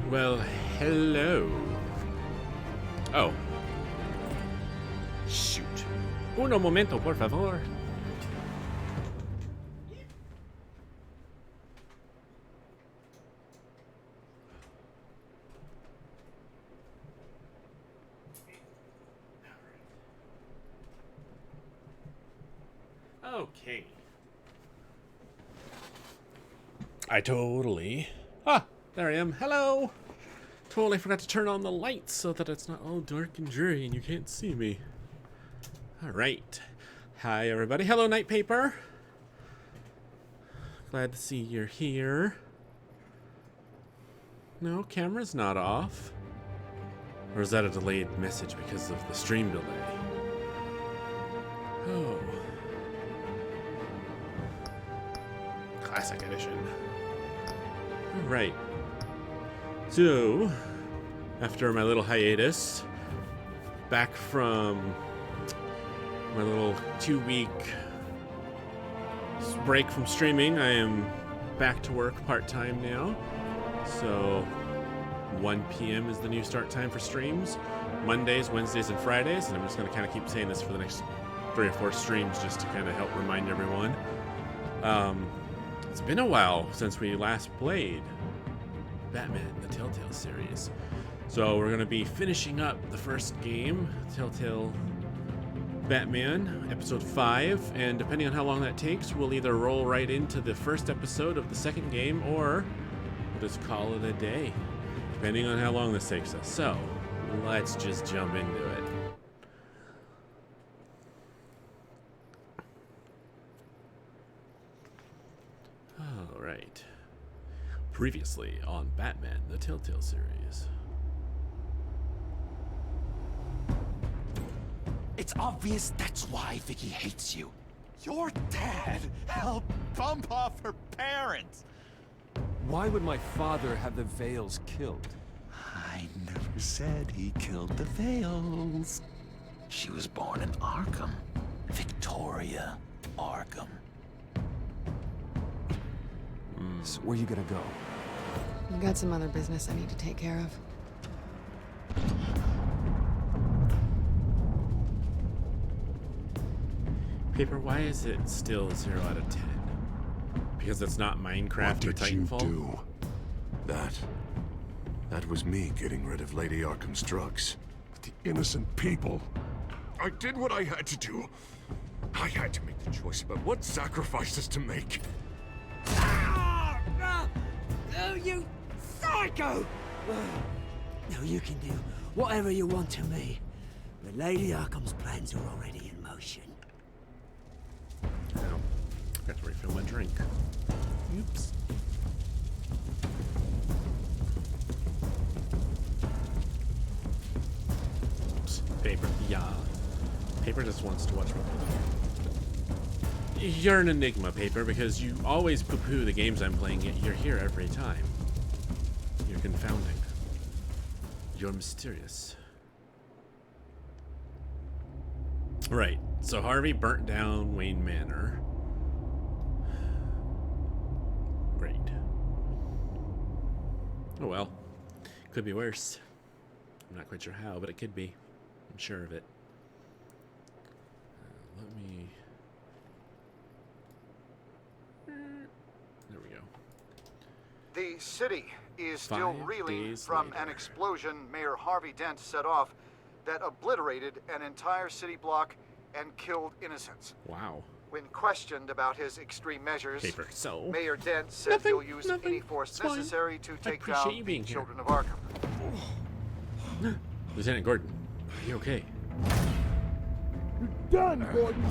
Well, hello. Oh. Shoot. Uno momento, por favor. Okay. There I am. Hello! Totally forgot to turn on the lights so that it's not all dark and dreary and you can't see me. Alright. Hi, everybody. Hello, Night Paper. Glad to see you're here. No, camera's not off. Or is that a delayed message because of the stream delay? Oh. Classic edition. Alright. So, after my little hiatus, back from my little 2-week break from streaming, I am back to work part-time now. So, 1 p.m. is the new start time for streams. Mondays, Wednesdays, and Fridays. And I'm just going to kind of keep saying this for the next 3 or 4 streams just to kind of help remind everyone. It's been a while since we last played Batman, the Telltale series. So we're going to be finishing up the first game, Telltale Batman, episode 5, and depending on how long that takes, we'll either roll right into the first episode of the second game, or we'll just call it a day, depending on how long this takes us. So, let's just jump into it. Alright. Previously on Batman, the Telltale series. It's obvious that's why Vicky hates you. Your dad helped bump off her parents. Why would my father have the Vales killed? I never said he killed the Vales. She was born in Arkham. Victoria Arkham. So where you gonna go? I've got some other business I need to take care of. Paper, why is it still 0 out of 10? Because it's not Minecraft or Titanfall? What did you do? That was me getting rid of Lady Arkham's drugs. The innocent people. I did what I had to do. I had to make the choice about what sacrifices to make. Oh, you psycho! No, you can do whatever you want to me. But Lady Arkham's plans are already in motion. Oh, got to refill my drink. Oops. Oops. Paper. Yeah. Paper just wants to watch my video. You're an enigma, Paper, because you always poo-poo the games I'm playing, yet you're here every time. You're confounding. You're mysterious. Right, so Harvey burnt down Wayne Manor. Great. Oh well. Could be worse. I'm not quite sure how, but it could be. I'm sure of it. Let me... There we go. The city is still 5 reeling days from later. an explosion Mayor Harvey Dent set off that obliterated an entire city block and killed innocents. Wow. When questioned about his extreme measures, Paper. So, Mayor Dent said Nothing, he'll use nothing. any force It's fine. necessary to take appreciate down you the being here. children of Arkham. Lieutenant Gordon, are you okay? You're done, Gordon!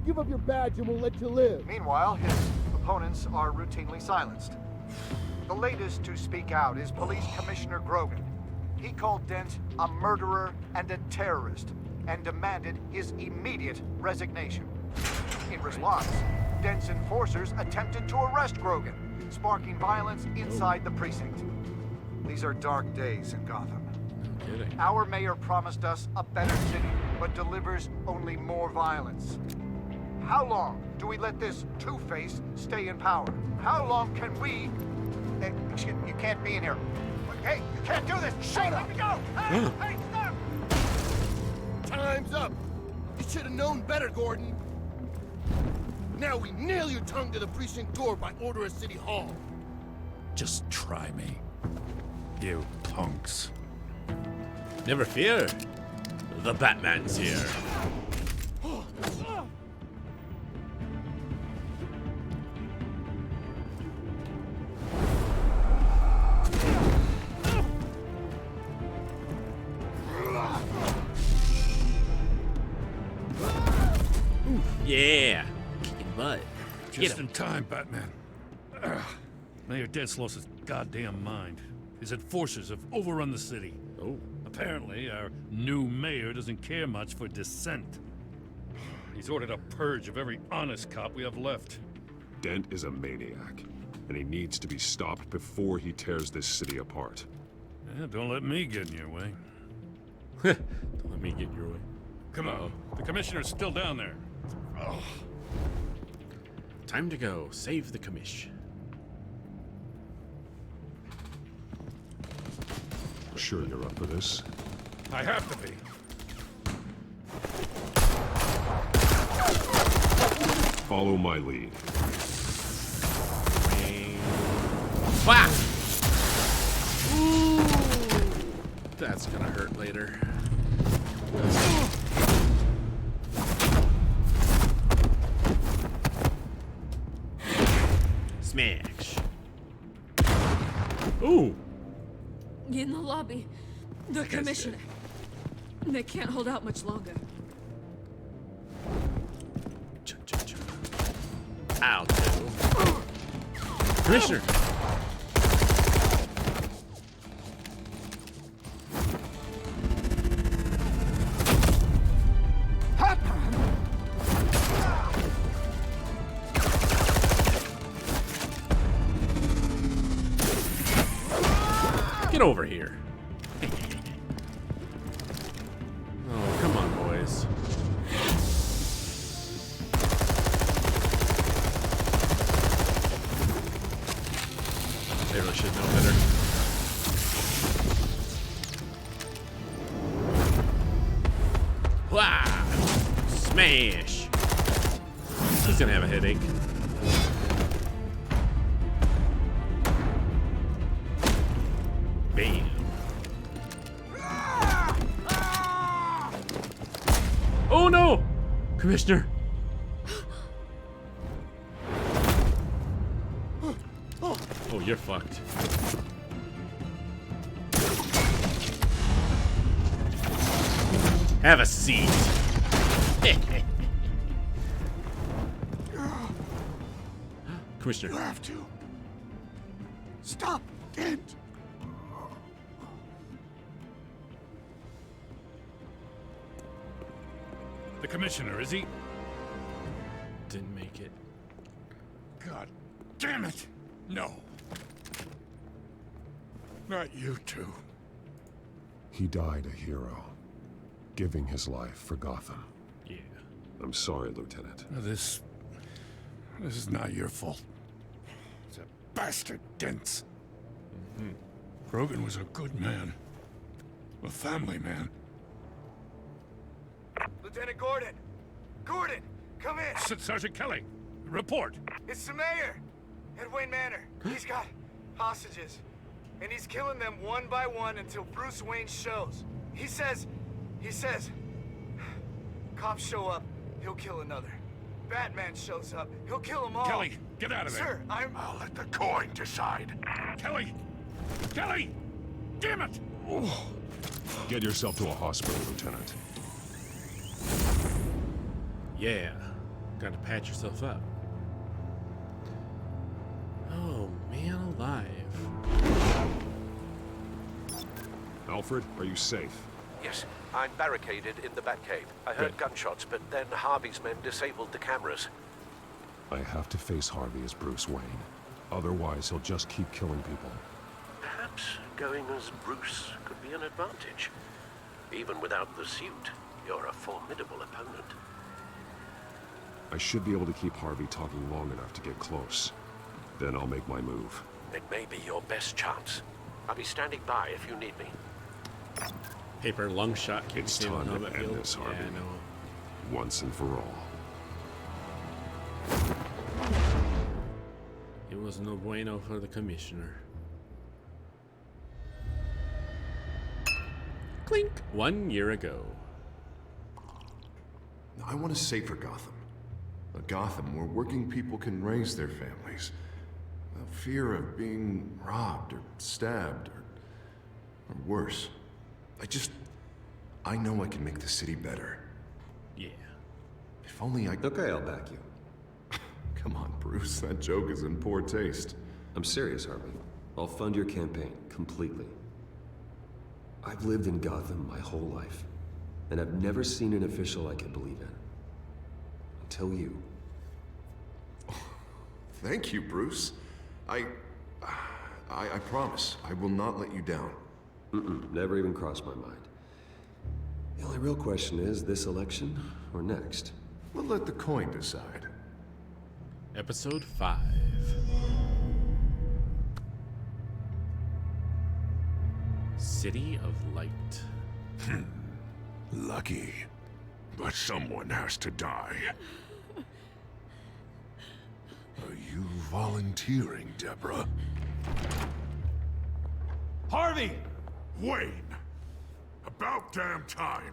Give up your badge and we'll let you live. Meanwhile, his opponents are routinely silenced. The latest to speak out is Police Commissioner Grogan. He called Dent a murderer and a terrorist and demanded his immediate resignation. In response, Dent's enforcers attempted to arrest Grogan, sparking violence inside the precinct. These are dark days in Gotham. No kidding. Our mayor promised us a better city, but delivers only more violence. How long do we let this Two-Face stay in power? How long can we... Excuse me, you can't be in here. Hey, you can't do this! Shut up! Let me go! Hey, hey, stop! Time's up. You should have known better, Gordon. Now we nail your tongue to the precinct door by order of City Hall. Just try me. You punks. Never fear. The Batman's here. Yeah. Kicking butt. Just in time, Batman. Mayor Dent's lost his goddamn mind. His enforcers have overrun the city. Oh. Apparently, our new mayor doesn't care much for dissent. He's ordered a purge of every honest cop we have left. Dent is a maniac, and he needs to be stopped before he tears this city apart. Yeah, don't let me get in your way. Don't let me get in your way. Come on. The commissioner's still down there. Oh. Time to go. Save the commish. Sure you're up for this? I have to be. Follow my lead. Whack! Ooh, that's gonna hurt later. Smash. Ooh. In the lobby, the commissioner. They can't hold out much longer. Ow, Commissioner. Get over here. Oh, come on, boys. They really should know better. Wow! Smash! He's gonna have a headache. Bam. Oh no! Commissioner! Oh, you're fucked. Have a seat. Commissioner. You have to. Stop it! The commissioner, is he? Didn't make it. God damn it! No. Not you two. He died a hero, giving his life for Gotham. Yeah. I'm sorry, Lieutenant. This is not your fault. It's a bastard Dent's. Grogan was a good man. A family man. Lieutenant Gordon! Gordon, come in! Sergeant Kelly, report. It's the mayor! At Wayne Manor. He's got hostages. And he's killing them one by one until Bruce Wayne shows. He says, cops show up, he'll kill another. Batman shows up, he'll kill them all. Kelly, get out of there. Sir, I'll let the coin decide. Kelly! Kelly! Damn it! Get yourself to a hospital, Lieutenant. Yeah. Gotta patch yourself up. Oh, man alive. Alfred, are you safe? Yes, I'm barricaded in the Batcave. I heard gunshots, but then Harvey's men disabled the cameras. I have to face Harvey as Bruce Wayne. Otherwise, he'll just keep killing people. Perhaps going as Bruce could be an advantage. Even without the suit, you're a formidable opponent. I should be able to keep Harvey talking long enough to get close. Then I'll make my move. It may be your best chance. I'll be standing by if you need me. Paper lung shot. It's Came on time to helmet end field. this, Harvey. Yeah, I know. Once and for all. It was no bueno for the commissioner. Clink. 1 year ago. I want a safer Gotham. A Gotham where working people can raise their families without fear of being robbed or stabbed or worse. I know I can make the city better. Yeah. If only I... Okay, I'll back you. Come on, Bruce. That joke is in poor taste. I'm serious, Harvey. I'll fund your campaign completely. I've lived in Gotham my whole life, and I've never seen an official I can believe in. Until you. Thank you, Bruce. I promise I will not let you down. Never even crossed my mind. The only real question is this election or next? We'll let the coin decide. Episode 5. City of Light. Lucky. But someone has to die. Are you volunteering, Deborah? Harvey! Wayne! About damn time!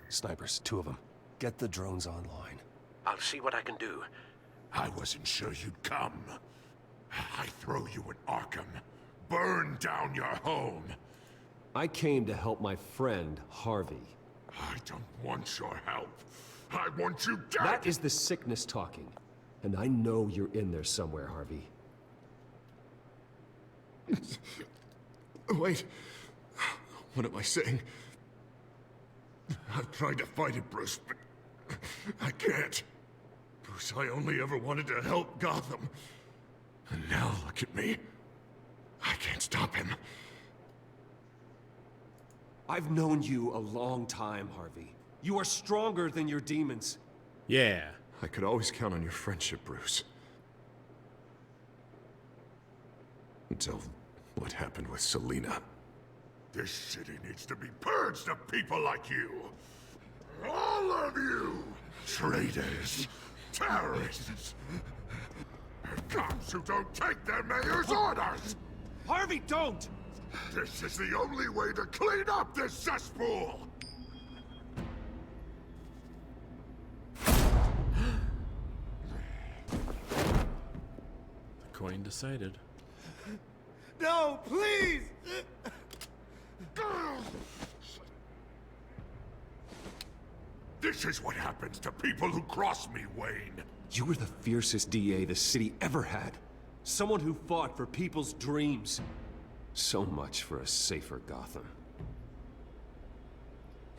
Snipers, 2 of them. Get the drones online. I'll see what I can do. I wasn't sure you'd come. I throw you in Arkham. Burn down your home. I came to help my friend, Harvey. I don't want your help. I want you dead! That is the sickness talking. And I know you're in there somewhere, Harvey. Wait. What am I saying? I've tried to fight it, Bruce, but I can't. Bruce, I only ever wanted to help Gotham. And now look at me. I can't stop him. I've known you a long time, Harvey. You are stronger than your demons. Yeah. I could always count on your friendship, Bruce. Until what happened with Selina. This city needs to be purged of people like you. All of you! Traitors, terrorists, and cops who don't take their mayor's orders! Harvey, don't! This is the only way to clean up this cesspool! The coin decided. No, please! This is what happens to people who cross me, Wayne. You were the fiercest DA the city ever had. Someone who fought for people's dreams. So much for a safer Gotham.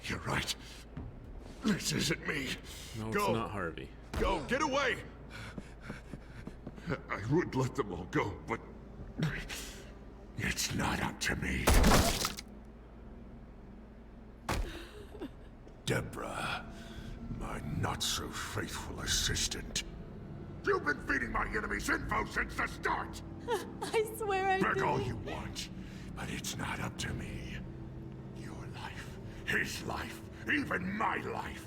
You're right. This isn't me. No, Go. it's not Harvey. Go, get away! I would let them all go, but... it's not up to me. Deborah, my not-so-faithful assistant. You've been feeding my enemies info since the start! I swear I Beg didn't. all you want, but it's not up to me. Your life, his life, even my life.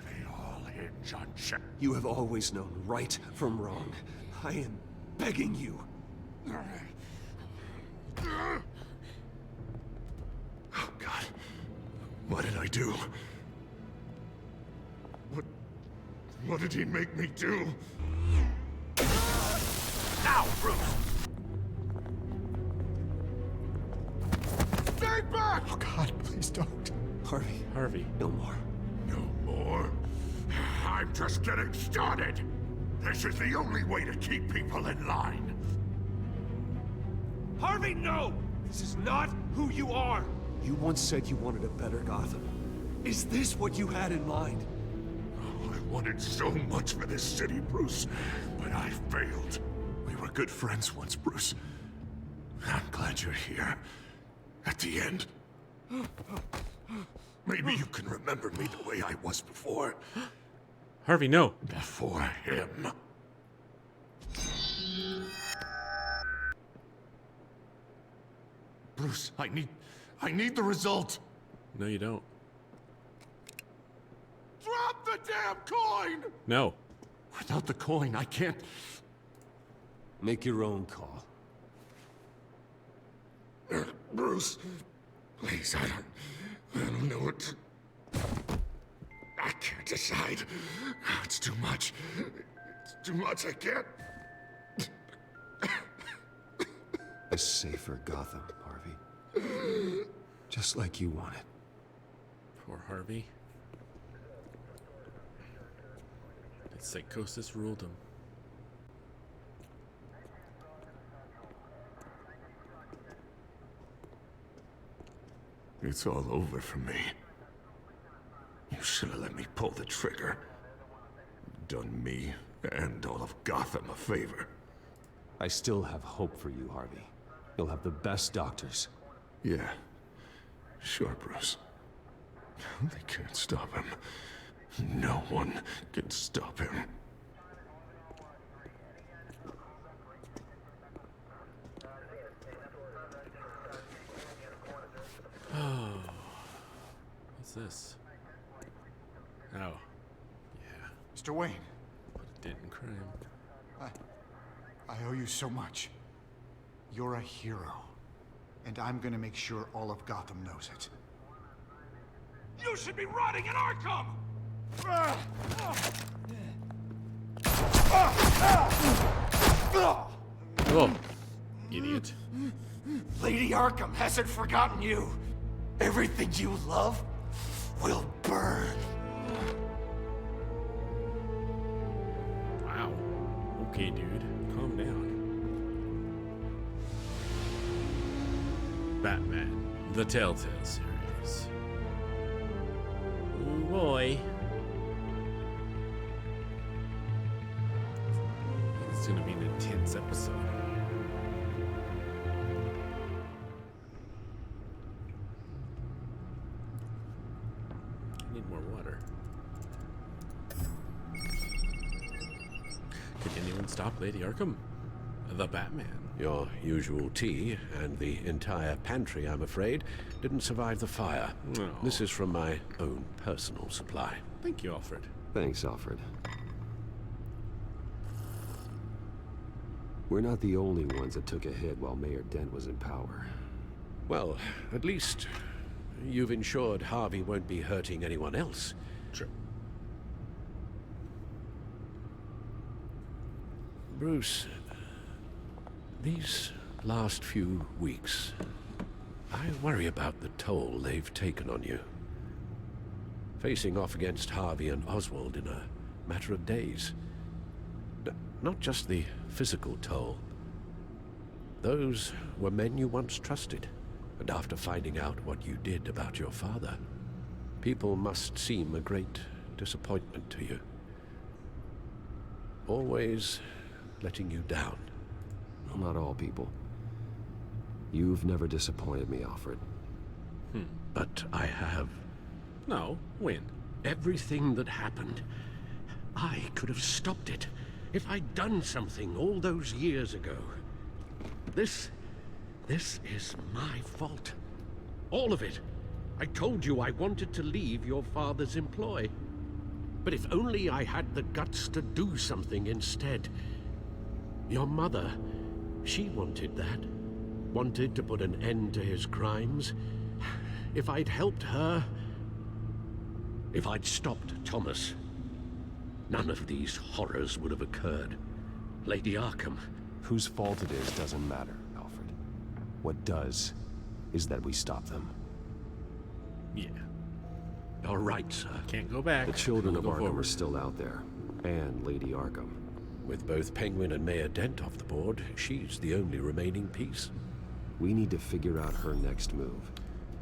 They all hinge on check. You have always known right from wrong. I am begging you. Oh, God. What did I do? What did he make me do? Now, Bruce! Stay back! Oh, God, please don't. Harvey, Harvey. no more. No more? I'm just getting started! This is the only way to keep people in line. Harvey, no! This is not who you are! You once said you wanted a better Gotham. Is this what you had in mind? Oh, I wanted so much for this city, Bruce, but I failed. We were good friends once, Bruce. I'm glad you're here. At the end. Maybe you can remember me the way I was before. Harvey, no. Before him. Bruce, I need the result. No, you don't. Drop the damn coin! No. Without the coin, I can't... Make your own call. Bruce, please, I don't know what to... I can't decide. It's too much. It's too much, I can't... A safer Gotham, Harvey. Just like you wanted. Poor Harvey. His psychosis ruled him. It's all over for me. You should have let me pull the trigger. Done me and all of Gotham a favor. I still have hope for you, Harvey. You'll have the best doctors. Yeah. Sure, Bruce. They can't stop him. No one can stop him. Oh. What's this? Oh. Yeah. Mr. Wayne, Put a dent in crime. I owe you so much. You're a hero. And I'm gonna make sure all of Gotham knows it. You should be rotting in Arkham! Oh, idiot. Lady Arkham hasn't forgotten you. Everything you love will burn. Wow. Okay, dude. Calm down. Batman, the Telltale series. Oh boy. It's gonna be an intense episode. I need more water. Could anyone stop Lady Arkham? The Batman. Your usual tea and the entire pantry, I'm afraid, didn't survive the fire. No. This is from my own personal supply. Thank you, Alfred. Thanks, Alfred. We're not the only ones that took a hit while Mayor Dent was in power. Well, at least you've ensured Harvey won't be hurting anyone else. Sure. Bruce, these last few weeks, I worry about the toll they've taken on you. Facing off against Harvey and Oswald in a matter of days. Not just the physical toll. Those were men you once trusted, and after finding out what you did about your father, people must seem a great disappointment to you. Always letting you down. Not all people. You've never disappointed me, Alfred. But I have. No, when? Everything that happened, I could have stopped it if I'd done something all those years ago. This is my fault. All of it. I told you I wanted to leave your father's employ. But if only I had the guts to do something instead. Your mother, she wanted that. Wanted to put an end to his crimes. If I'd helped her, if I'd stopped Thomas, none of these horrors would have occurred. Lady Arkham. Whose fault it is doesn't matter, Alfred. What does is that we stop them. Yeah. All right, sir. Can't go back. The children of Go Arkham forward. are still out there, and Lady Arkham. With both Penguin and Mayor Dent off the board, she's the only remaining piece. We need to figure out her next move.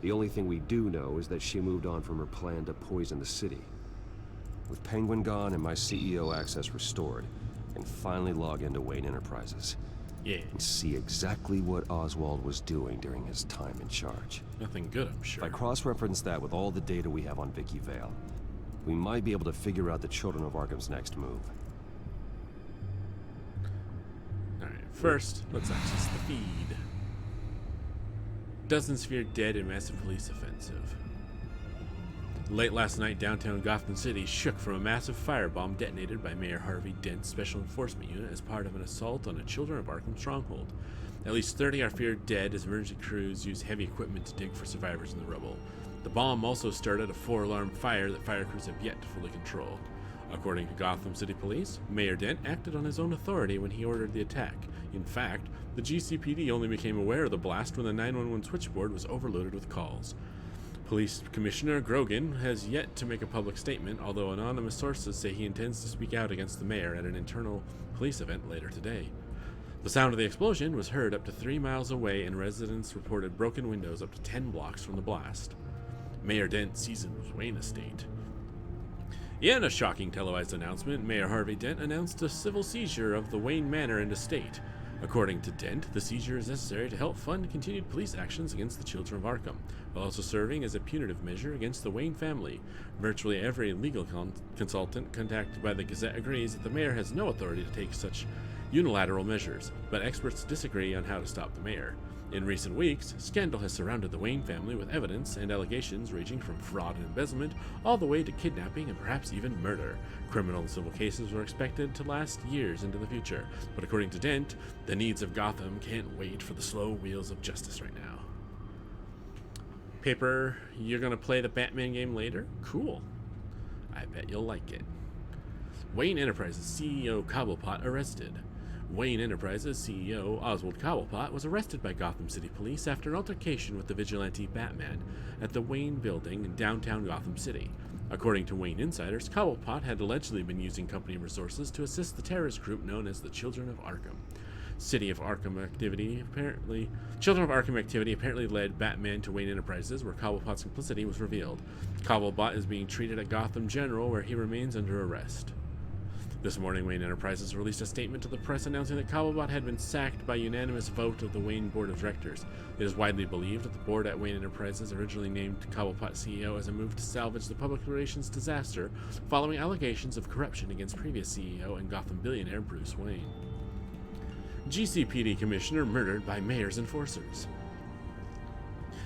The only thing we do know is that she moved on from her plan to poison the city. With Penguin gone and my CEO access restored, I can finally log into Wayne Enterprises. Yeah. And see exactly what Oswald was doing during his time in charge. Nothing good, I'm sure. If I cross-reference that with all the data we have on Vicky Vale, we might be able to figure out the Children of Arkham's next move. Alright, first, let's access the feed. Dozens feared dead in massive police offensive. Late last night, downtown Gotham City shook from a massive firebomb detonated by Mayor Harvey Dent's Special Enforcement Unit as part of an assault on a Children of Arkham stronghold. At least 30 are feared dead as emergency crews use heavy equipment to dig for survivors in the rubble. The bomb also started a 4-alarm fire that fire crews have yet to fully control. According to Gotham City Police, Mayor Dent acted on his own authority when he ordered the attack. In fact, the GCPD only became aware of the blast when the 911 switchboard was overloaded with calls. Police Commissioner Grogan has yet to make a public statement, although anonymous sources say he intends to speak out against the mayor at an internal police event later today. The sound of the explosion was heard up to 3 miles away, and residents reported broken windows up to 10 blocks from the blast. Mayor Dent seasons Wayne estate. In a shocking televised announcement, Mayor Harvey Dent announced a civil seizure of the Wayne Manor and estate. According to Dent, the seizure is necessary to help fund continued police actions against the Children of Arkham, while also serving as a punitive measure against the Wayne family. Virtually every legal consultant contacted by the Gazette agrees that the mayor has no authority to take such unilateral measures, but experts disagree on how to stop the mayor. In recent weeks, scandal has surrounded the Wayne family with evidence and allegations ranging from fraud and embezzlement all the way to kidnapping and perhaps even murder. Criminal and civil cases were expected to last years into the future, but according to Dent, the needs of Gotham can't wait for the slow wheels of justice right now. Paper, you're gonna play the Batman game later? Cool. I bet you'll like it. Wayne Enterprises CEO Cobblepot arrested. Wayne Enterprises CEO Oswald Cobblepot was arrested by Gotham City Police after an altercation with the vigilante Batman at the Wayne Building in downtown Gotham City. According to Wayne insiders, Cobblepot had allegedly been using company resources to assist the terrorist group known as the Children of Arkham. Children of Arkham activity apparently led Batman to Wayne Enterprises, where Cobblepot's complicity was revealed. Cobblepot is being treated at Gotham General, where he remains under arrest. This morning, Wayne Enterprises released a statement to the press announcing that Cobblepot had been sacked by unanimous vote of the Wayne Board of Directors. It is widely believed that the board at Wayne Enterprises originally named Cobblepot CEO as a move to salvage the public relations disaster following allegations of corruption against previous CEO and Gotham billionaire Bruce Wayne. GCPD commissioner murdered by mayor's enforcers.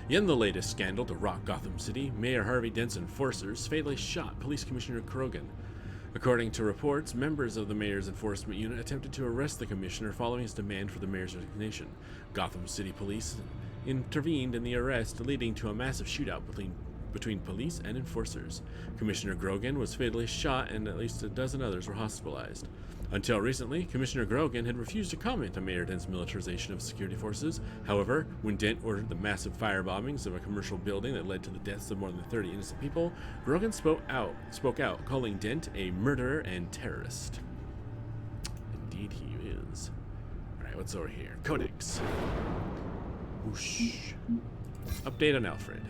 In the latest scandal to rock Gotham City, Mayor Harvey Dent's enforcers fatally shot Police Commissioner Grogan. According to reports, members of the mayor's enforcement unit attempted to arrest the commissioner following his demand for the mayor's resignation. Gotham City Police intervened in the arrest, leading to a massive shootout between police and enforcers. Commissioner Grogan was fatally shot, and at least a dozen others were hospitalized. Until recently, Commissioner Grogan had refused to comment on Mayor Dent's militarization of security forces. However, when Dent ordered the massive firebombings of a commercial building that led to the deaths of more than 30 innocent people, Grogan spoke out, calling Dent a murderer and terrorist. Indeed he is. Alright, what's over here? Codex. Whoosh. Update on Alfred.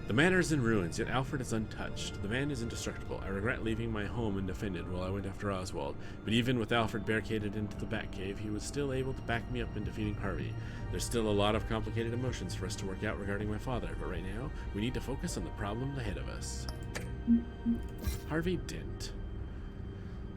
The manor is in ruins, yet Alfred is untouched. The man is indestructible. I regret leaving my home undefended while I went after Oswald, but even with Alfred barricaded into the Batcave, he was still able to back me up in defeating Harvey. There's still a lot of complicated emotions for us to work out regarding my father, but right now, we need to focus on the problem ahead of us. Harvey Dent.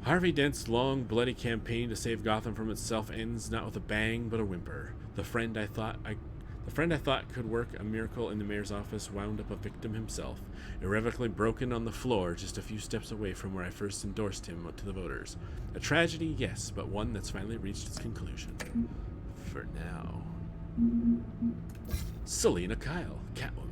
Harvey Dent's long, bloody campaign to save Gotham from itself ends not with a bang, but a whimper. The friend I thought could work a miracle in the mayor's office wound up a victim himself, irrevocably broken on the floor just a few steps away from where I first endorsed him to the voters. A tragedy, yes, but one that's finally reached its conclusion. For now. Selina Kyle, Catwoman.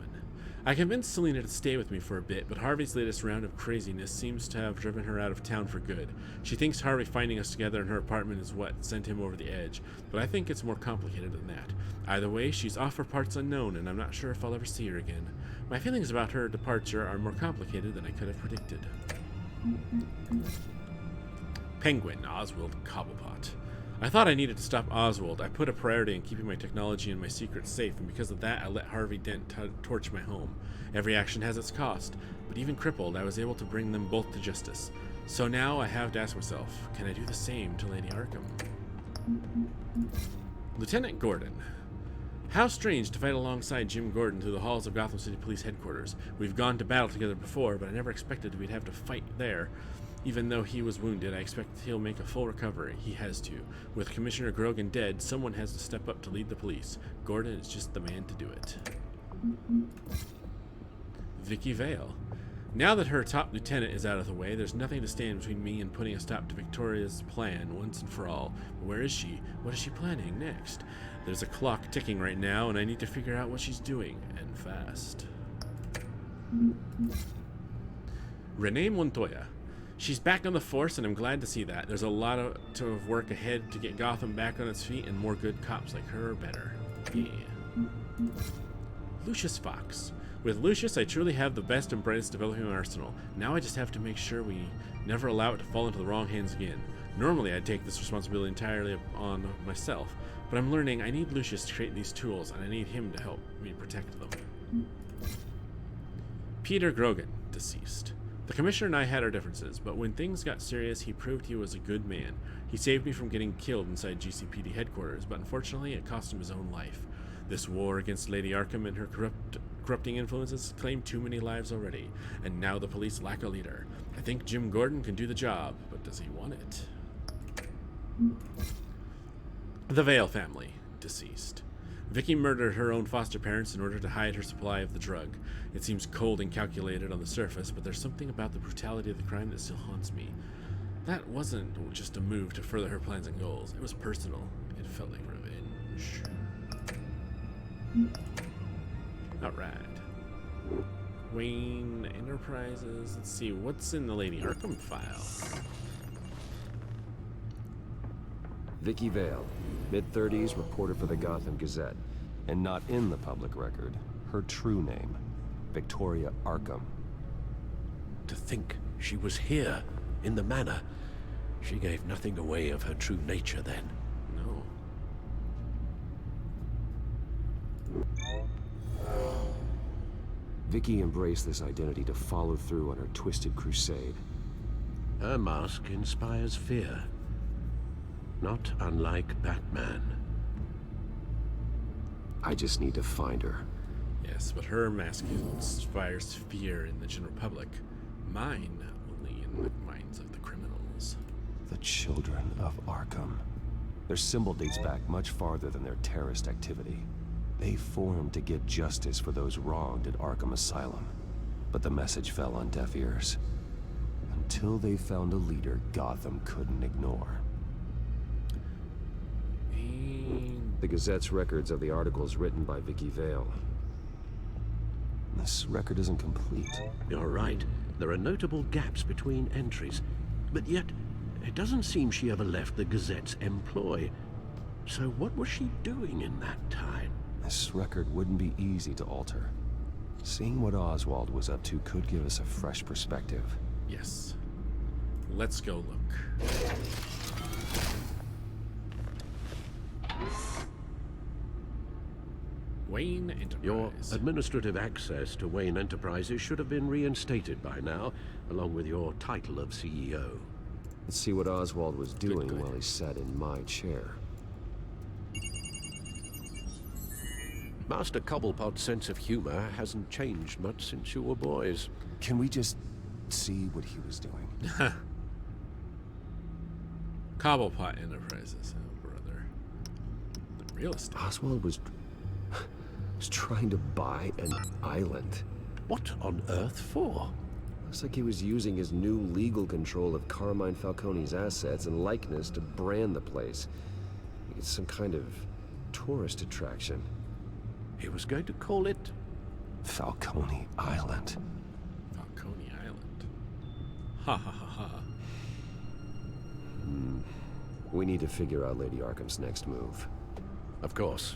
I convinced Selina to stay with me for a bit, but Harvey's latest round of craziness seems to have driven her out of town for good. She thinks Harvey finding us together in her apartment is what sent him over the edge, but I think it's more complicated than that. Either way, she's off for parts unknown, and I'm not sure if I'll ever see her again. My feelings about her departure are more complicated than I could have predicted. Penguin, Oswald Cobblepot. I thought I needed to stop Oswald. I put a priority in keeping my technology and my secrets safe, and because of that, I let Harvey Dent torch my home. Every action has its cost, but even crippled, I was able to bring them both to justice. So now I have to ask myself, can I do the same to Lady Arkham? Lieutenant Gordon. How strange to fight alongside Jim Gordon through the halls of Gotham City Police Headquarters. We've gone to battle together before, but I never expected we'd have to fight there. Even though he was wounded, I expect he'll make a full recovery. He has to. With Commissioner Grogan dead, someone has to step up to lead the police. Gordon is just the man to do it. Vicky Vale. Now that her top lieutenant is out of the way, there's nothing to stand between me and putting a stop to Victoria's plan once and for all. Where is she? What is she planning next? There's a clock ticking right now, and I need to figure out what she's doing, and fast. Renee Montoya. She's back on the force, and I'm glad to see that. There's a lot of work ahead to get Gotham back on its feet, and more good cops like her are better. Yeah. Lucius Fox. With Lucius, I truly have the best and brightest developing arsenal. Now I just have to make sure we never allow it to fall into the wrong hands again. Normally, I'd take this responsibility entirely on myself, but I'm learning I need Lucius to create these tools, and I need him to help me protect them. Peter Grogan, deceased. The Commissioner and I had our differences, but when things got serious, he proved he was a good man. He saved me from getting killed inside GCPD headquarters, but unfortunately, it cost him his own life. This war against Lady Arkham and her corrupting influences claimed too many lives already, and now the police lack a leader. I think Jim Gordon can do the job, but does he want it? The Vale family, deceased. Vicky murdered her own foster parents in order to hide her supply of the drug. It seems cold and calculated on the surface, but there's something about the brutality of the crime that still haunts me. That wasn't just a move to further her plans and goals. It was personal. It felt like revenge. Alright. Wayne Enterprises. Let's see, what's in the Lady Arkham file? Vicky Vale, mid-30s, reporter for the Gotham Gazette. And not in the public record, her true name, Victoria Arkham. To think she was here, in the manor. She gave nothing away of her true nature then. No. Vicky embraced this identity to follow through on her twisted crusade. Her mask inspires fear. Not unlike Batman. I just need to find her. Yes, but her mask inspires fear in the general public. Mine only in the minds of the criminals. The Children of Arkham. Their symbol dates back much farther than their terrorist activity. They formed to get justice for those wronged at Arkham Asylum. But the message fell on deaf ears. Until they found a leader Gotham couldn't ignore. The Gazette's records of the articles written by Vicky Vale. This record isn't complete. You're right. There are notable gaps between entries. But yet, it doesn't seem she ever left the Gazette's employ. So what was she doing in that time? This record wouldn't be easy to alter. Seeing what Oswald was up to could give us a fresh perspective. Yes. Let's go look. Wayne Enterprise. Your administrative access to Wayne Enterprises should have been reinstated by now, along with your title of CEO. Let's see what Oswald was doing while he sat in my chair. Master Cobblepot's sense of humor hasn't changed much since you were boys. Can we just see what he was doing? Cobblepot Enterprises, oh brother. The real estate. Oswald was trying to buy an island. What on earth for? Looks like he was using his new legal control of Carmine Falcone's assets and likeness to brand the place. It's some kind of tourist attraction. He was going to call it Falcone Island. Falcone Island. Ha ha ha ha. We need to figure out Lady Arkham's next move. Of course.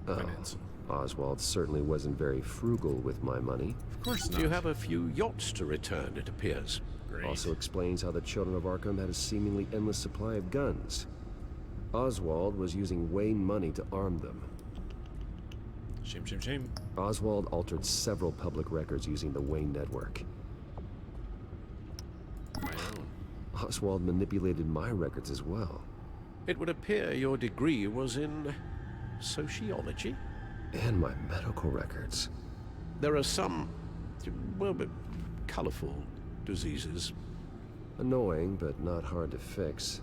Finance. Oswald certainly wasn't very frugal with my money. Of course not. You have a few yachts to return, it appears. Great. Also explains how the Children of Arkham had a seemingly endless supply of guns. Oswald was using Wayne money to arm them. Shame, shame, shame. Oswald altered several public records using the Wayne network. My own. Oswald manipulated my records as well. It would appear your degree was in sociology. And my medical records. There are some, well, colorful diseases. Annoying, but not hard to fix.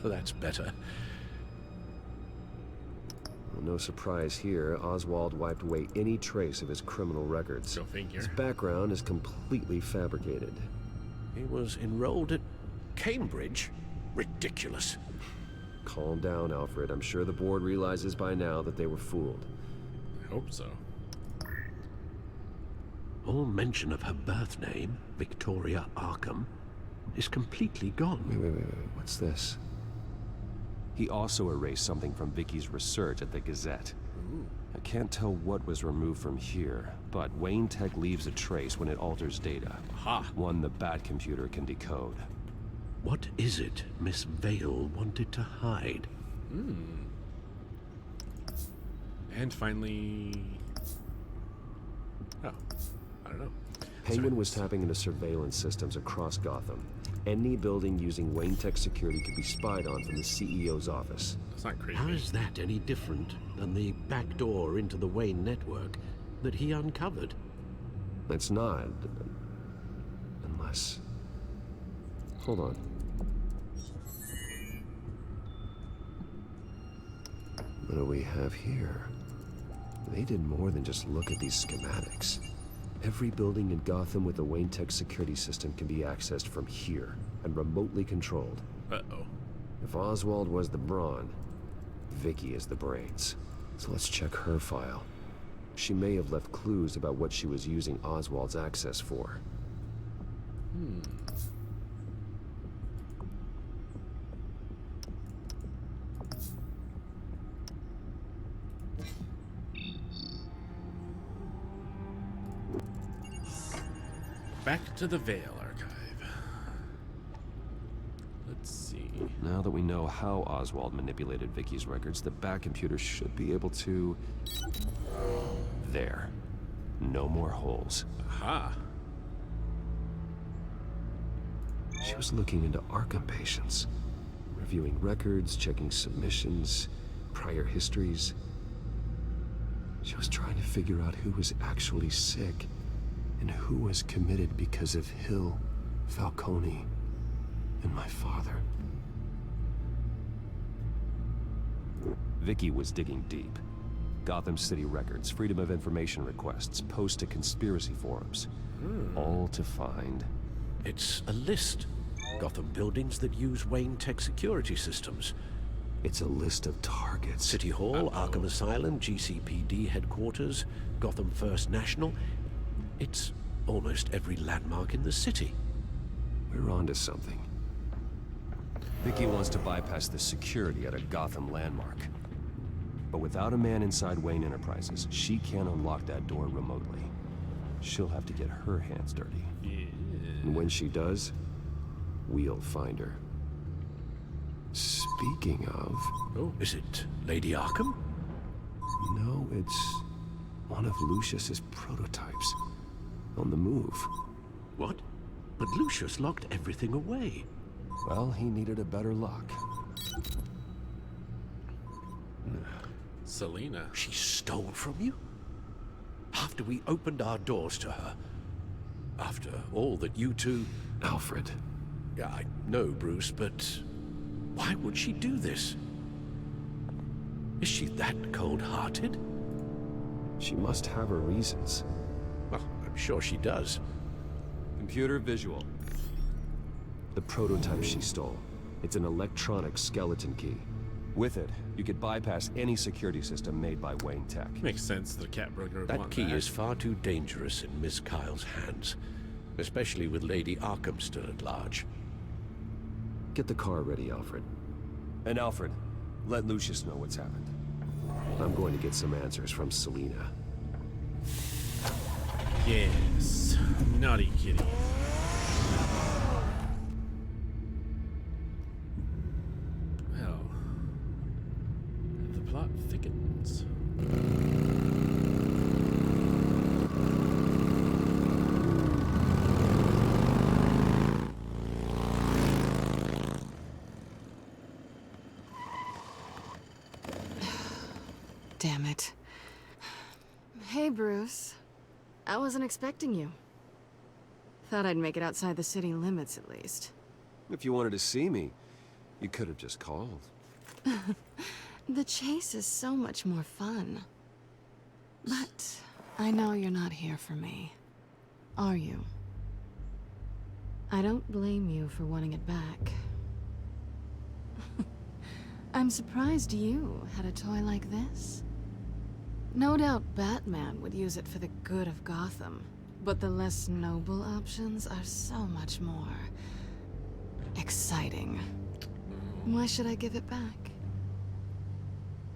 That's better. Well, no surprise here, Oswald wiped away any trace of his criminal records. Go figure. His background is completely fabricated. He was enrolled at Cambridge? Ridiculous. Calm down, Alfred. I'm sure the board realizes by now that they were fooled. I hope so. All mention of her birth name, Victoria Arkham, is completely gone. Wait. What's this? He also erased something from Vicky's research at the Gazette. Ooh. I can't tell what was removed from here, but Wayne Tech leaves a trace when it alters data. Aha. One the Bat computer can decode. What is it Miss Vale wanted to hide? And finally... Oh, I don't know. Penguin was tapping into surveillance systems across Gotham. Any building using Wayne Tech security could be spied on from the CEO's office. That's not creepy. How is that any different than the back door into the Wayne network that he uncovered? It's not. Unless... Hold on. What do we have here? They did more than just look at these schematics. Every building in Gotham with a Wayne Tech security system can be accessed from here and remotely controlled. Uh-oh. If Oswald was the brawn, Vicky is the brains. So let's check her file. She may have left clues about what she was using Oswald's access for. Back to the Vale archive. Let's see. Now that we know how Oswald manipulated Vicky's records, the Bat computer should be able to... There. No more holes. Aha. She was looking into Arkham patients, reviewing records, checking submissions, prior histories. She was trying to figure out who was actually sick and who was committed because of Hill, Falcone, and my father. Vicky was digging deep. Gotham City records, Freedom of Information requests, posts to conspiracy forums. All to find... It's a list. Gotham buildings that use Wayne Tech security systems. It's a list of targets. City Hall, Arkham Asylum, GCPD headquarters, Gotham First National. It's almost every landmark in the city. We're onto something. Vicky wants to bypass the security at a Gotham landmark. But without a man inside Wayne Enterprises, she can't unlock that door remotely. She'll have to get her hands dirty. Yeah. And when she does, we'll find her. Speaking of... Oh, is it Lady Arkham? No, it's one of Lucius's prototypes. On the move. What? But Lucius locked everything away. Well, he needed a better lock. Selena. She stole from you? After we opened our doors to her? After all that you two... Alfred. Yeah, I know, Bruce, but why would she do this? Is she that cold-hearted? She must have her reasons. Well, I'm sure she does. Computer visual. The prototype she stole. It's an electronic skeleton key. With it, you could bypass any security system made by Wayne Tech. Makes sense the cat burglar would That want key that. is far too dangerous in Miss Kyle's hands, especially with Lady Arkham still at large. Get the car ready, Alfred. And Alfred, let Lucius know what's happened. I'm going to get some answers from Selena. Yes. Naughty kitty. Well, the plot thickens. Damn it. Hey, Bruce. I wasn't expecting you. Thought I'd make it outside the city limits, at least. If you wanted to see me, you could have just called. The chase is so much more fun. But I know you're not here for me. Are you? I don't blame you for wanting it back. I'm surprised you had a toy like this. No doubt Batman would use it for the good of Gotham, but the less noble options are so much more exciting. Why should I give it back?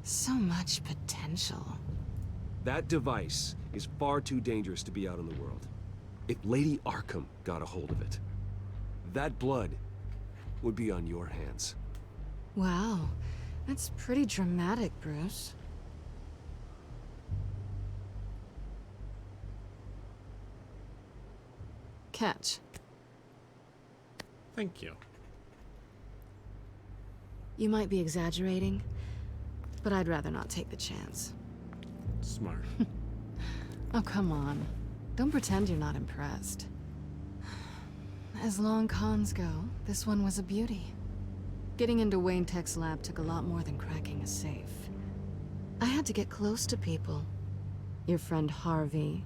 So much potential. That device is far too dangerous to be out in the world. If Lady Arkham got a hold of it, that blood would be on your hands. Wow, that's pretty dramatic, Bruce. Catch. Thank you. You might be exaggerating, but I'd rather not take the chance. Smart. Oh, come on. Don't pretend you're not impressed. As long cons go, this one was a beauty. Getting into Wayne Tech's lab took a lot more than cracking a safe. I had to get close to people. Your friend Harvey.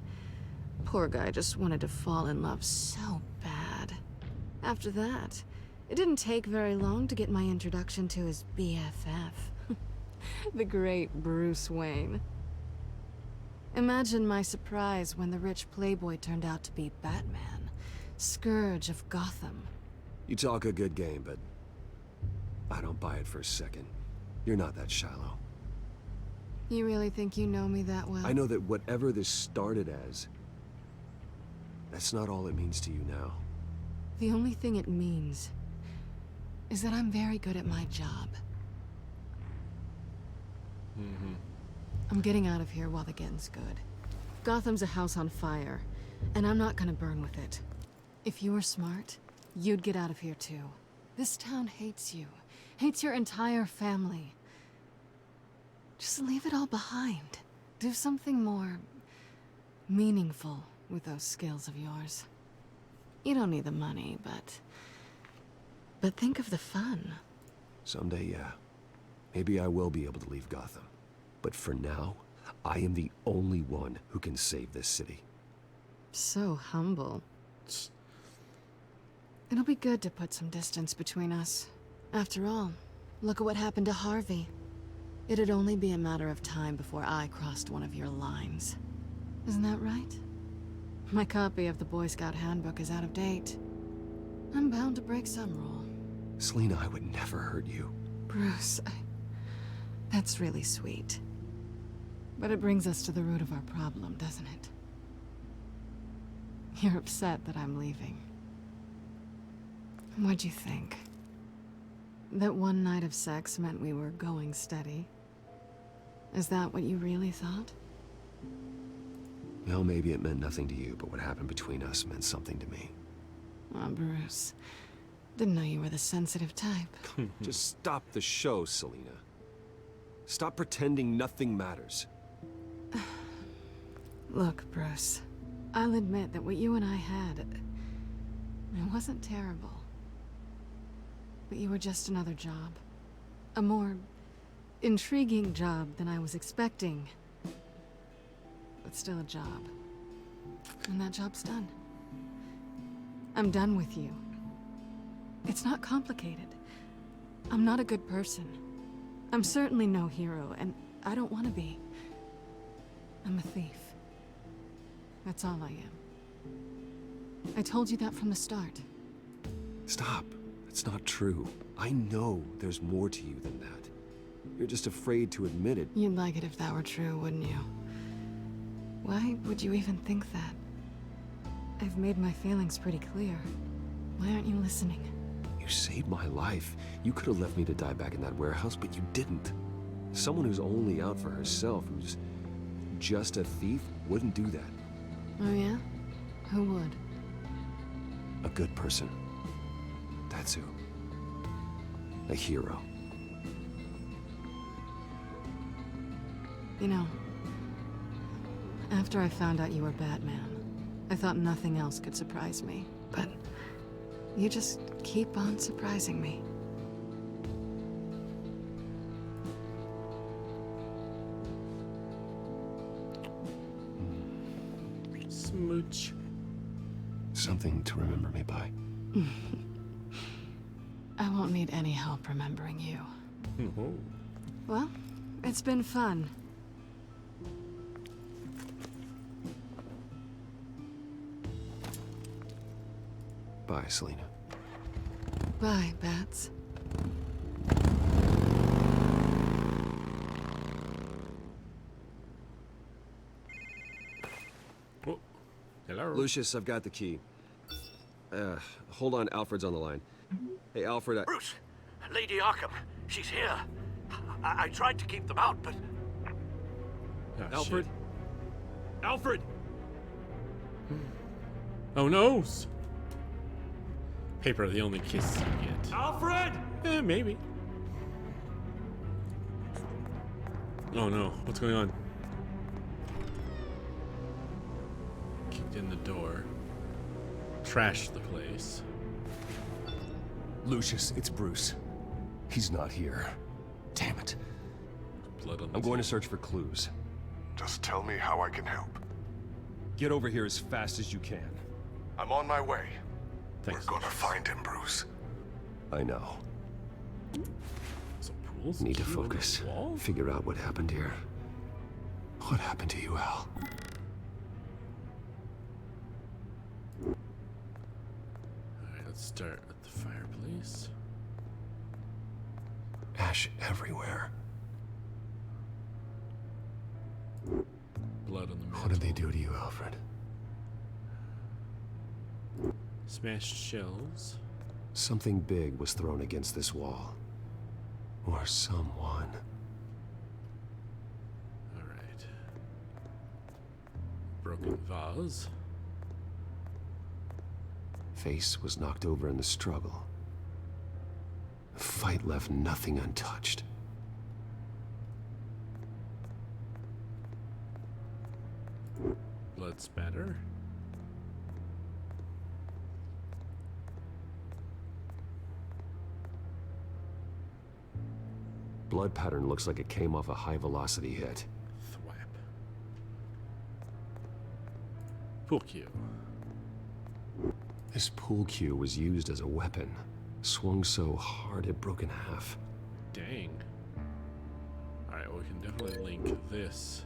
Poor guy just wanted to fall in love so bad. After that, it didn't take very long to get my introduction to his BFF. The great Bruce Wayne. Imagine my surprise when the rich playboy turned out to be Batman, scourge of Gotham. You talk a good game, but I don't buy it for a second. You're not that shallow. You really think you know me that well? I know that whatever this started as, that's not all it means to you now. The only thing it means is that I'm very good at my job. I'm getting out of here while the getting's good. Gotham's a house on fire, and I'm not gonna burn with it. If you were smart, you'd get out of here too. This town hates you, hates your entire family. Just leave it all behind. Do something more meaningful with those skills of yours. You don't need the money, but think of the fun. Someday, yeah. Maybe I will be able to leave Gotham. But for now, I am the only one who can save this city. So humble. It'll be good to put some distance between us. After all, look at what happened to Harvey. It'd only be a matter of time before I crossed one of your lines. Isn't that right? My copy of the Boy Scout handbook is out of date. I'm bound to break some rule. Selina, I would never hurt you. Bruce, that's really sweet. But it brings us to the root of our problem, doesn't it? You're upset that I'm leaving. What'd you think? That one night of sex meant we were going steady? Is that what you really thought? Well, maybe it meant nothing to you, but what happened between us meant something to me. Oh, Bruce. Didn't know you were the sensitive type. Just stop the show, Selina. Stop pretending nothing matters. Look, Bruce. I'll admit that what you and I had, it wasn't terrible. But you were just another job. A more intriguing job than I was expecting. But still a job. And that job's done. I'm done with you. It's not complicated. I'm not a good person. I'm certainly no hero, and I don't want to be. I'm a thief. That's all I am. I told you that from the start. Stop. It's not true. I know there's more to you than that. You're just afraid to admit it. You'd like it if that were true, wouldn't you? Why would you even think that? I've made my feelings pretty clear. Why aren't you listening? You saved my life. You could have left me to die back in that warehouse, but you didn't. Someone who's only out for herself, who's just a thief, wouldn't do that. Oh yeah? Who would? A good person. That's who. A hero. You know, after I found out you were Batman, I thought nothing else could surprise me. But you just keep on surprising me. Smooch. Something to remember me by. I won't need any help remembering you. Oh. Well, it's been fun. Bye, Selena. Bye, Bats. Oh. Hello. Lucius, I've got the key. Hold on, Alfred's on the line. Hey, Alfred, Bruce, Lady Arkham, she's here. I tried to keep them out, but... Oh, Alfred? shit. Alfred! Oh no! Paper, the only kiss you get. Alfred! Maybe. Oh no, what's going on? Kicked in the door. Trashed the place. Lucius, it's Bruce. He's not here. Damn it. Blood on the I'm going to search for clues. Just tell me how I can help. Get over here as fast as you can. I'm on my way. Thanks. We're gonna find him, Bruce. I know. So pools. Need to key on the focus. wall? Figure out what happened here. What happened to you, Al? Alright, let's start at the fireplace. Ash everywhere. Blood on the mantle. What did they do to you, Alfred? Smashed shelves. Something big was thrown against this wall. Or someone. Alright. Broken vase. Face was knocked over in the struggle. The fight left nothing untouched. Blood spatter. Blood pattern looks like it came off a high-velocity hit. Thwap. Pool cue. This pool cue was used as a weapon. Swung so hard it broke in half. Dang. Alright, well, we can definitely link this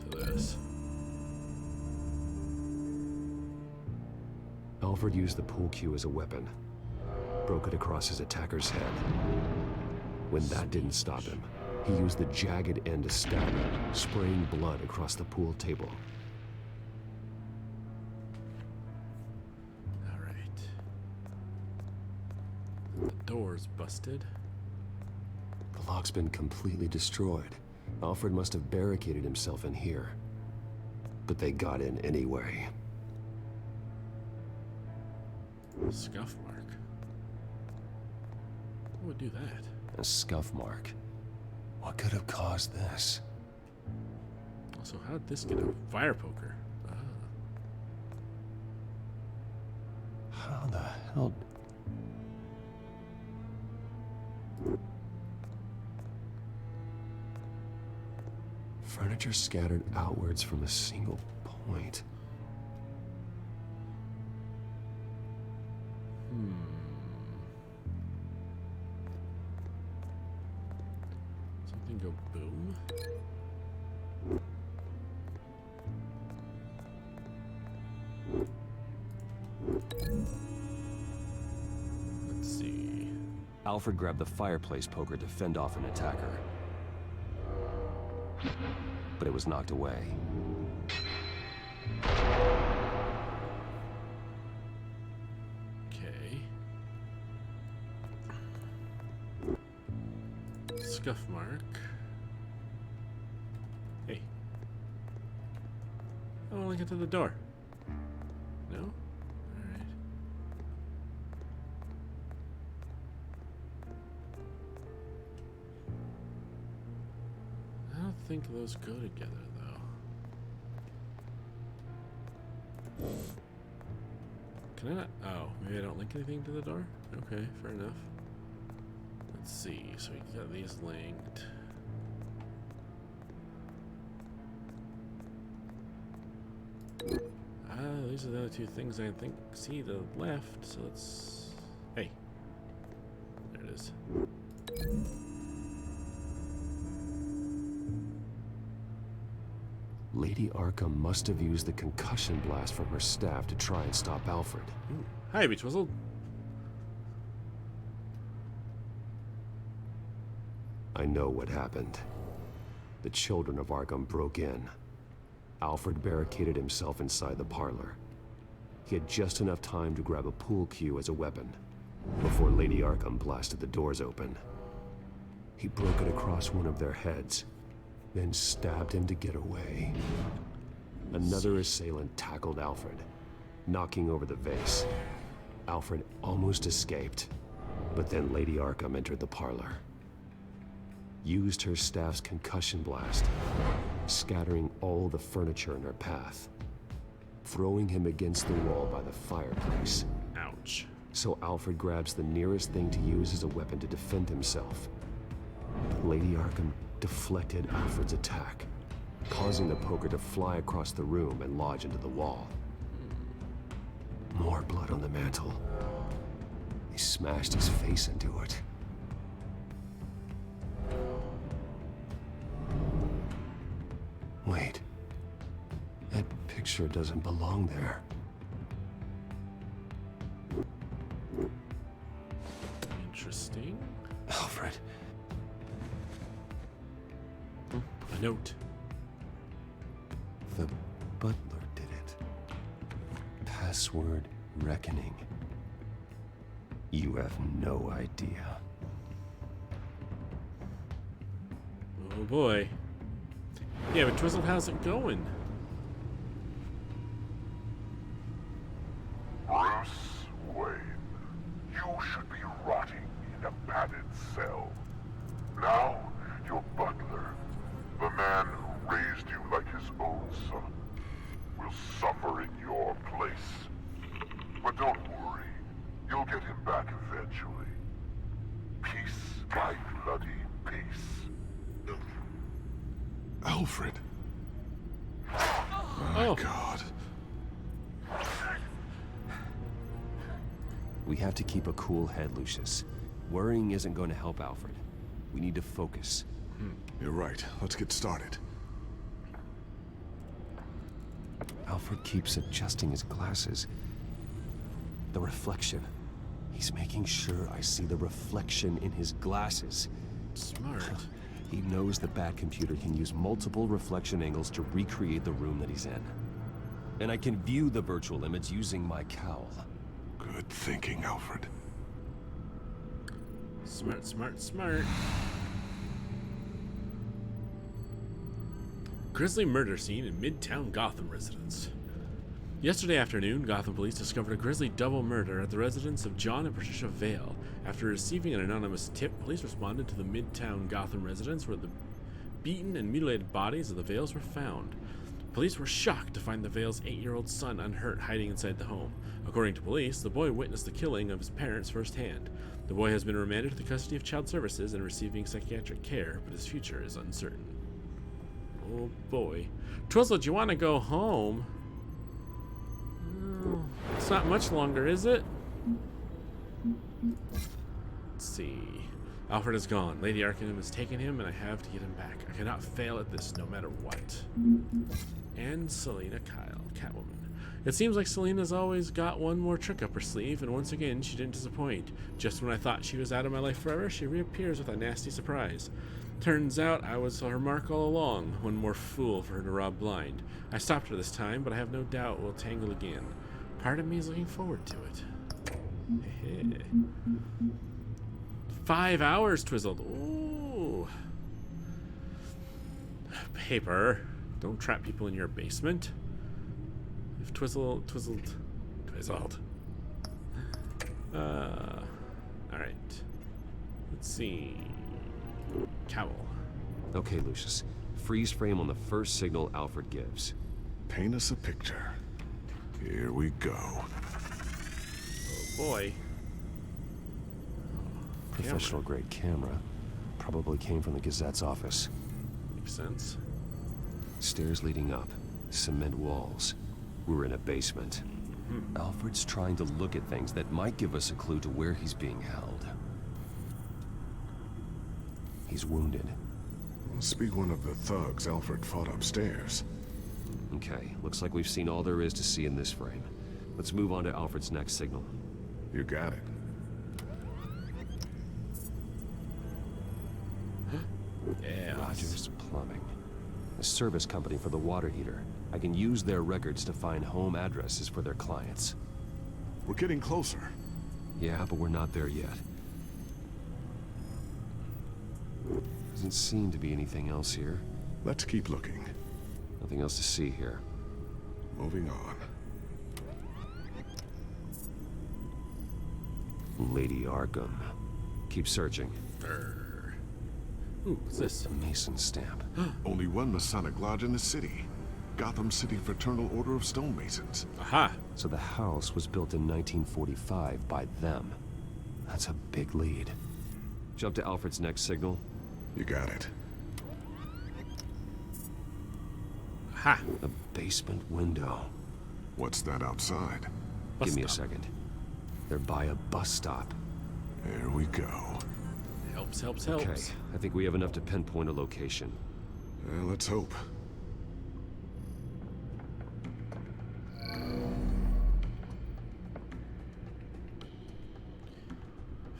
to this. Alfred used the pool cue as a weapon. Broke it across his attacker's head. When that didn't stop him, he used the jagged end to stab him, spraying blood across the pool table. Alright. The door's busted. The lock's been completely destroyed. Alfred must have barricaded himself in here. But they got in anyway. Scuff mark. What would do that? A scuff mark. What could have caused this? Also, how'd this get a fire poker? Ah. How the hell? Furniture scattered outwards from a single point. Something go boom. Let's see. Alfred grabbed the fireplace poker to fend off an attacker. But it was knocked away. Okay. Scuff mark. Hey. I want to get to the door. No? Alright. I don't don't think those go together, though. Can I not? Oh, maybe I don't link anything to the door? Okay, fair enough. Let's see. So we got these linked. These are the other two things I think see to the left, so let's... Hey. There it is. Lady Arkham must have used the concussion blast from her staff to try and stop Alfred. Ooh. Hi, Beachwizzle. I know what happened. The children of Arkham broke in. Alfred barricaded himself inside the parlor. He had just enough time to grab a pool cue as a weapon before Lady Arkham blasted the doors open. He broke it across one of their heads, then stabbed him to get away. Another assailant tackled Alfred, knocking over the vase. Alfred almost escaped, but then Lady Arkham entered the parlor. Used her staff's concussion blast, scattering all the furniture in her path, throwing him against the wall by the fireplace. Ouch. So Alfred grabs the nearest thing to use as a weapon to defend himself. Lady Arkham deflected Alfred's attack, causing the poker to fly across the room and lodge into the wall. More blood on the mantle. He smashed his face into it. Wait. That picture doesn't belong there. Interesting. Alfred. A note. The butler did it. Password reckoning. You have no idea. Oh boy. Yeah, but Twizzle, how's it going? Bruce Wayne, you should be rotting in a padded cell. Now, your butler, the man who raised you like his own son, will suffer in your place. But don't worry, you'll get him back eventually. Peace by bloody peace. Alfred. Oh, God. We have to keep a cool head, Lucius. Worrying isn't going to help Alfred. We need to focus. You're right. Let's get started. Alfred keeps adjusting his glasses. The reflection. He's making sure I see the reflection in his glasses. smart. He knows the Bat-computer can use multiple reflection angles to recreate the room that he's in. And I can view the virtual image using my cowl. Good thinking, Alfred. Smart, smart, smart. Grisly murder scene in Midtown Gotham residence. Yesterday afternoon, Gotham police discovered a grisly double murder at the residence of John and Patricia Vale. After receiving an anonymous tip, police responded to the Midtown Gotham residence where the beaten and mutilated bodies of the Vales were found. Police were shocked to find the Vales' 8-year-old son unhurt hiding inside the home. According to police, the boy witnessed the killing of his parents firsthand. The boy has been remanded to the custody of Child Services and receiving psychiatric care, but his future is uncertain. Oh boy. Twizzle, do you want to go home? Oh, it's not much longer, is it? Let's see. Alfred is gone. Lady Arkham has taken him, and I have to get him back. I cannot fail at this, no matter what. And Selena Kyle, Catwoman. It seems like Selena's always got one more trick up her sleeve, and once again, she didn't disappoint. Just when I thought she was out of my life forever, she reappears with a nasty surprise. Turns out I was her mark all along, one more fool for her to rob blind. I stopped her this time, but I have no doubt we'll tangle again. Part of me is looking forward to it. 5 hours twizzled. Ooh. Paper. Don't trap people in your basement. If twizzled. Alright. Let's see. Cowl. Okay, Lucius. freeze frame on the first signal Alfred gives. Paint us a picture. Here we go. Oh boy. Professional-grade camera. Probably came from the Gazette's office. Makes sense. Stairs leading up. Cement walls. We're in a basement. Alfred's trying to look at things that might give us a clue to where he's being held. He's wounded. Must be one of the thugs Alfred fought upstairs. Okay, looks like we've seen all there is to see in this frame. Let's move on to Alfred's next signal. You got it. Yeah. Rogers Plumbing. A service company for the water heater. I can use their records to find home addresses for their clients. We're getting closer. Yeah, but we're not there yet. Doesn't seem to be anything else here. Let's keep looking. Nothing else to see here. Moving on. Lady Arkham. Keep searching. Ooh, what's this? A Mason stamp. Only one Masonic lodge in the city. Gotham City Fraternal Order of Stonemasons. Aha! So the house was built in 1945 by them. That's a big lead. Jump to Alfred's next signal. You got it. Aha! A basement window. What's that outside? Give me a second. They're by a bus stop. There we go. Helps. Okay, I think we have enough to pinpoint a location. Let's hope.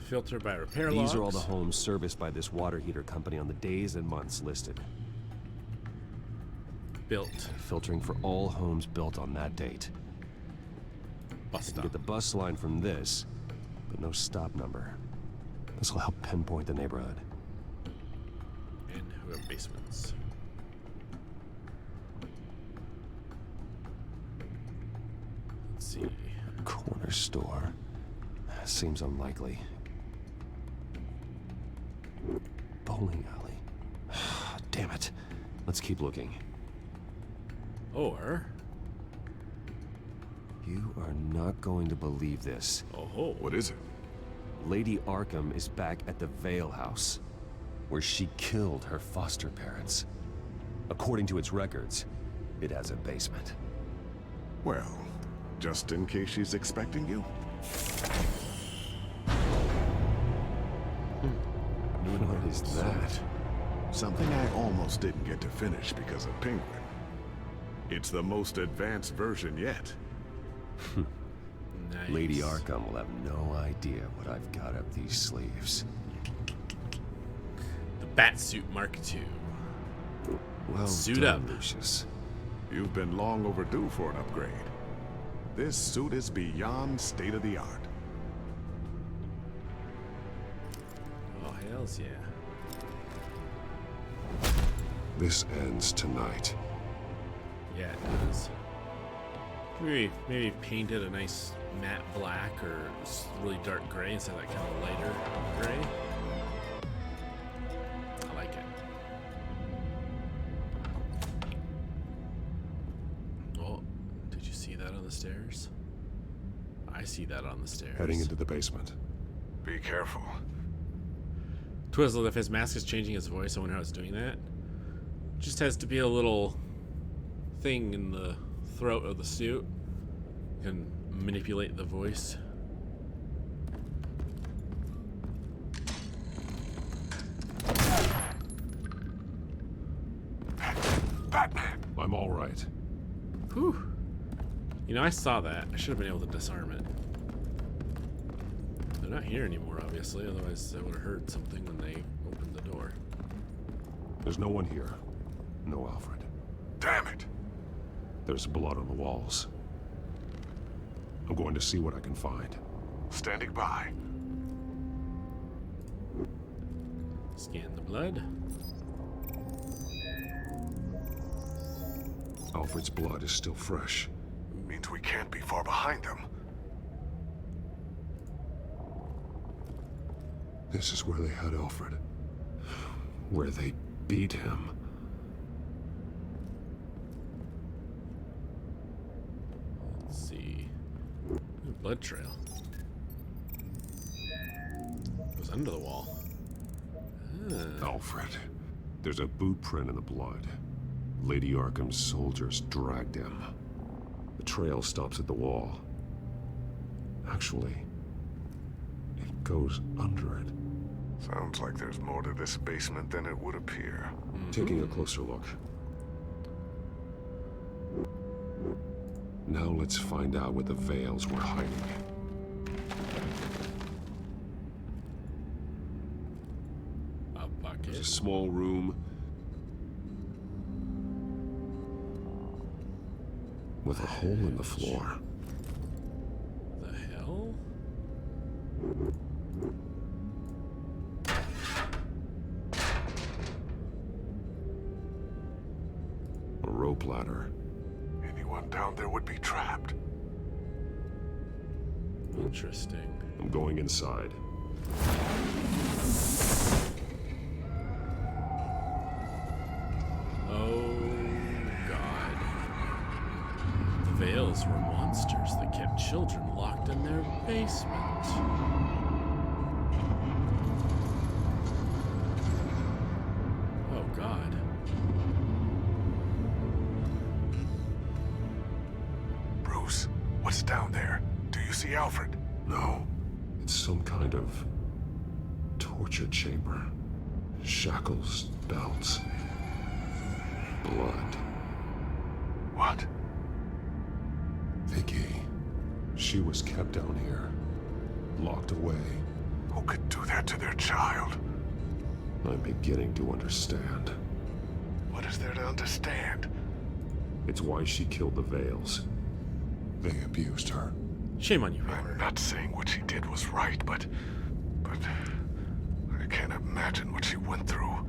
Filter by repair logs. These are all the homes serviced by this water heater company on the days and months listed. Built. Filtering for all homes built on that date. Bus stop. Get the bus line from this, but no stop number. This will help pinpoint the neighborhood. And who have basements? Let's see. Corner store. Seems unlikely. Bowling alley. Damn it. Let's keep looking. Or... You are not going to believe this. Oh, what is it? Lady Arkham is back at the Vale House, where she killed her foster parents. According to its records, it has a basement. Well, just in case she's expecting you. What is that? Something I almost didn't get to finish because of Penguin. It's the most advanced version yet. Nice. Lady Arkham will have no idea what I've got up these sleeves. The Batsuit Mark II. Well Suit done, up. Lucius. You've been long overdue for an upgrade. This suit is beyond state-of-the-art. Oh, hells yeah. This ends tonight. Yeah, it does. Maybe painted a nice matte black or really dark gray instead of that kind of lighter gray. I like it. Oh, did you see that on the stairs? I see that on the stairs. Heading into the basement. Be careful. Twizzle, if his mask is changing his voice, I wonder how it's doing that. Just has to be a little thing in the throat of the suit. You can manipulate the voice. Batman! I'm all right. Whew. You know, I saw that. I should have been able to disarm it. They're not here anymore, obviously. Otherwise, I would have heard something when they opened the door. There's no one here. No Alfred. Damn it! There's blood on the walls. I'm going to see what I can find. Standing by. Scan the blood. Alfred's blood is still fresh. Means we can't be far behind them. This is where they had Alfred. Where they beat him. Let's see. Ooh, blood trail. Goes under the wall. Alfred, there's a boot print in the blood. Lady Arkham's soldiers dragged him. The trail stops at the wall. Actually, it goes under it. Sounds like there's more to this basement than it would appear. Taking a closer look. Now let's find out what the Veils were hiding. A bucket. There's a small room with a hole in the floor. The hell? A rope ladder. Anyone down there would be trapped. Interesting. I'm going inside. Oh, God. The Veils were monsters that kept children locked in their basement. Oh, God. Bruce, what's down there? Do you see Alfred? No. It's some kind of torture chamber. Shackles, belts, blood. What? Vicky. She was kept down here. Locked away. Who could do that to their child? I'm beginning to understand. What is there to understand? It's why she killed the Veils. They abused her. Shame on you, I'm Howard. not saying what she did was right, but I can't imagine what she went through.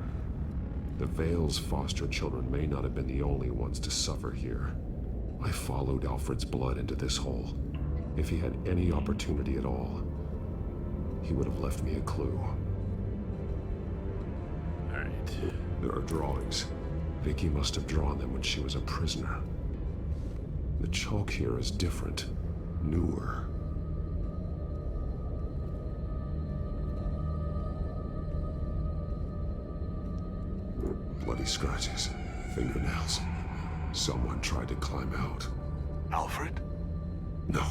The Veils' foster children may not have been the only ones to suffer here. I followed Alfred's blood into this hole. If he had any opportunity at all, he would have left me a clue. Alright. There are drawings. Vicky must have drawn them when she was a prisoner. The chalk here is different, newer. Bloody scratches, fingernails. Someone tried to climb out. Alfred? No.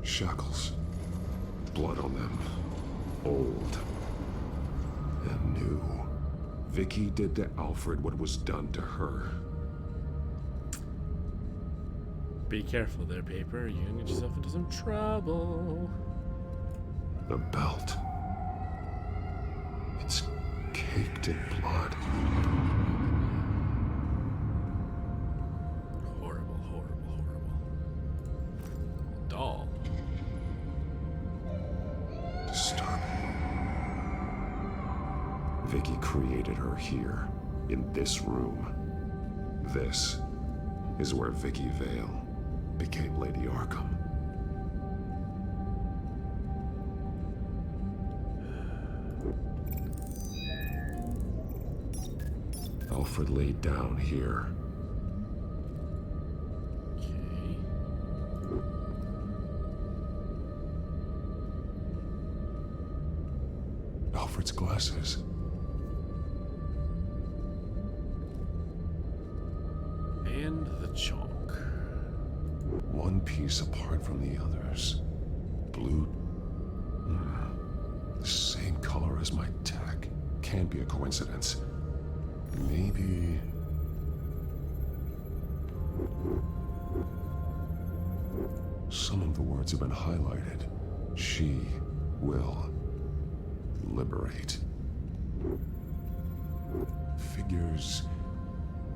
Shackles. Blood on them. Old. And new. Vicky did to Alfred what was done to her. Be careful there, Paper. You can get yourself into some trouble. The belt. It's caked in blood. Horrible, horrible, horrible. Doll. Disturbing. Vicky created her here, in this room. This is where Vicky Vale became Lady Arkham. Alfred laid down here. Okay. Alfred's glasses. And the chalk. One piece apart from the others. Blue. The same color as my tag. Can't be a coincidence. Maybe... Some of the words have been highlighted. She will liberate. Figures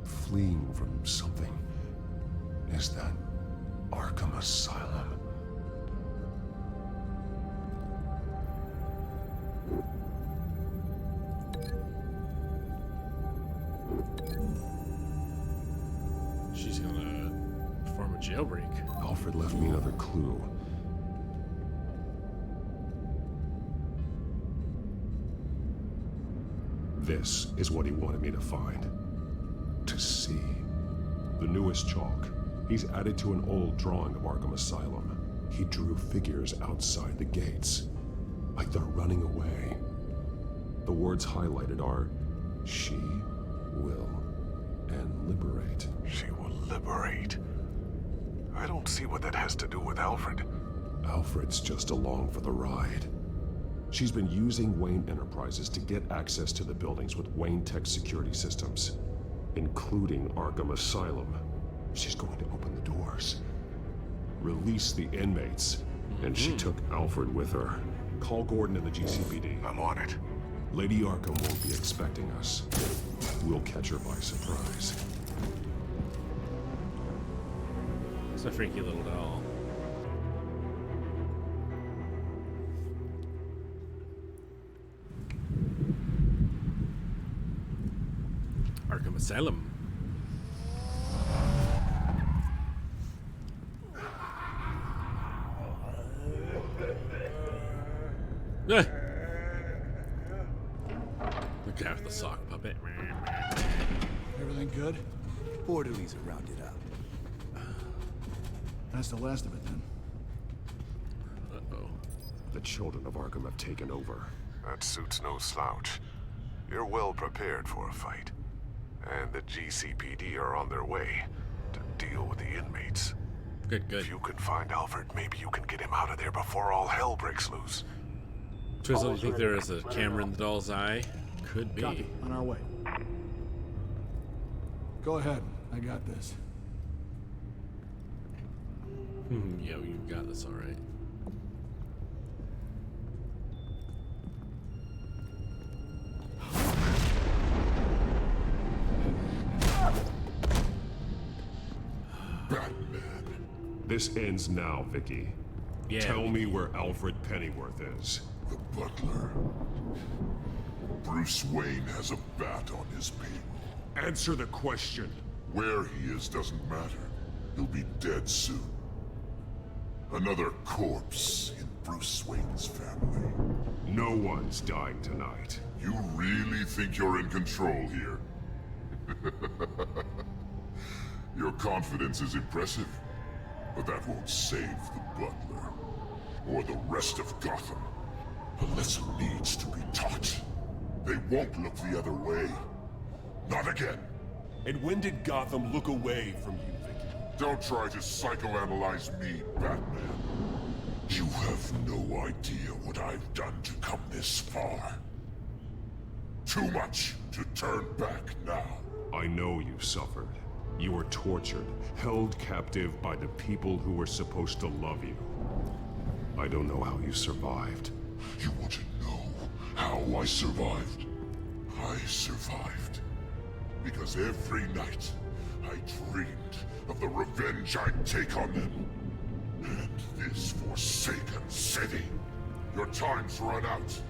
fleeing from something. Is that Arkham Asylum? She's gonna perform a jailbreak. Alfred left me another clue. This is what he wanted me to find. To see. The newest chalk. He's added to an old drawing of Arkham Asylum. He drew figures outside the gates, like they're running away. The words highlighted are, "She will," and "liberate." She will liberate. I don't see what that has to do with Alfred. Alfred's just along for the ride. She's been using Wayne Enterprises to get access to the buildings with Wayne Tech security systems, including Arkham Asylum. She's going to open the doors, release the inmates, and she took Alfred with her. Call Gordon and the GCPD. I'm on it. Lady Arkham won't be expecting us. We'll catch her by surprise. It's a freaky little doll. Arkham Asylum. Ah. Look out for the sock puppet. Everything good? Orderlies are rounded up. That's the last of it then. Uh-oh. The children of Arkham have taken over. That suit's no slouch. You're well prepared for a fight. And the GCPD are on their way to deal with the inmates. Good. If you can find Alfred, maybe you can get him out of there before all hell breaks loose. Twizzle, you think there is a camera in the doll's eye? Could be. Copy. On our way. Go ahead. I got this. Yeah, you got this all right. Batman. This ends now, Vicky. Yeah. Tell me where Alfred Pennyworth is. The butler. Bruce Wayne has a bat on his payroll. Answer the question. Where he is doesn't matter. He'll be dead soon. Another corpse in Bruce Wayne's family. No one's dying tonight. You really think you're in control here? Your confidence is impressive, but that won't save the butler, or the rest of Gotham. A lesson needs to be taught. They won't look the other way. Not again. And when did Gotham look away from you, Vicky? Don't try to psychoanalyze me, Batman. You have no idea what I've done to come this far. Too much to turn back now. I know you suffered. You were tortured, held captive by the people who were supposed to love you. I don't know how you survived. You want to know how I survived? I survived because every night I dreamed of the revenge I'd take on them. And this forsaken city. Your time's run out.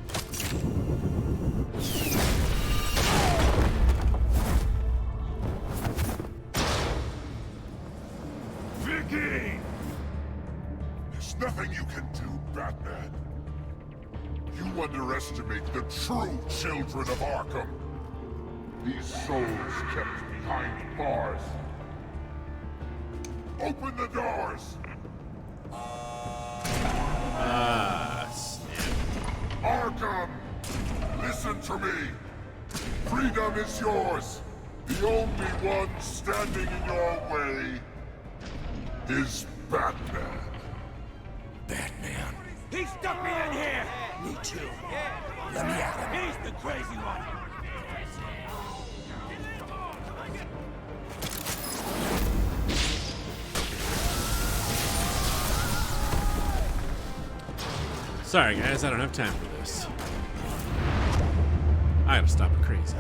Vicky! There's nothing you can do, Batman. You underestimate the true children of Arkham. These souls kept behind bars. Open the doors! Arkham! Listen to me! Freedom is yours! The only one standing in your way is Batman. Batman. He stuck me in here! Me too. Let me at him. He's the crazy one! Sorry, guys, I don't have time for this. I gotta stop it crazy.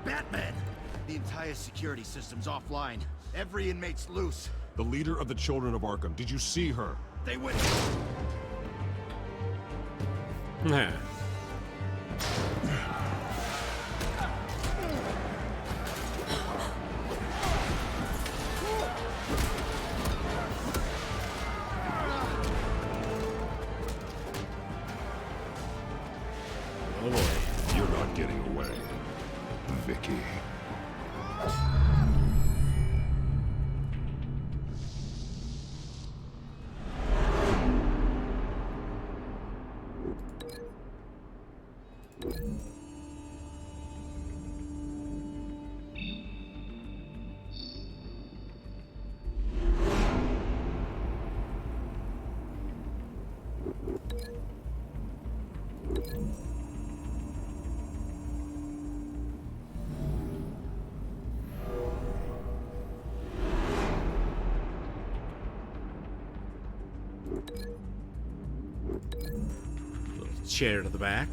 Batman! The entire security system's offline. Every inmate's loose. The leader of the Children of Arkham, did you see her? They went... Yeah. Little chair to the back.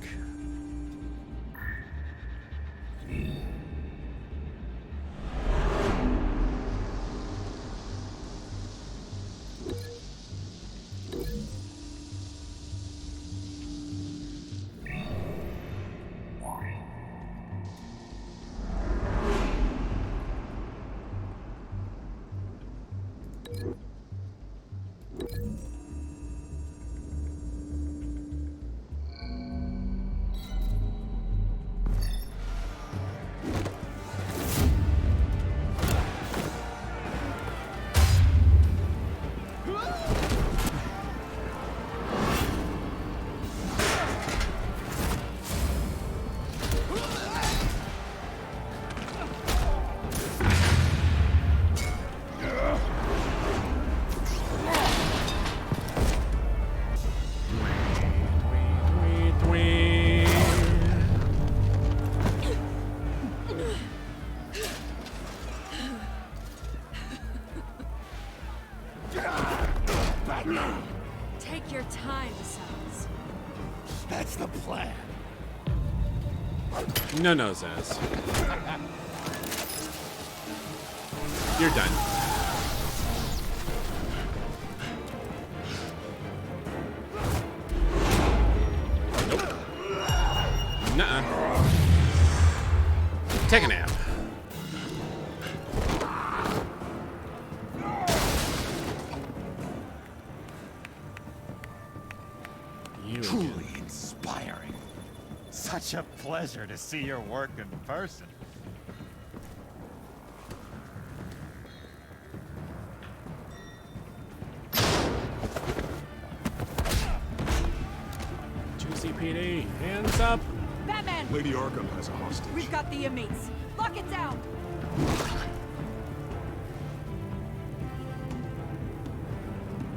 Take your time, Sons. That's the plan. No, Zaz. You're done. Nope. Nuh-uh. Take a nap. Truly inspiring. Such a pleasure to see your work in person. Juicy PD, hands up. Batman! Lady Arkham has a hostage. We've got the inmates. Lock it down!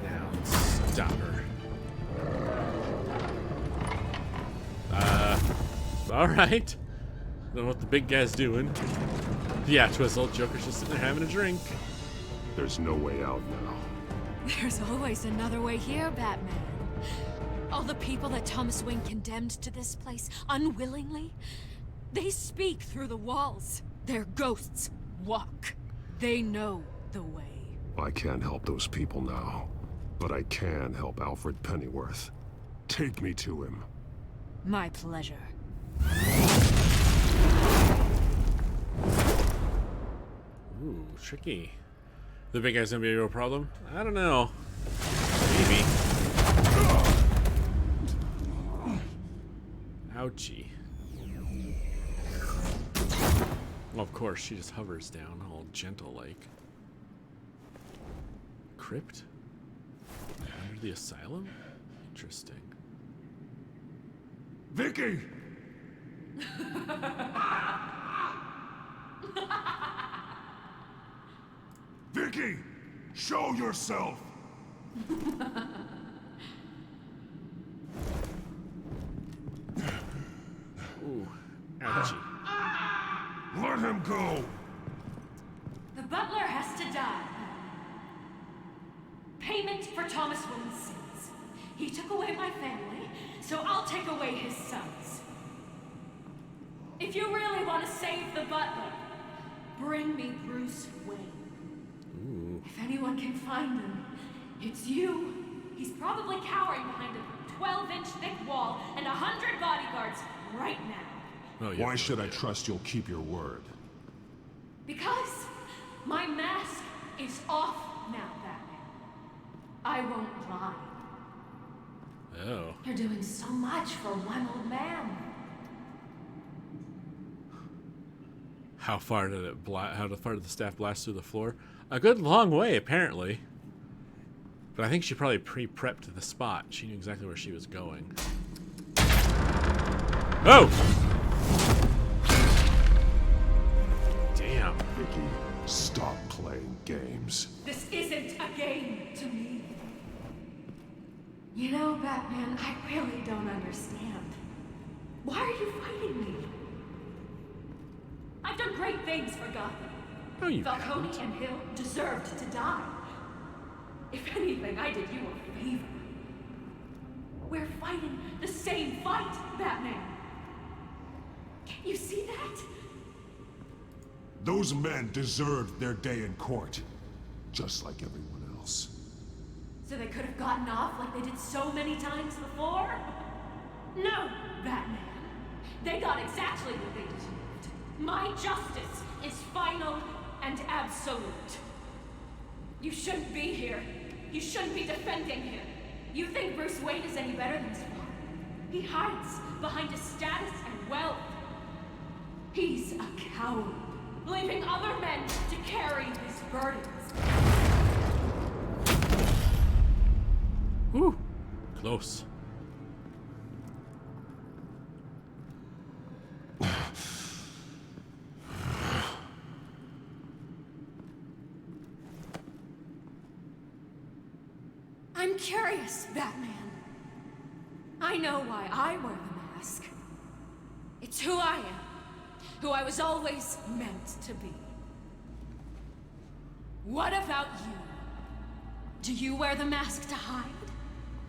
Now, stop her. Alright. Don't know what the big guy's doing. Yeah, Twizzle, Joker's just sitting there having a drink. There's no way out now. There's always another way here, Batman. All the people that Thomas Wayne condemned to this place unwillingly, they speak through the walls. Their ghosts walk. They know the way. I can't help those people now, but I can help Alfred Pennyworth. Take me to him. My pleasure. Ooh, tricky. The big guy's gonna be a real problem? I don't know. Maybe. Ouchie. Well, of course, she just hovers down, all gentle-like. Crypt? Under the asylum? Interesting. Vicky! Vicky! Show yourself! Ooh, ouchie. Let him go! The butler has to die. Payment for Thomas Wayne's sins. He took away my family, so I'll take away his sons. If you really want to save the butler, bring me Bruce Wayne. Ooh. If anyone can find him, it's you. He's probably cowering behind a 12-inch thick wall and 100 bodyguards right now. Oh, yeah. Why should I trust you'll keep your word? Because my mask is off now, Batman. I won't lie. Oh. You're doing so much for one old man. How far did the staff blast through the floor? A good long way, apparently. But I think she probably pre-prepped the spot. She knew exactly where she was going. Oh! Damn. Vicky, stop playing games. This isn't a game to me. You know, Batman, I really don't understand. Why are you fighting me? I've done great things for Gotham. No, you Falcone haven't. and Hill deserved to die. If anything, I did you a favor. We're fighting the same fight, Batman. Can't you see that? Those men deserved their day in court, just like everyone else. So they could have gotten off like they did so many times before? No, Batman. They got exactly what they deserved. My justice is final and absolute. You shouldn't be here. You shouldn't be defending him. You think Bruce Wayne is any better than his father? He hides behind his status and wealth. He's a coward, leaving other men to carry his burdens. Whew. Close. I'm curious, Batman. I know why I wear the mask. It's who I am. Who I was always meant to be. What about you? Do you wear the mask to hide?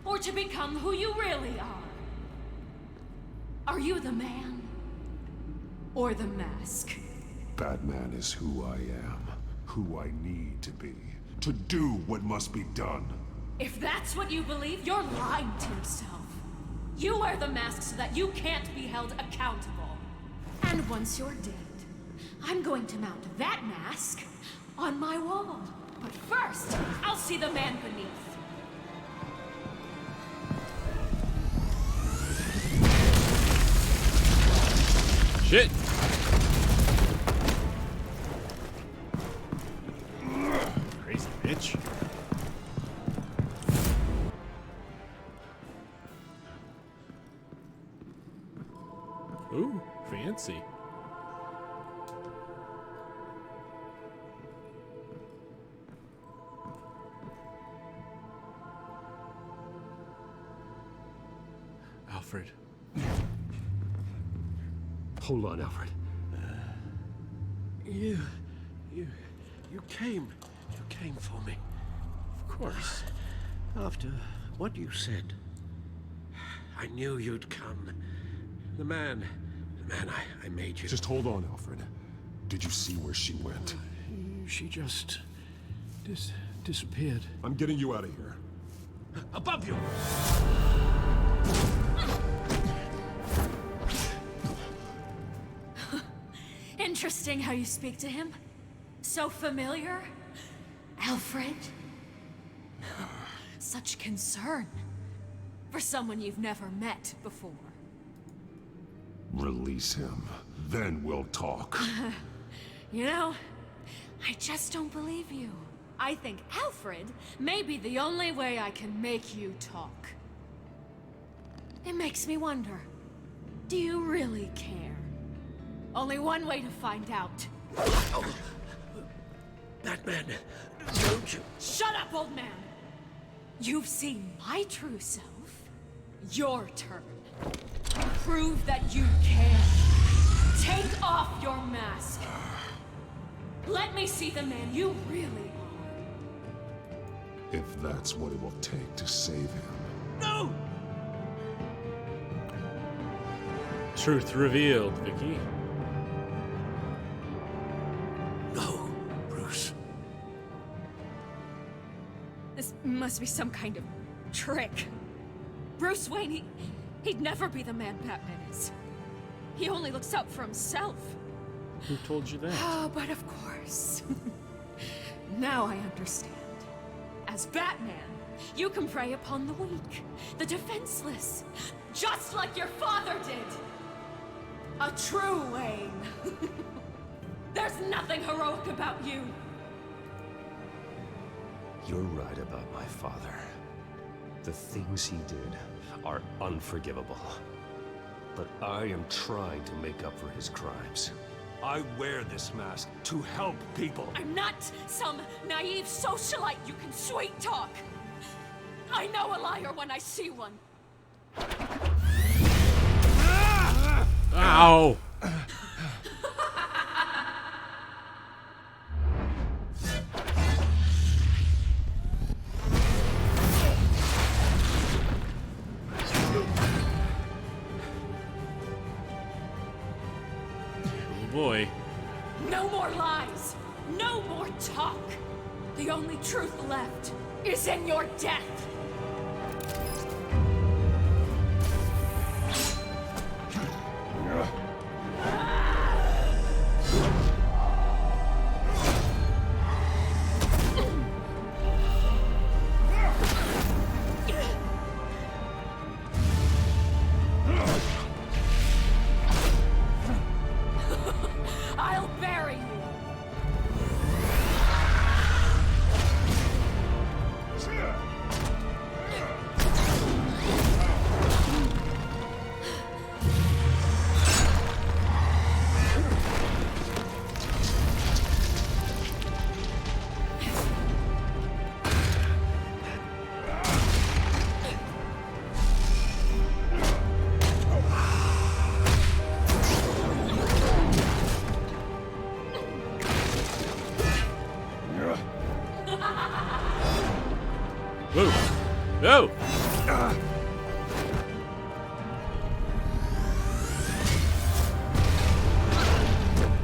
Or to become who you really are? Are you the man? Or the mask? Batman is who I am, who I need to be, to do what must be done. If that's what you believe, you're lying to yourself. You wear the mask so that you can't be held accountable. And once you're dead, I'm going to mount that mask on my wall. But first, I'll see the man beneath. Shit! Crazy bitch. Ooh, fancy. Alfred. Hold on, Alfred. You came for me. Of course. After what you said, I knew you'd come. The man I made you. Just hold on, Alfred. Did you see where she went? She just disappeared. I'm getting you out of here. Above you! Interesting how you speak to him. So familiar. Alfred. Such concern. For someone you've never met before. Release him. Then we'll talk. You know, I just don't believe you. I think Alfred may be the only way I can make you talk. It makes me wonder, do you really care? Only one way to find out. Batman, don't you... Shut up, old man! You've seen my true self. Your turn. Prove that you care. Take off your mask. Let me see the man you really are. If that's what it will take to save him. No! Truth revealed, Vicky. No, Bruce. This must be some kind of trick. Bruce Wayne, he'd never be the man Batman is. He only looks out for himself. Who told you that? Oh, but of course. Now I understand. As Batman, you can prey upon the weak, the defenseless, just like your father did. A true Wayne. There's nothing heroic about you. You're right about my father. The things he did are unforgivable. But I am trying to make up for his crimes. I wear this mask to help people. I'm not some naive socialite you can sweet talk. I know a liar when I see one. Ow! Oh boy. No more lies. No more talk. The only truth left is in your death. I'll bury you. Whoa! Whoa!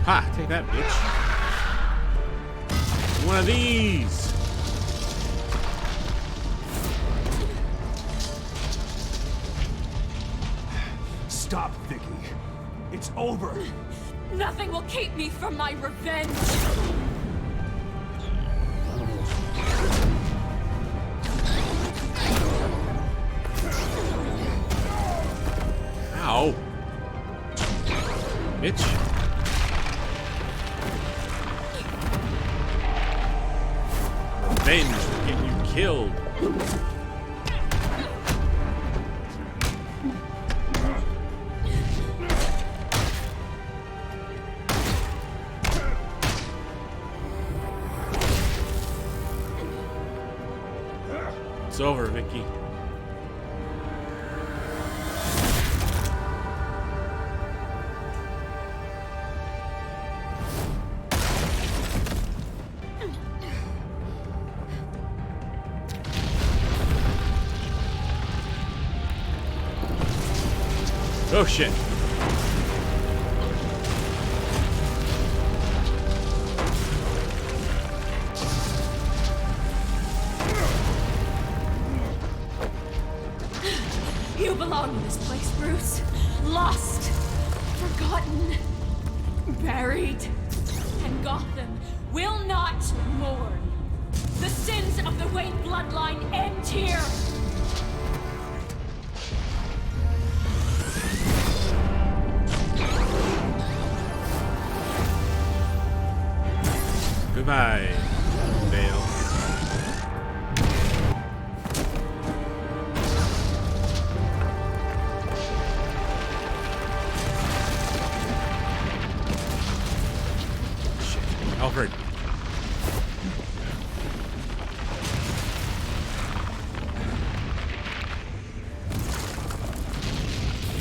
Ha! Take that, bitch. One of these. Stop, Vicky. It's over. Nothing will keep me from my revenge. Ow! Bitch. Revenge will get you killed. It's over, Vicky. Oh shit. You belong in this place, Bruce. Lost, forgotten, buried. And Gotham will not mourn. The sins of the Wayne bloodline end here. Goodbye, Dale. Shit. Alfred.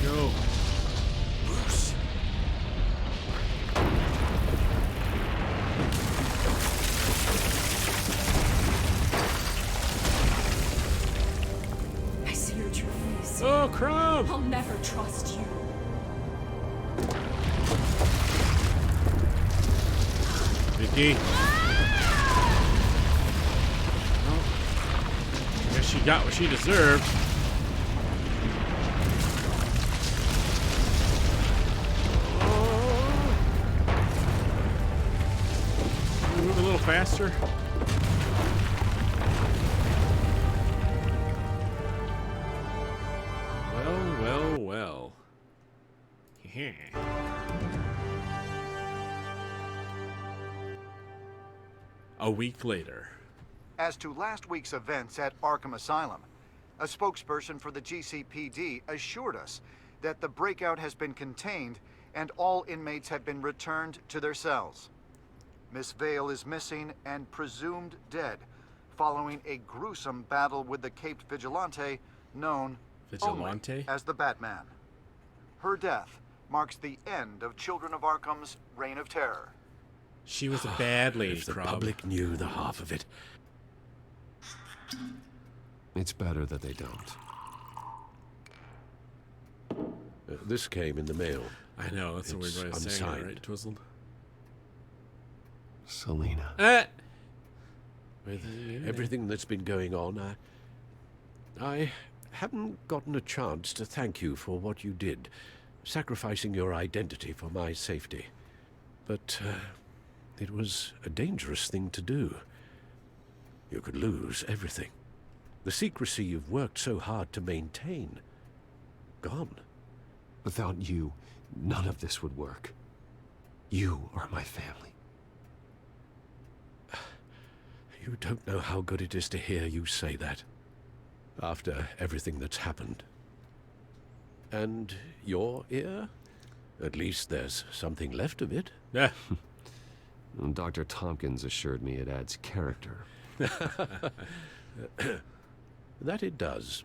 Go. Bruce. I see your true face. Oh, crap! I'll never trust you. Vicky. Well, guess she got what she deserved. Can you move a little faster? Well. A week later. As to last week's events at Arkham Asylum, a spokesperson for the GCPD assured us that the breakout has been contained and all inmates have been returned to their cells. Miss Vale is missing and presumed dead following a gruesome battle with the caped vigilante known only as the Batman. Her death marks the end of Children of Arkham's reign of terror. She was a bad lady, If the Rob. public knew the half of it. It's better that they don't. This came in the mail. I know, that's a weird way of saying it, unsigned. right, Twizzled? Selina. With everything that's been going on, I haven't gotten a chance to thank you for what you did, sacrificing your identity for my safety. But it was a dangerous thing to do. You could lose everything. The secrecy you've worked so hard to maintain. Gone. Without you, none of this would work. You are my family. You don't know how good it is to hear you say that. After everything that's happened. And your ear? At least there's something left of it. Yeah. Dr. Tompkins assured me it adds character. That it does.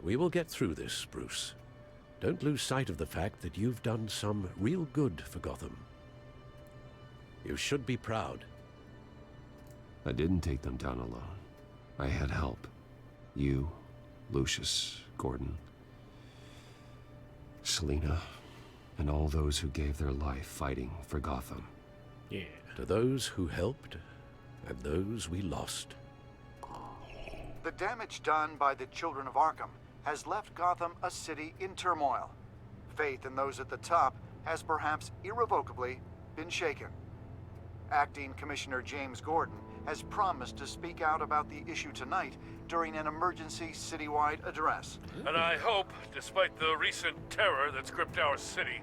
We will get through this, Bruce. Don't lose sight of the fact that you've done some real good for Gotham. You should be proud. I didn't take them down alone. I had help. You, Lucius, Gordon, Selina, and all those who gave their life fighting for Gotham. Yeah. To those who helped, and those we lost. The damage done by the Children of Arkham has left Gotham a city in turmoil. Faith in those at the top has perhaps irrevocably been shaken. Acting Commissioner James Gordon has promised to speak out about the issue tonight during an emergency citywide address. And I hope, despite the recent terror that's gripped our city,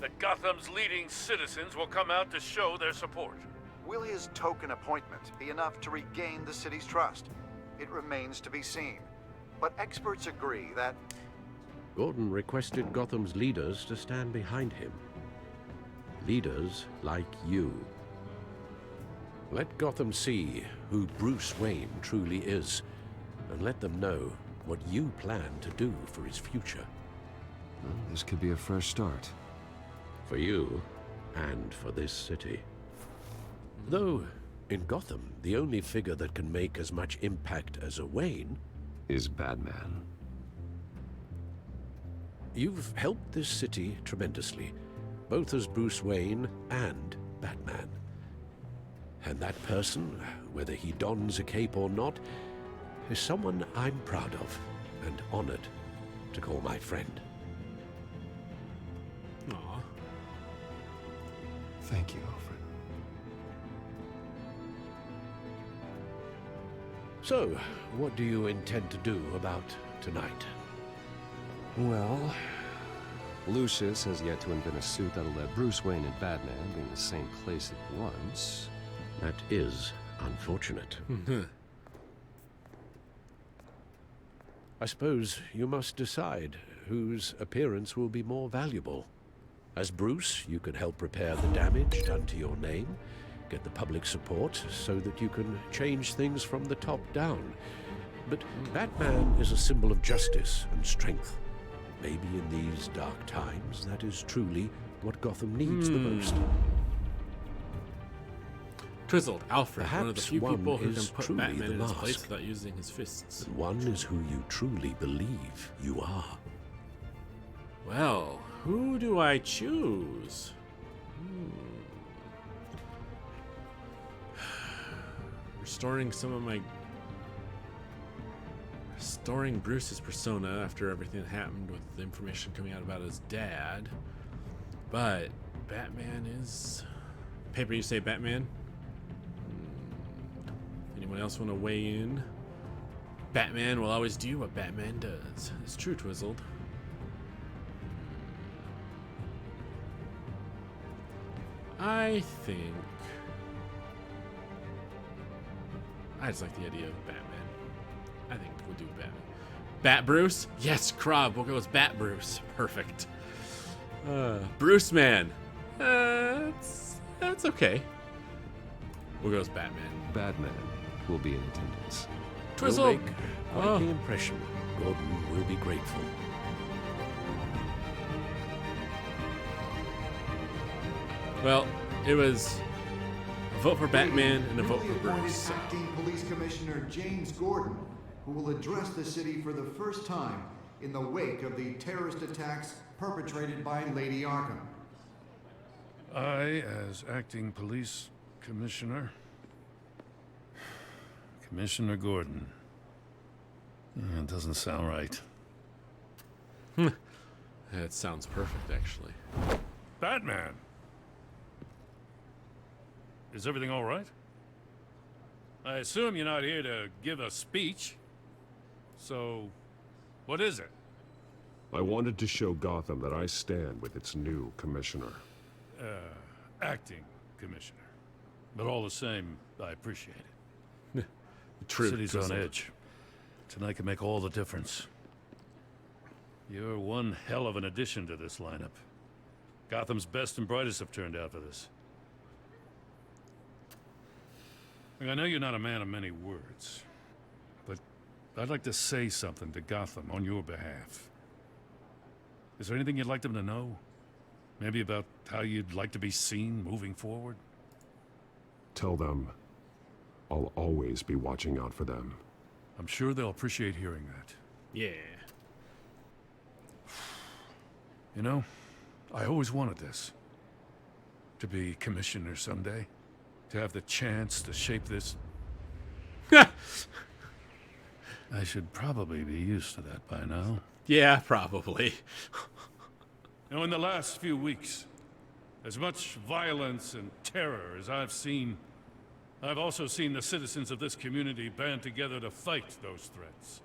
that Gotham's leading citizens will come out to show their support. Will his token appointment be enough to regain the city's trust? It remains to be seen. But experts agree that Gordon requested Gotham's leaders to stand behind him. Leaders like you. Let Gotham see who Bruce Wayne truly is, and let them know what you plan to do for his future. Well, this could be a fresh start. For you, and for this city. Though, in Gotham, the only figure that can make as much impact as a Wayne is Batman. You've helped this city tremendously, both as Bruce Wayne and Batman. And that person, whether he dons a cape or not, is someone I'm proud of and honored to call my friend. Aw. Thank you, Alfred. So, what do you intend to do about tonight? Well, Lucius has yet to invent a suit that'll let Bruce Wayne and Batman be in the same place at once. That is unfortunate. I suppose you must decide whose appearance will be more valuable. As Bruce, you can help repair the damage done to your name, get the public support so that you can change things from the top down. But Batman is a symbol of justice and strength. Maybe in these dark times, that is truly what Gotham needs the most. Twizzled, Alfred, Perhaps one of the few one people who is can put truly Batman the in his mask. place without using his fists. And one is who you truly believe you are. Well, who do I choose? Restoring Bruce's persona after everything that happened with the information coming out about his dad. But Batman is... Paper, you say Batman? Anyone else want to weigh in? Batman will always do what Batman does. It's true, Twizzled. I think I just like the idea of Batman. I think we'll do Batman. Bat Bruce? Yes, Krob. We'll go with Bat Bruce. Perfect. Bruce Man. That's okay. We'll go with Batman. Batman will be in attendance. Twizzle! Will make quite the impression. Gordon will be grateful. Well, it was a vote for Batman and a vote for Newly appointed Bruce. Acting Police Commissioner James Gordon, who will address the city for the first time in the wake of the terrorist attacks perpetrated by Lady Arkham. I, as acting police commissioner, Commissioner Gordon. It doesn't sound right. That sounds perfect, actually. Batman! Is everything all right? I assume you're not here to give a speech. So, what is it? I wanted to show Gotham that I stand with its new commissioner. Acting commissioner. But all the same, I appreciate it. True. City's on edge. Tonight can make all the difference. You're one hell of an addition to this lineup. Gotham's best and brightest have turned out for this. Look, I know you're not a man of many words, but I'd like to say something to Gotham on your behalf. Is there anything you'd like them to know? Maybe about how you'd like to be seen moving forward? Tell them I'll always be watching out for them. I'm sure they'll appreciate hearing that. Yeah. You know, I always wanted this. To be commissioner someday. To have the chance to shape this. I should probably be used to that by now. Yeah, probably. Now, in the last few weeks, as much violence and terror as I've seen, I've also seen the citizens of this community band together to fight those threats.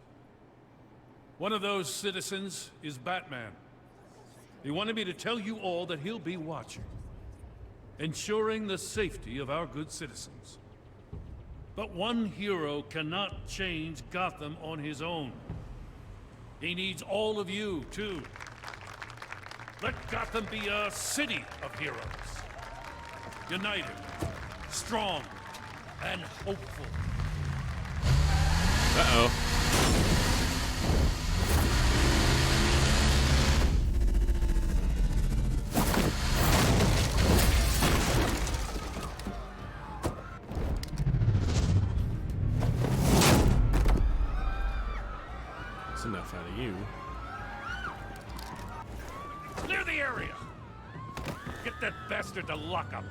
One of those citizens is Batman. He wanted me to tell you all that he'll be watching, ensuring the safety of our good citizens. But one hero cannot change Gotham on his own. He needs all of you, too. Let Gotham be a city of heroes. United, strong, and hopeful. Uh-oh. That's enough out of you. Clear the area! Get that bastard to lock up!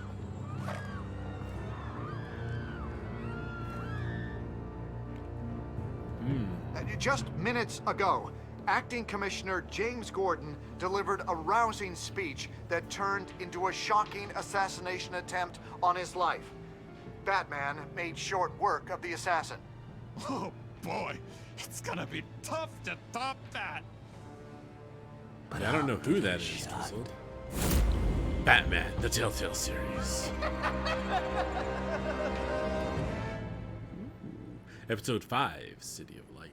Just minutes ago, Acting Commissioner James Gordon delivered a rousing speech that turned into a shocking assassination attempt on his life. Batman made short work of the assassin. Oh boy, it's gonna be tough to top that. Yeah, I don't know who that is, Twizzled. Batman, the Telltale series. Episode 5, City of Light.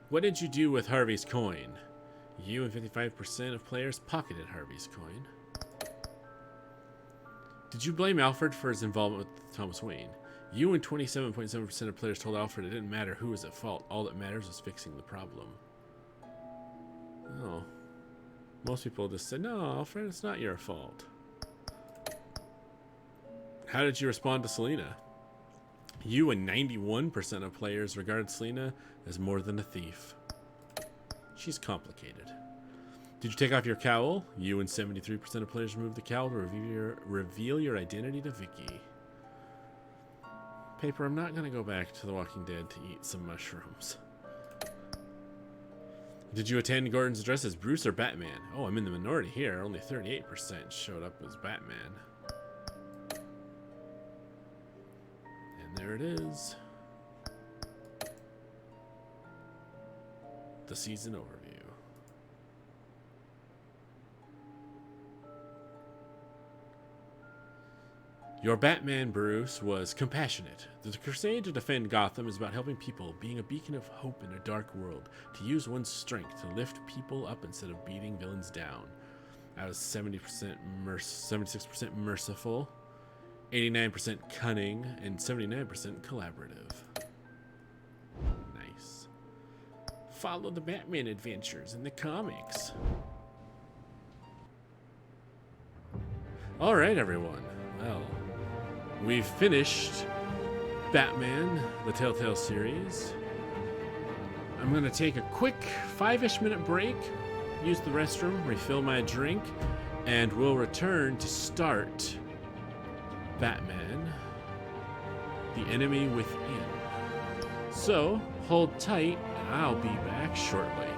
What did you do with Harvey's coin? You and 55% of players pocketed Harvey's coin. Did you blame Alfred for his involvement with Thomas Wayne? You and 27.7% of players told Alfred it didn't matter who was at fault. All that matters was fixing the problem. Oh. Most people just said, no, Alfred, it's not your fault. How did you respond to Selina? You and 91% of players regard Selina as more than a thief. She's complicated. Did you take off your cowl? You and 73% of players removed the cowl to reveal your identity to Vicky. Paper, I'm not going to go back to The Walking Dead to eat some mushrooms. Did you attend Gordon's address as Bruce or Batman? Oh, I'm in the minority here. Only 38% showed up as Batman. And there it is. The season overview. Your Batman, Bruce, was compassionate. The crusade to defend Gotham is about helping people, being a beacon of hope in a dark world, to use one's strength to lift people up instead of beating villains down. I was 76% merciful, 89% cunning, and 79% collaborative. Nice. Follow the Batman adventures in the comics. All right, everyone. Well, we've finished Batman, the Telltale series. I'm going to take a quick 5-ish minute break, use the restroom, refill my drink, and we'll return to start Batman, The Enemy Within. So, hold tight, and I'll be back shortly.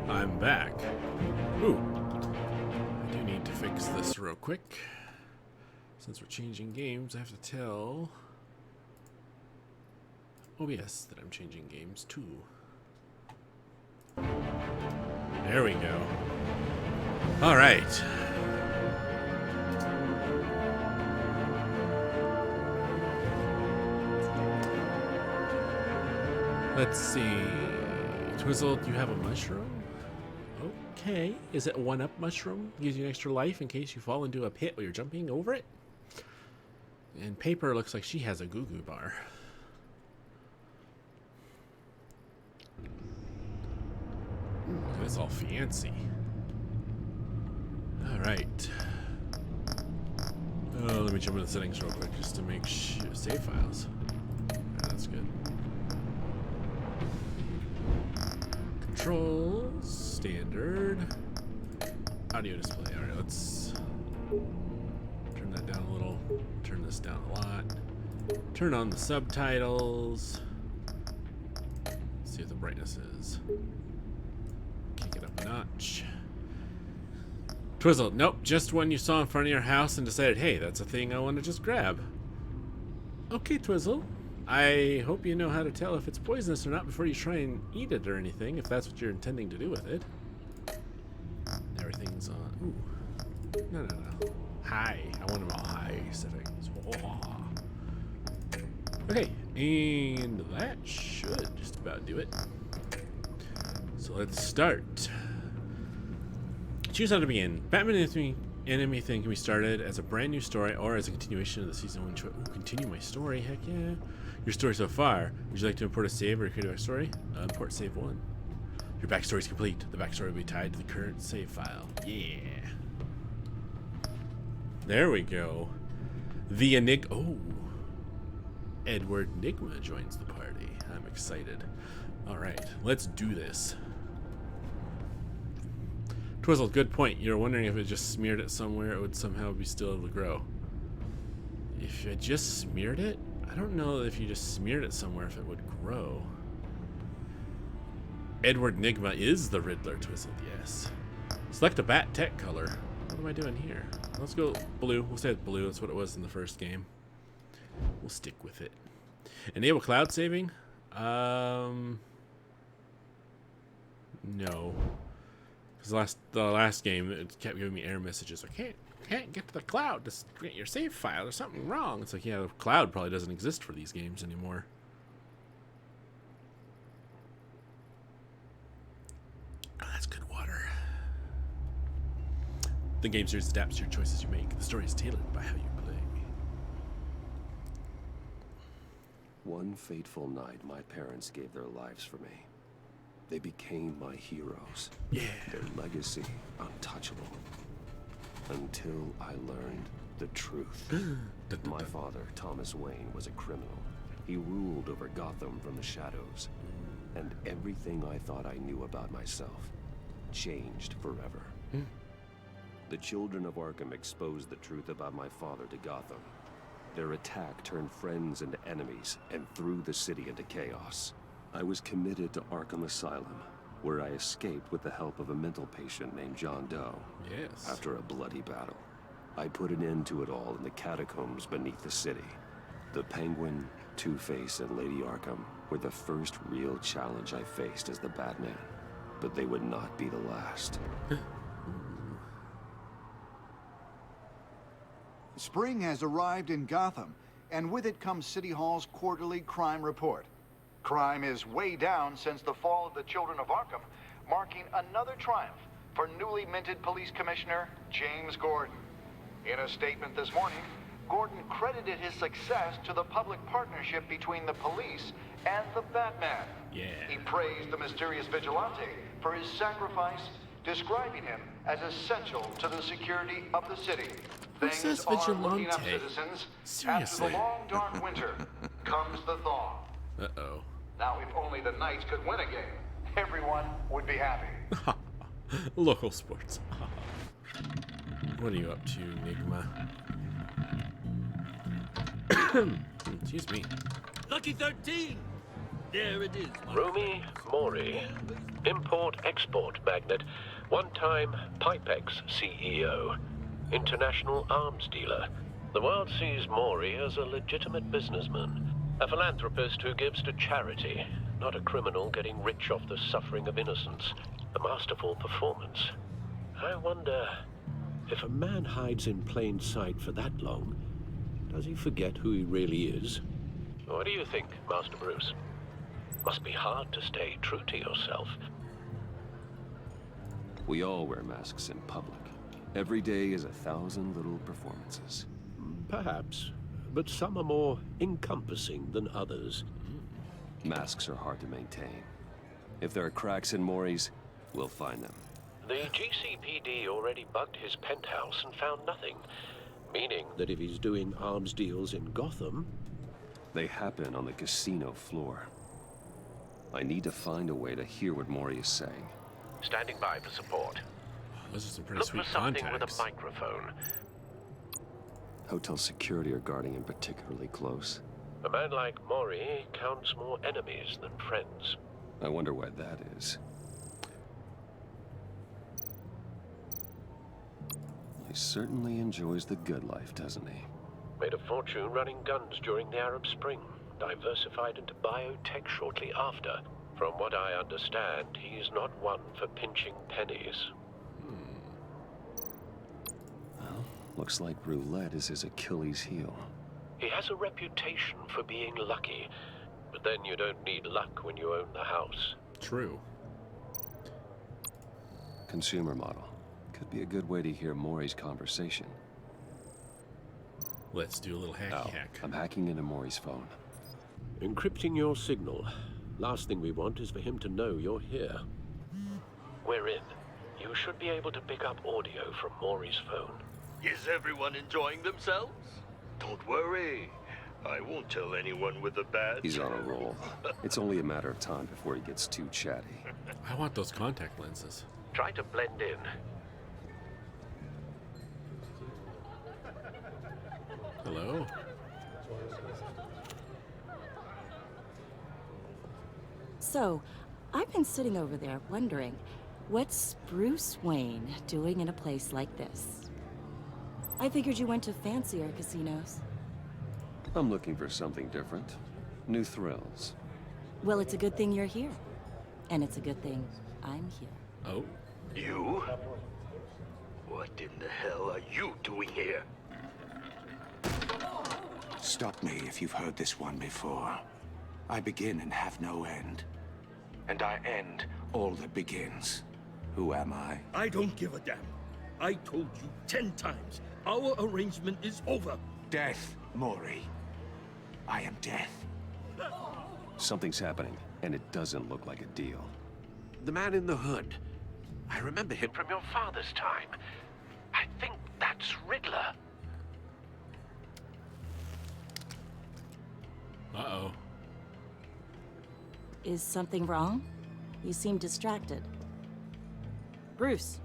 I'm back. Ooh. I do need to fix this real quick. Since we're changing games, I have to tell OBS that I'm changing games too. There we go. All right. Let's see. Twizzle, do you have a mushroom? Okay. Is it a one-up mushroom? Gives you an extra life in case you fall into a pit while you're jumping over it? And Paper looks like she has a goo-goo bar. Ooh, that's all fancy. Alright. Oh, let me jump into settings real quick just to make sure. Save files. Alright, that's good. Controls, standard, audio display. All right, let's turn that down a little, turn this down a lot, turn on the subtitles, see what the brightness is, kick it up a notch. Twizzle, nope, just one you saw in front of your house and decided, hey, that's a thing I want to just grab. Okay, Twizzle. I hope you know how to tell if it's poisonous or not before you try and eat it or anything, if that's what you're intending to do with it. Everything's on. Ooh. No. High. I want them all high settings. Oh. Okay, and that should just about do it. So let's start. Choose how to begin. Batman Enemy Thing can be started as a brand new story or as a continuation of the season 1 choice. Ooh, continue my story. Heck yeah. Your story so far. Would you like to import a save or create a backstory? Import save 1. Your backstory is complete. The backstory will be tied to the current save file. Yeah. There we go. The Enigma. Oh. Edward Nigma joins the party. I'm excited. Alright, let's do this. Twizzle, good point. You're wondering if it just smeared it somewhere, it would somehow be still able to grow. If I just smeared it? I don't know if you just smeared it somewhere if it would grow. Edward Nigma is the Riddler, Twizzle, yes. Select a bat tech color. What am I doing here? Let's go blue. We'll say it's blue. That's what it was in the first game. We'll stick with it. Enable cloud saving? No. Because the last game, it kept giving me error messages. I can't get to the cloud to get your save file. There's something wrong. It's like, yeah, the cloud probably doesn't exist for these games anymore. Oh, that's good water. The game series adapts to your choices you make. The story is tailored by how you play. One fateful night, my parents gave their lives for me. They became my heroes. Yeah. Their legacy untouchable. Until I learned the truth. My father, Thomas Wayne, was a criminal. He ruled over Gotham from the shadows. And everything I thought I knew about myself changed forever. The children of Arkham exposed the truth about my father to Gotham. Their attack turned friends into enemies and threw the city into chaos. I was committed to Arkham Asylum, where I escaped with the help of a mental patient named John Doe. Yes. After a bloody battle, I put an end to it all in the catacombs beneath the city. The Penguin, Two-Face, and Lady Arkham were the first real challenge I faced as the Batman, but they would not be the last. Spring has arrived in Gotham, and with it comes City Hall's quarterly crime report. Crime is way down since the fall of the Children of Arkham, marking another triumph for newly minted Police Commissioner James Gordon. In a statement this morning, Gordon credited his success to the public partnership between the police and the Batman. Yeah. He praised the mysterious vigilante for his sacrifice, describing him as essential to the security of the city. Who says Things are looking up, vigilante? citizens. Seriously. After the long, dark winter comes the thaw. Uh-oh. Now, if only the Knights could win a game, everyone would be happy. Local sports. What are you up to, Nigma? Excuse me. Lucky 13! There it is. Romy Mori, import-export magnate, one-time Pipex CEO, international arms dealer. The world sees Mori as a legitimate businessman, a philanthropist who gives to charity, not a criminal getting rich off the suffering of innocence. A masterful performance. I wonder, if a man hides in plain sight for that long, does he forget who he really is? What do you think, Master Bruce? Must be hard to stay true to yourself. We all wear masks in public. Every day is 1,000 little performances. Perhaps, but some are more encompassing than others. Masks are hard to maintain. If there are cracks in Mori's, we'll find them. The GCPD already bugged his penthouse and found nothing, meaning that if he's doing arms deals in Gotham... They happen on the casino floor. I need to find a way to hear what Mori is saying. Standing by for support. Those are some pretty Look sweet for something contacts. with a microphone. Hotel security are guarding him particularly close. A man like Mori counts more enemies than friends. I wonder why that is. He certainly enjoys the good life, doesn't he? Made a fortune running guns during the Arab Spring. Diversified into biotech shortly after. From what I understand, he's not one for pinching pennies. Well, looks like roulette is his Achilles heel. He has a reputation for being lucky, but then you don't need luck when you own the house. True. Consumer model. Could be a good way to hear Mori's conversation. Let's do a little hacky hack. I'm hacking into Mori's phone. Encrypting your signal. Last thing we want is for him to know you're here. We're in. You should be able to pick up audio from Mori's phone. Is everyone enjoying themselves? Don't worry. I won't tell anyone with a badge. He's on a roll. It's only a matter of time before he gets too chatty. I want those contact lenses. Try to blend in. Hello? So, I've been sitting over there wondering, what's Bruce Wayne doing in a place like this? I figured you went to fancier casinos. I'm looking for something different. New thrills. Well, it's a good thing you're here. And it's a good thing I'm here. Oh? You? What in the hell are you doing here? Stop me if you've heard this one before. I begin and have no end. And I end all that begins. Who am I? I don't give a damn. I told you 10 times. Our arrangement is over. Death, Mori. I am death. Something's happening, and it doesn't look like a deal. The man in the hood. I remember him from your father's time. I think that's Riddler. Uh-oh. Is something wrong? You seem distracted. Bruce.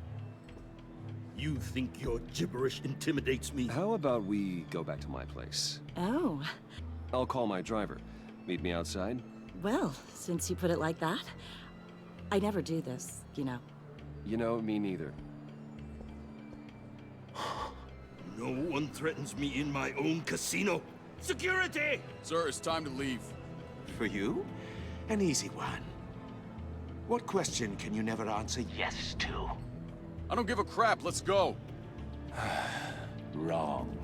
You think your gibberish intimidates me? How about we go back to my place? Oh. I'll call my driver. Meet me outside? Well, since you put it like that, I never do this, you know. You know, me neither. No one threatens me in my own casino. Security! Sir, it's time to leave. For you? An easy one. What question can you never answer yes to? I don't give a crap. Let's go. Wrong.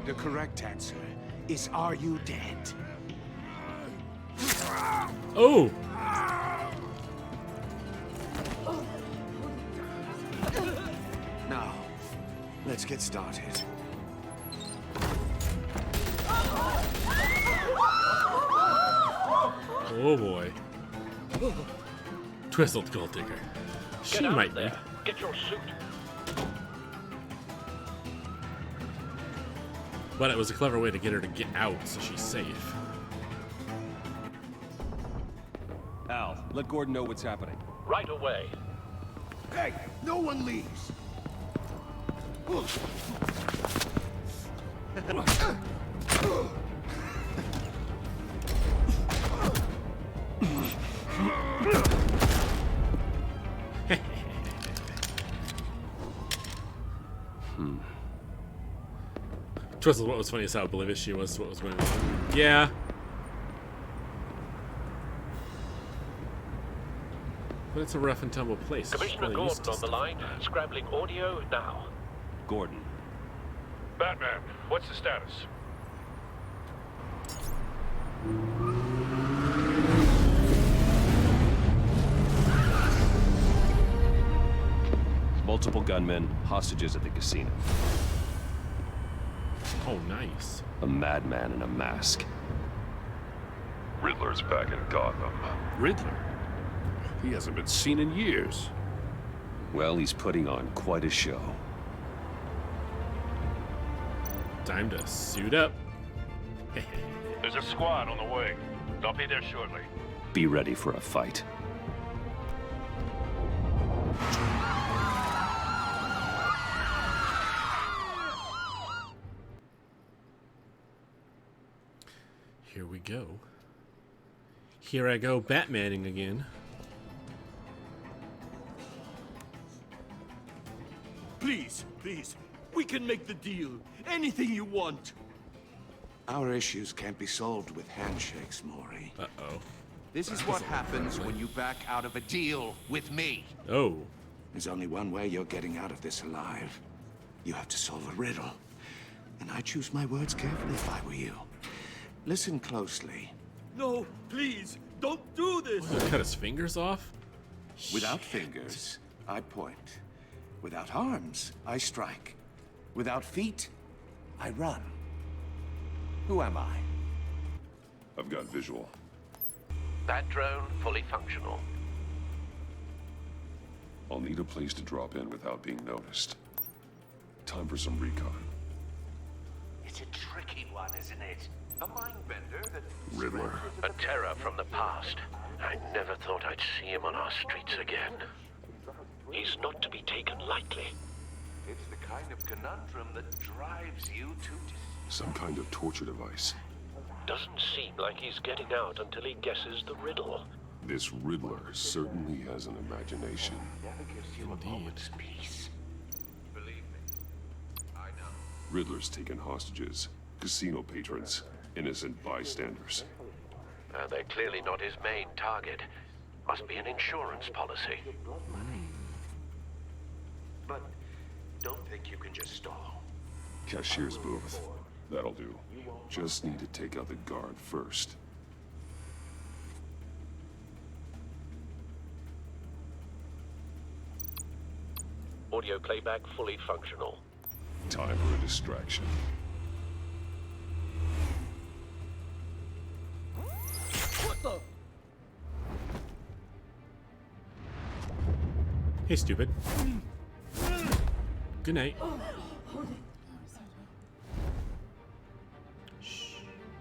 The correct answer is, are you dead? Oh! Now, let's get started. Oh boy. Twisted Gold Digger. She Get out might be. there. Get your suit. But it was a clever way to get her to get out so she's safe. Al, let Gordon know what's happening. Right away. Hey, no one leaves. Twizzle, what was funny is how oblivious she was to what was going on. Yeah. But it's a rough and tumble place. Commissioner Gordon on the line, scrabbling audio now. Gordon. Batman, what's the status? Multiple gunmen, hostages at the casino. Oh, nice. A madman in a mask. Riddler's back in Gotham. Riddler? He hasn't been seen in years. Well, he's putting on quite a show. Time to suit up. There's a squad on the way. They'll be there shortly. Be ready for a fight. Here we go. Here I go, Batmaning again. Please, please, we can make the deal. Anything you want. Our issues can't be solved with handshakes, Maury. Uh-oh. This is what happens when you back out of a deal with me. Oh. There's only one way you're getting out of this alive. You have to solve a riddle. And I choose my words carefully if I were you. Listen closely. No, please, don't do this. Cut his fingers off? Without fingers, I point. Without arms, I strike. Without feet, I run. Who am I? I've got visual. That drone fully functional. I'll need a place to drop in without being noticed. Time for some recon. It's a tricky one, isn't it? A mind bender that... Riddler. A terror from the past. I never thought I'd see him on our streets again. He's not to be taken lightly. It's the kind of conundrum that drives you to... Some kind of torture device. Doesn't seem like he's getting out until he guesses the riddle. This Riddler certainly has an imagination. Never gives you a moment's peace. Believe me, I know. Riddler's taken hostages, casino patrons, innocent bystanders. They're clearly not his main target. Must be an insurance policy. But don't think you can just stall. Cashier's booth. That'll do. Just need to take out the guard first. Audio playback fully functional. Time for a distraction. What the? Hey, stupid. Good night. Shh.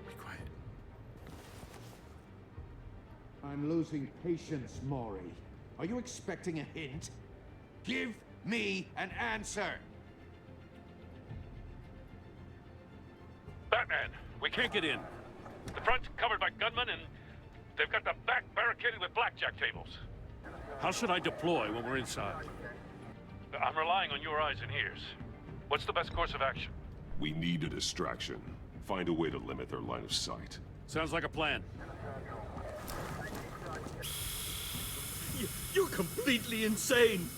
Be quiet. I'm losing patience, Maury. Are you expecting a hint? Give me an answer! Batman, we can't get in. The front's covered by gunmen, and they've got the back barricaded with blackjack tables. How should I deploy when we're inside? I'm relying on your eyes and ears. What's the best course of action? We need a distraction. Find a way to limit their line of sight. Sounds like a plan. You're completely insane.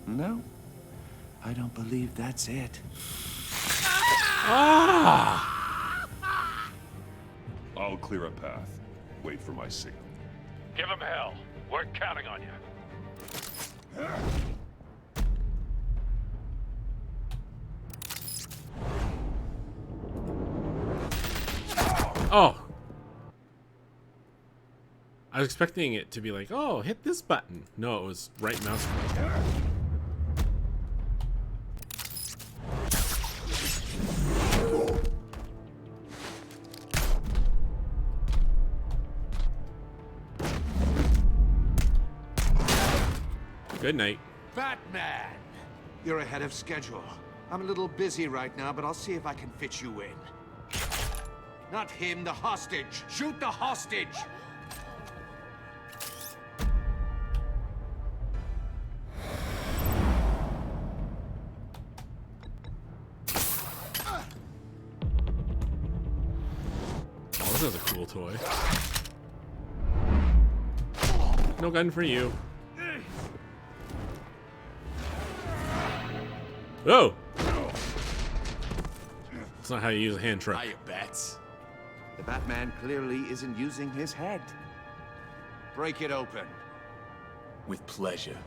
No, I don't believe that's it. Ah! I'll clear a path. Wait for my signal. Give him hell. We're counting on you. Oh. I was expecting it to be like, oh, hit this button. No, it was right mouse click. Good night. Batman! You're ahead of schedule. I'm a little busy right now, but I'll see if I can fit you in. Not him, the hostage! Shoot the hostage! This is a cool toy. No gun for you. Oh! That's not how you use a hand truck. Hiya, Bats. The Batman clearly isn't using his head. Break it open. With pleasure.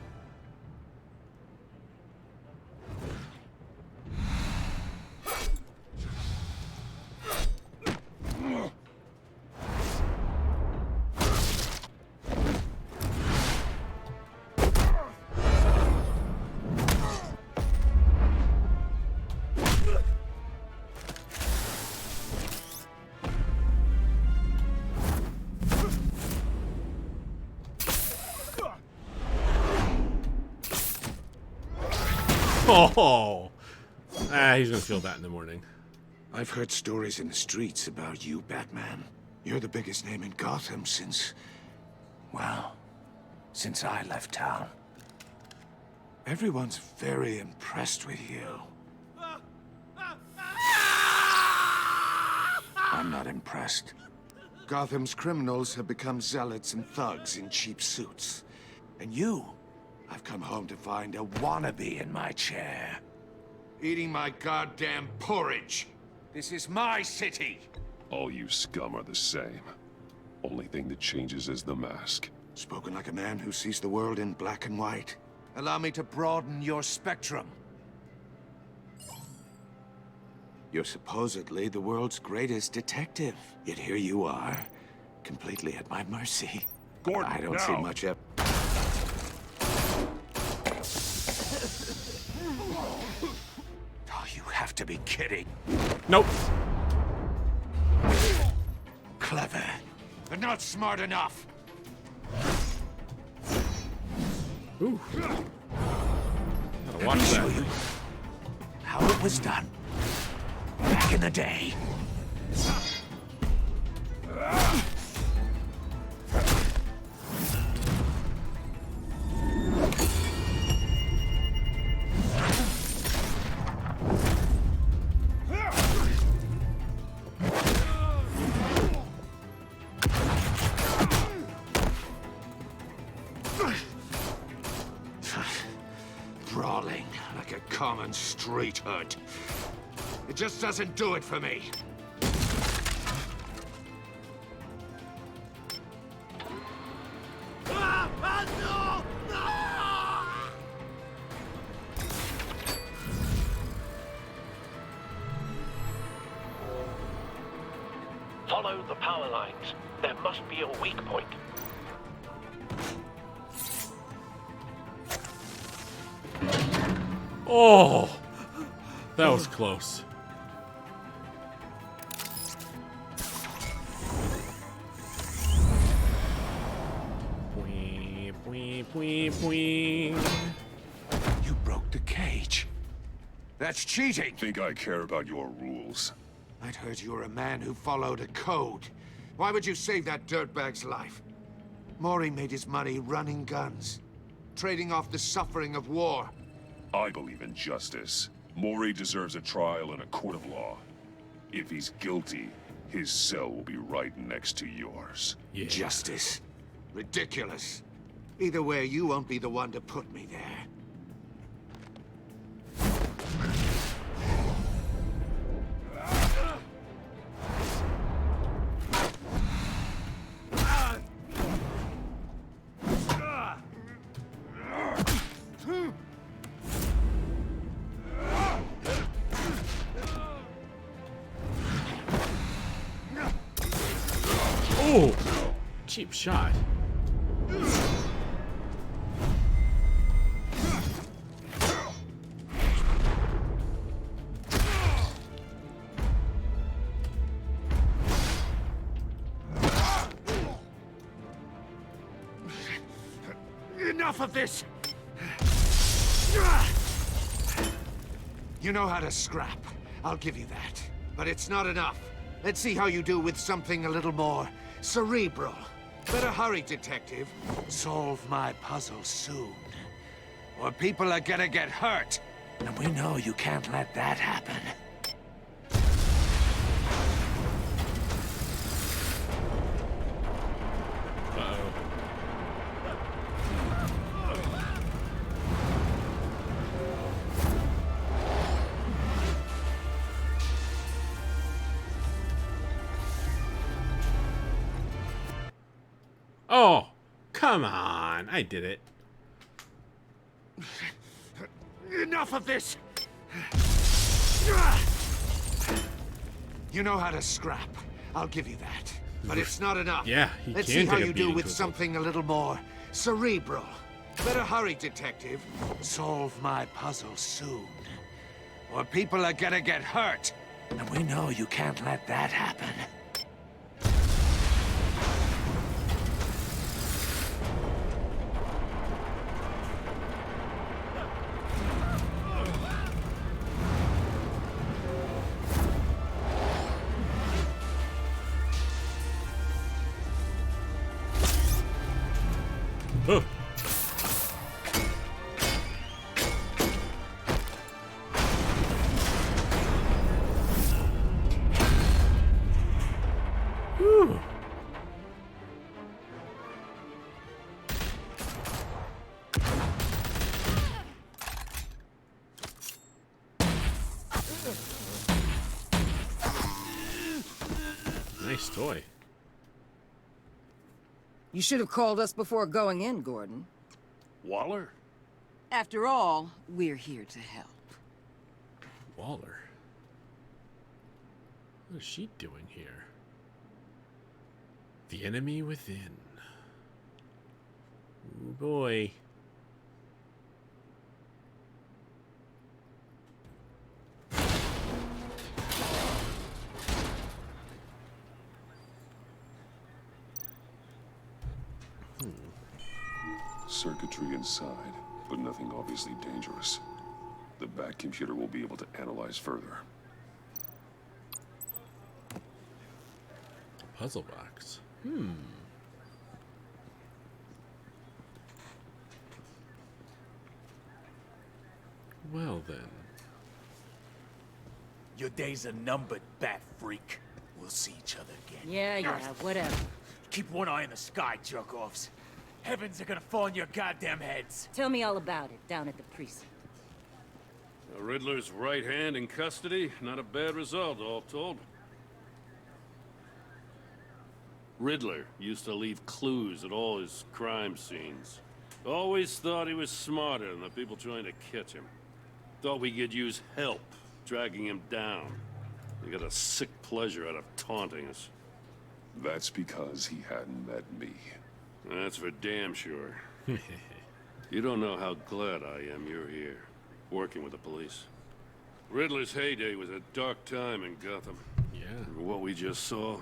Oh! Ah, he's gonna feel that in the morning. I've heard stories in the streets about you, Batman. You're the biggest name in Gotham since... well, since I left town. Everyone's very impressed with you. I'm not impressed. Gotham's criminals have become zealots and thugs in cheap suits. And you... I've come home to find a wannabe in my chair. Eating my goddamn porridge. This is my city. All you scum are the same. Only thing that changes is the mask. Spoken like a man who sees the world in black and white. Allow me to broaden your spectrum. You're supposedly the world's greatest detective. Yet here you are, completely at my mercy. Gordon, I don't see much of... Oh, you have to be kidding. Nope. Clever, but not smart enough. Ooh. Gotta Let watch me show that. you how it was done back in the day. Brawling like a common street hood. It just doesn't do it for me. Follow the power lines. There must be a weak point. Oh! That was close. You broke the cage. That's cheating. Think I care about your rules? I'd heard you were a man who followed a code. Why would you save that dirtbag's life? Maury made his money running guns, trading off the suffering of war. I believe in justice. Maury deserves a trial in a court of law. If he's guilty, his cell will be right next to yours. Yeah. Justice. Ridiculous. Either way, you won't be the one to put me there. Oh! Cheap shot. Enough of this! You know how to scrap. I'll give you that. But it's not enough. Let's see how you do with something a little more cerebral. Better hurry, detective. Solve my puzzle soon. Or people are gonna get hurt. And we know you can't let that happen. Oh, come on. I did it. Enough of this! You know how to scrap. I'll give you that. But it's not enough. Yeah, he Let's can see how take a you do beating with to his something a little more cerebral. Better hurry, detective. Solve my puzzle soon. Or people are gonna get hurt. And we know you can't let that happen. Oh. Whew. Nice toy. You should have called us before going in, Gordon. Waller? After all, we're here to help. Waller? What is she doing here? The enemy within. Oh boy. Circuitry inside, but nothing obviously dangerous. The back computer will be able to analyze further. Puzzle box. Well then. Your days are numbered, bat freak. We'll see each other again. Yeah, whatever. Keep one eye in the sky, jerk-offs. Heavens are gonna fall on your goddamn heads. Tell me all about it down at the precinct. The Riddler's right hand in custody. Not a bad result, all told. Riddler used to leave clues at all his crime scenes. Always thought he was smarter than the people trying to catch him. Thought we could use help dragging him down. He got a sick pleasure out of taunting us. That's because he hadn't met me. That's for damn sure. You don't know how glad I am you're here, working with the police. Riddler's heyday was a dark time in Gotham. Yeah. And what we just saw,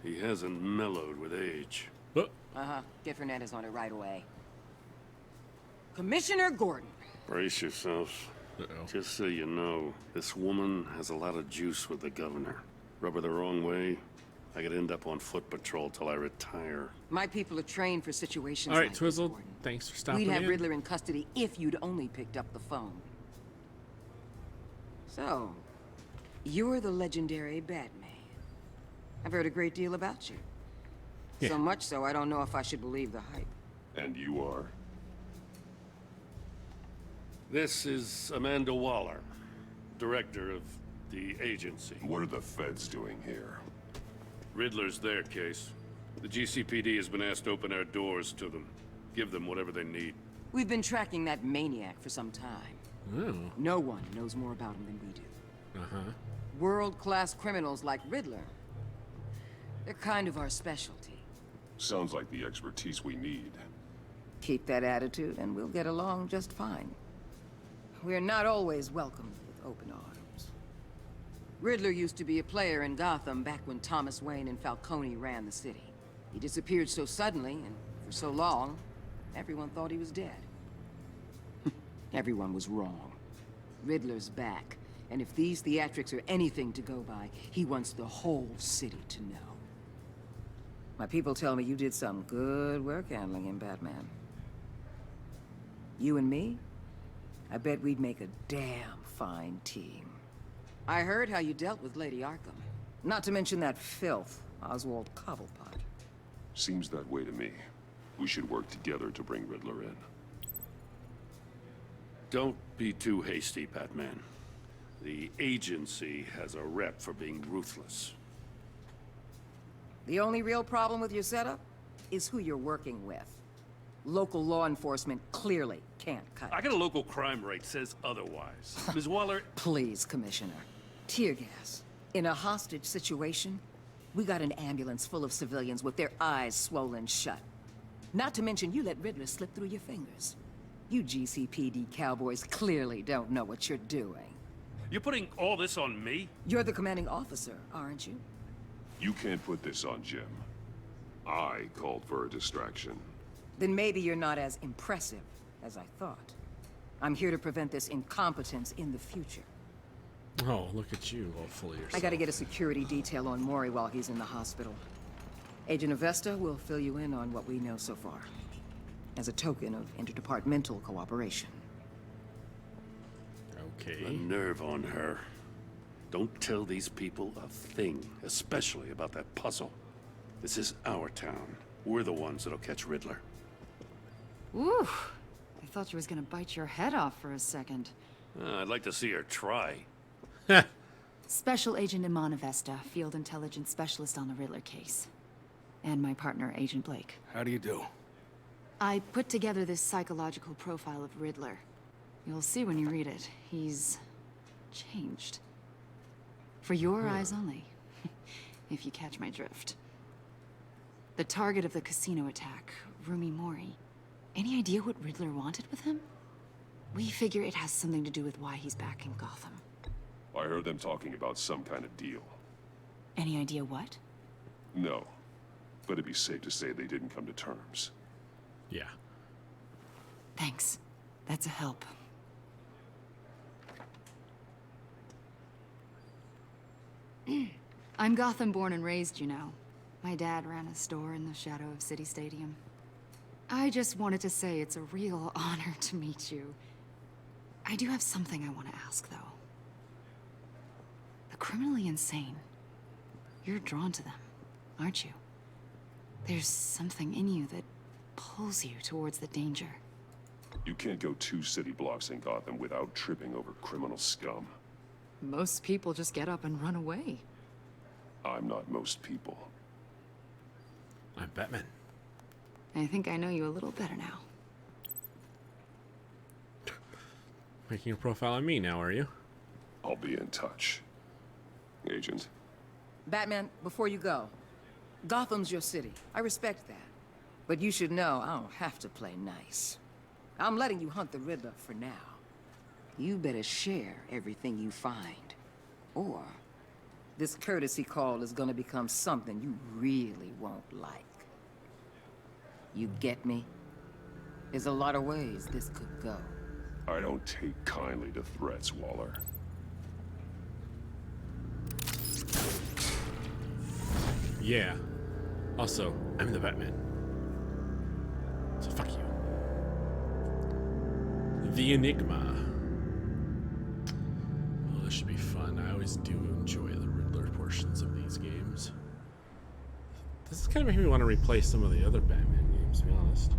he hasn't mellowed with age. Uh-huh. Get Fernandez on it right away. Commissioner Gordon. Brace yourselves. Just so you know, this woman has a lot of juice with the governor. Rub her the wrong way, I could end up on foot patrol till I retire. My people are trained for situations All right, like Twizzle, this, Gordon. thanks for stopping We'd have in. Riddler in custody if you'd only picked up the phone. So, you're the legendary Batman. I've heard a great deal about you. Yeah. So much so, I don't know if I should believe the hype. And you are? This is Amanda Waller, director of the agency. What are the feds doing here? Riddler's their case. The GCPD has been asked to open our doors to them. Give them whatever they need. We've been tracking that maniac for some time. Oh. No one knows more about him than we do. Uh-huh. World-class criminals like Riddler. They're kind of our specialty. Sounds like the expertise we need. Keep that attitude and we'll get along just fine. We're not always welcomed with open arms. Riddler used to be a player in Gotham back when Thomas Wayne and Falcone ran the city. He disappeared so suddenly and for so long, everyone thought he was dead. Everyone was wrong. Riddler's back, and if these theatrics are anything to go by, he wants the whole city to know. My people tell me you did some good work handling him, Batman. You and me? I bet we'd make a damn fine team. I heard how you dealt with Lady Arkham. Not to mention that filth, Oswald Cobblepot. Seems that way to me. We should work together to bring Riddler in. Don't be too hasty, Batman. The agency has a rep for being ruthless. The only real problem with your setup? is who you're working with. Local law enforcement clearly can't cut I got a local crime rate says otherwise. Ms. Waller... Please, Commissioner. Tear gas. In a hostage situation, we got an ambulance full of civilians with their eyes swollen shut. Not to mention you let Riddler slip through your fingers. You GCPD cowboys clearly don't know what you're doing. You're putting all this on me? You're the commanding officer, aren't you? You can't put this on Jim. I called for a distraction. Then maybe you're not as impressive as I thought. I'm here to prevent this incompetence in the future. Oh, look at you, all full of yourself. I gotta get a security detail on Maury while he's in the hospital. Agent Avesta will fill you in on what we know so far, as a token of interdepartmental cooperation. Okay. The nerve on her. Don't tell these people a thing, especially about that puzzle. This is our town. We're the ones that'll catch Riddler. Ooh, I thought you was gonna bite your head off for a second. I'd like to see her try. Special Agent Iman Avesta, Field Intelligence Specialist on the Riddler case. And my partner, Agent Blake. How do you do? I put together this psychological profile of Riddler. You'll see when you read it. He's changed. For your eyes only, if you catch my drift. The target of the casino attack, Rumi Mori. Any idea what Riddler wanted with him? We figure it has something to do with why he's back in Gotham. I heard them talking about some kind of deal. Any idea what? No, but it'd be safe to say they didn't come to terms. Yeah. Thanks. That's a help. I'm Gotham born and raised, you know. My dad ran a store in the shadow of City Stadium. I just wanted to say it's a real honor to meet you. I do have something I want to ask, though. The criminally insane. You're drawn to them, aren't you? There's something in you that pulls you towards the danger. You can't go 2 city blocks in Gotham without tripping over criminal scum. Most people just get up and run away. I'm not most people. I'm Batman. I think I know you a little better now. Making a profile on me now, are you? I'll be in touch. Agent. Batman, before you go, Gotham's your city. I respect that. But you should know I don't have to play nice. I'm letting you hunt the Riddler for now. You better share everything you find. Or this courtesy call is gonna become something you really won't like. You get me? There's a lot of ways this could go. I don't take kindly to threats, Waller. Yeah. Also, I'm the Batman. So fuck you. The Enigma. Well, this should be fun. I always do enjoy the Riddler portions of these games. This is kind of making me want to replay some of the other Batman games, to be honest.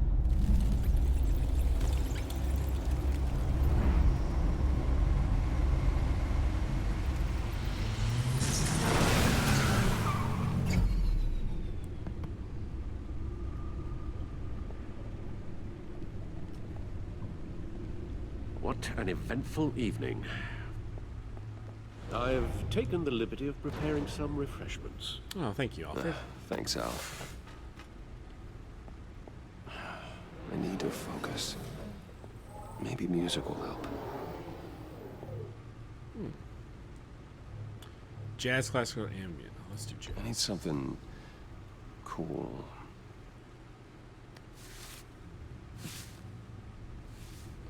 What an eventful evening. I've taken the liberty of preparing some refreshments. Oh, thank you, Alfred. Thanks, Alf. I need to focus. Maybe music will help. Jazz, classical, ambient. Let's do jazz. I need something cool.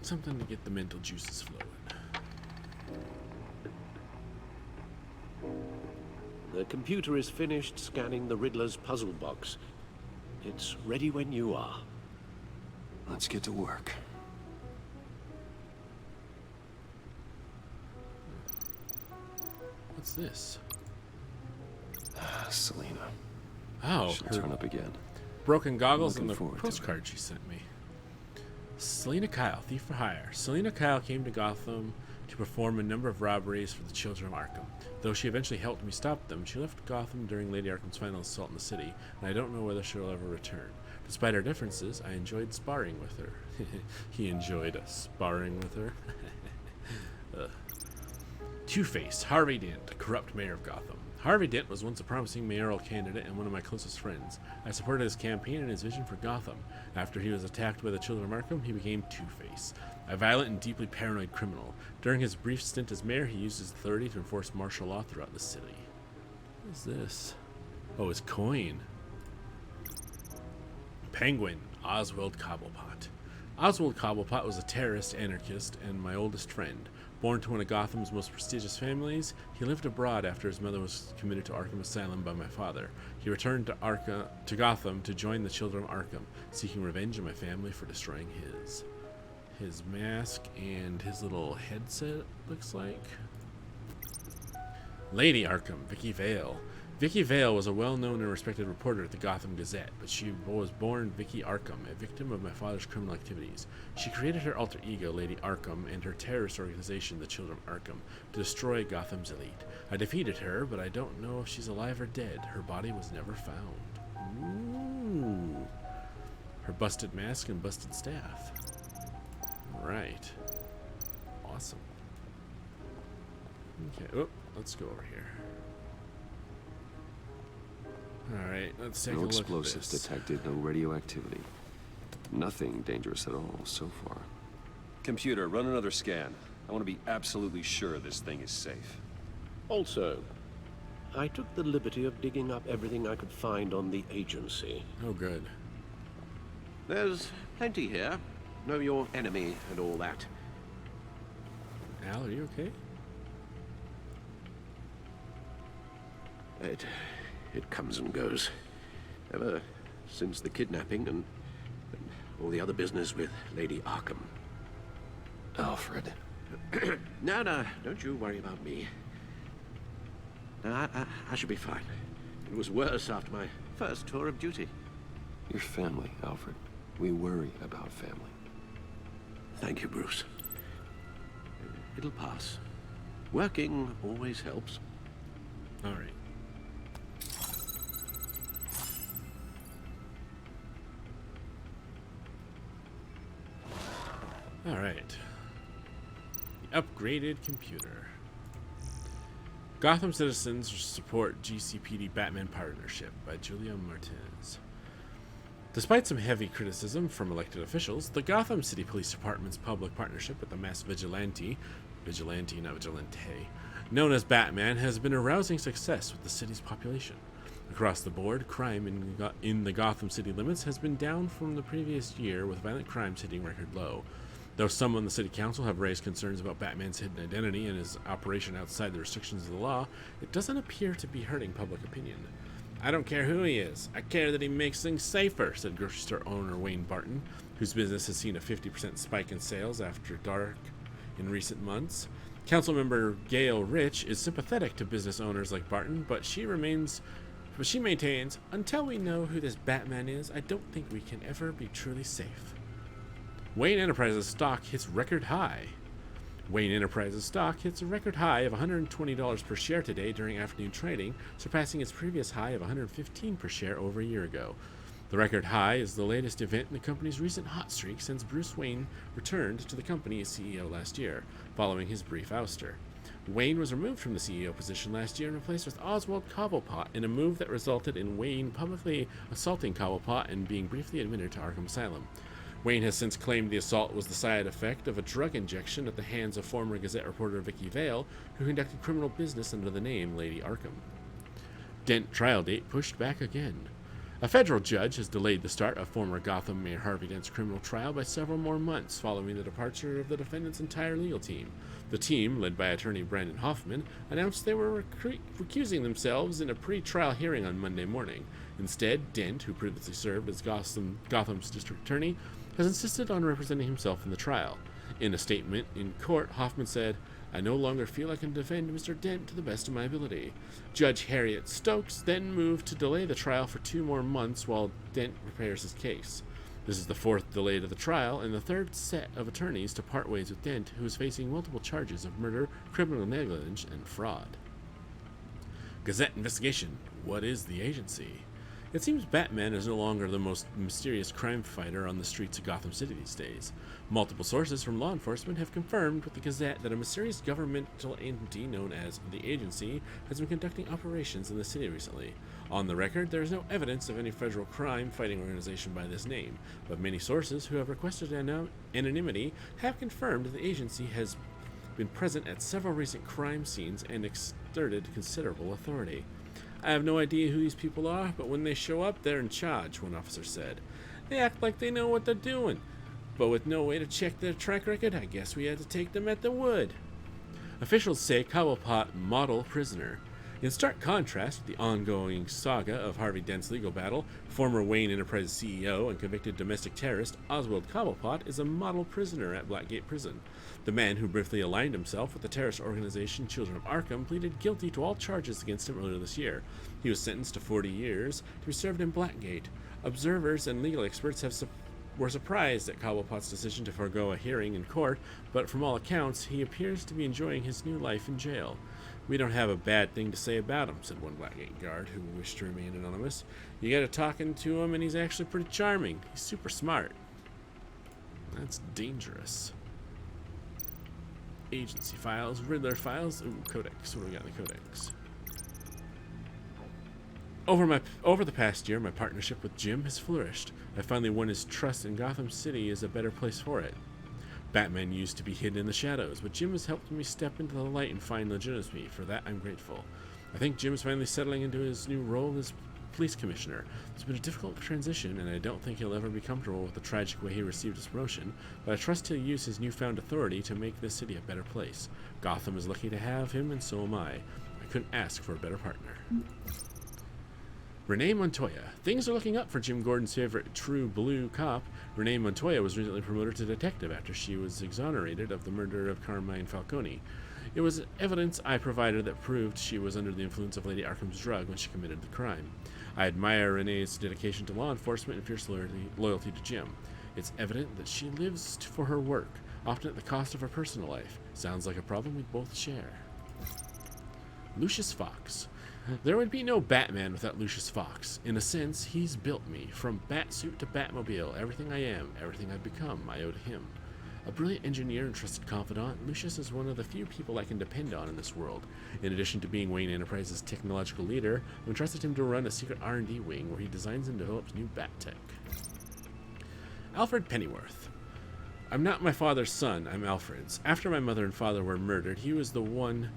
Something to get the mental juices flowing. The computer is finished scanning the Riddler's puzzle box. It's ready when you are. Let's get to work. What's this? Selena. Oh, She'll turn up again. Broken goggles Looking and the forward to postcard she sent me. Selena Kyle, thief for hire. Selena Kyle came to Gotham to perform a number of robberies for the children of Arkham. Though she eventually helped me stop them, she left Gotham during Lady Arkham's final assault in the city, and I don't know whether she'll ever return. Despite our differences, I enjoyed sparring with her. He enjoyed sparring with her. Two-Face, Harvey Dent, corrupt mayor of Gotham. Harvey Dent was once a promising mayoral candidate and one of my closest friends. I supported his campaign and his vision for Gotham. After he was attacked by the Children of Arkham, he became Two-Face, a violent and deeply paranoid criminal. During his brief stint as mayor, he used his authority to enforce martial law throughout the city. What is this? Oh, his coin. Penguin, Oswald Cobblepot. Oswald Cobblepot was a terrorist anarchist and my oldest friend. Born to one of Gotham's most prestigious families, he lived abroad after his mother was committed to Arkham Asylum by my father. He returned to Gotham to join the Children of Arkham, seeking revenge on my family for destroying his mask and his little headset, looks like. Lady Arkham, Vicky Vale. Vicky Vale was a well-known and respected reporter at the Gotham Gazette, but she was born Vicky Arkham, a victim of my father's criminal activities. She created her alter ego, Lady Arkham, and her terrorist organization, the Children of Arkham, to destroy Gotham's elite. I defeated her, but I don't know if she's alive or dead. Her body was never found. Ooh. Her busted mask and busted staff. Right. Awesome. Okay, oh, let's go over here. Alright, let's take a No look at explosives this. detected, no radioactivity. Nothing dangerous at all so far. Computer, run another scan. I want to be absolutely sure this thing is safe. Also, I took the liberty of digging up everything I could find on the agency. Oh, good. There's plenty here. Know your enemy and all that. Al, are you okay? It comes and goes. Ever since the kidnapping and all the other business with Lady Arkham. Alfred. No, don't you worry about me. No, I should be fine. It was worse after my first tour of duty. Your family, Alfred. We worry about family. Thank you, Bruce. It'll pass. Working always helps. All right. All right. The upgraded computer. Gotham citizens support GCPD Batman partnership by Julia Martinez. Despite some heavy criticism from elected officials, the Gotham City Police Department's public partnership with the mass vigilante, known as Batman, has been a rousing success with the city's population. Across the board, crime in the Gotham City limits has been down from the previous year, with violent crimes hitting record low. Though some on the city council have raised concerns about Batman's hidden identity and his operation outside the restrictions of the law, it doesn't appear to be hurting public opinion. I don't care who he is. I care that he makes things safer, said grocery store owner Wayne Barton, whose business has seen a 50% spike in sales after dark in recent months. Councilmember Gail Rich is sympathetic to business owners like Barton, but she maintains, until we know who this Batman is, I don't think we can ever be truly safe. Wayne Enterprises stock hits record high. Wayne Enterprises stock hits a record high of $120 per share today during afternoon trading, surpassing its previous high of $115 per share over a year ago. The record high is the latest event in the company's recent hot streak since Bruce Wayne returned to the company as CEO last year, following his brief ouster. Wayne was removed from the CEO position last year and replaced with Oswald Cobblepot in a move that resulted in Wayne publicly assaulting Cobblepot and being briefly admitted to Arkham Asylum. Wayne has since claimed the assault was the side effect of a drug injection at the hands of former Gazette reporter Vicky Vale, who conducted criminal business under the name Lady Arkham. Dent trial date pushed back again. A federal judge has delayed the start of former Gotham Mayor Harvey Dent's criminal trial by several more months following the departure of the defendant's entire legal team. The team, led by attorney Brandon Hoffman, announced they were recusing themselves in a pre-trial hearing on Monday morning. Instead, Dent, who previously served as Gotham's district attorney, has insisted on representing himself in the trial. In a statement in court, Hoffman said, I no longer feel I can defend Mr. Dent to the best of my ability. Judge Harriet Stokes then moved to delay the trial for 2 more months while Dent prepares his case. This is the 4th delay to the trial and the 3rd set of attorneys to part ways with Dent, who is facing multiple charges of murder, criminal negligence, and fraud. Gazette investigation. What is the agency? It seems Batman is no longer the most mysterious crime fighter on the streets of Gotham City these days. Multiple sources from law enforcement have confirmed with the Gazette that a mysterious governmental entity known as the Agency has been conducting operations in the city recently. On the record, there is no evidence of any federal crime-fighting organization by this name, but many sources who have requested anonymity have confirmed that the Agency has been present at several recent crime scenes and exerted considerable authority. I have no idea who these people are, but when they show up, they're in charge, one officer said. They act like they know what they're doing, but with no way to check their track record, I guess we had to take them at their word. Officials say Cobblepot model prisoner. In stark contrast to the ongoing saga of Harvey Dent's legal battle, former Wayne Enterprises CEO and convicted domestic terrorist Oswald Cobblepot is a model prisoner at Blackgate Prison. The man who briefly aligned himself with the terrorist organization Children of Arkham pleaded guilty to all charges against him earlier this year. He was sentenced to 40 years to be served in Blackgate. Observers and legal experts were surprised at Cobblepot's decision to forego a hearing in court, but from all accounts, he appears to be enjoying his new life in jail. We don't have a bad thing to say about him, said one Blackgate guard who wished to remain anonymous. You get to talking to him and he's actually pretty charming. He's super smart. That's dangerous. Agency files, Riddler files. Ooh, Codex. What do we got in the Codex? Over the past year, my partnership with Jim has flourished. I finally won his trust, and Gotham City is a better place for it. Batman used to be hidden in the shadows, but Jim has helped me step into the light and find legitimacy. For that, I'm grateful. I think Jim is finally settling into his new role as police commissioner. It's been a difficult transition, and I don't think he'll ever be comfortable with the tragic way he received his promotion, but I trust he'll use his newfound authority to make this city a better place. Gotham is lucky to have him, and so am I. I couldn't ask for a better partner. Renee Montoya. Things are looking up for Jim Gordon's favorite true blue cop. Renee Montoya was recently promoted to detective after she was exonerated of the murder of Carmine Falcone. It was evidence I provided that proved she was under the influence of Lady Arkham's drug when she committed the crime. I admire Renee's dedication to law enforcement and fierce loyalty to Jim. It's evident that she lives for her work, often at the cost of her personal life. Sounds like a problem we both share. Lucius Fox. There would be no Batman without Lucius Fox. In a sense, he's built me. From Batsuit to Batmobile, everything I am, everything I've become, I owe to him. A brilliant engineer and trusted confidant, Lucius is one of the few people I can depend on in this world. In addition to being Wayne Enterprises' technological leader, I entrusted him to run a secret R&D wing where he designs and develops new bat tech. Alfred Pennyworth. I'm not my father's son, I'm Alfred's. After my mother and father were murdered, he was the one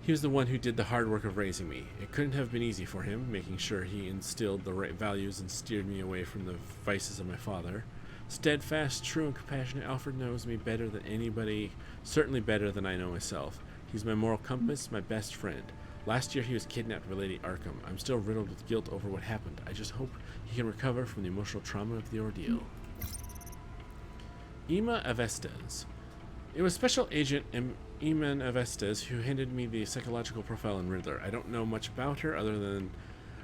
who did the hard work of raising me. It couldn't have been easy for him, making sure he instilled the right values and steered me away from the vices of my father. Steadfast, true, and compassionate, Alfred knows me better than anybody, certainly better than I know myself. He's my moral compass, my best friend. Last year he was kidnapped by Lady Arkham. I'm still riddled with guilt over what happened. I just hope he can recover from the emotional trauma of the ordeal. Ima Avestes. It was Special Agent Iman Avestes who handed me the psychological profile in Riddler. I don't know much about her other than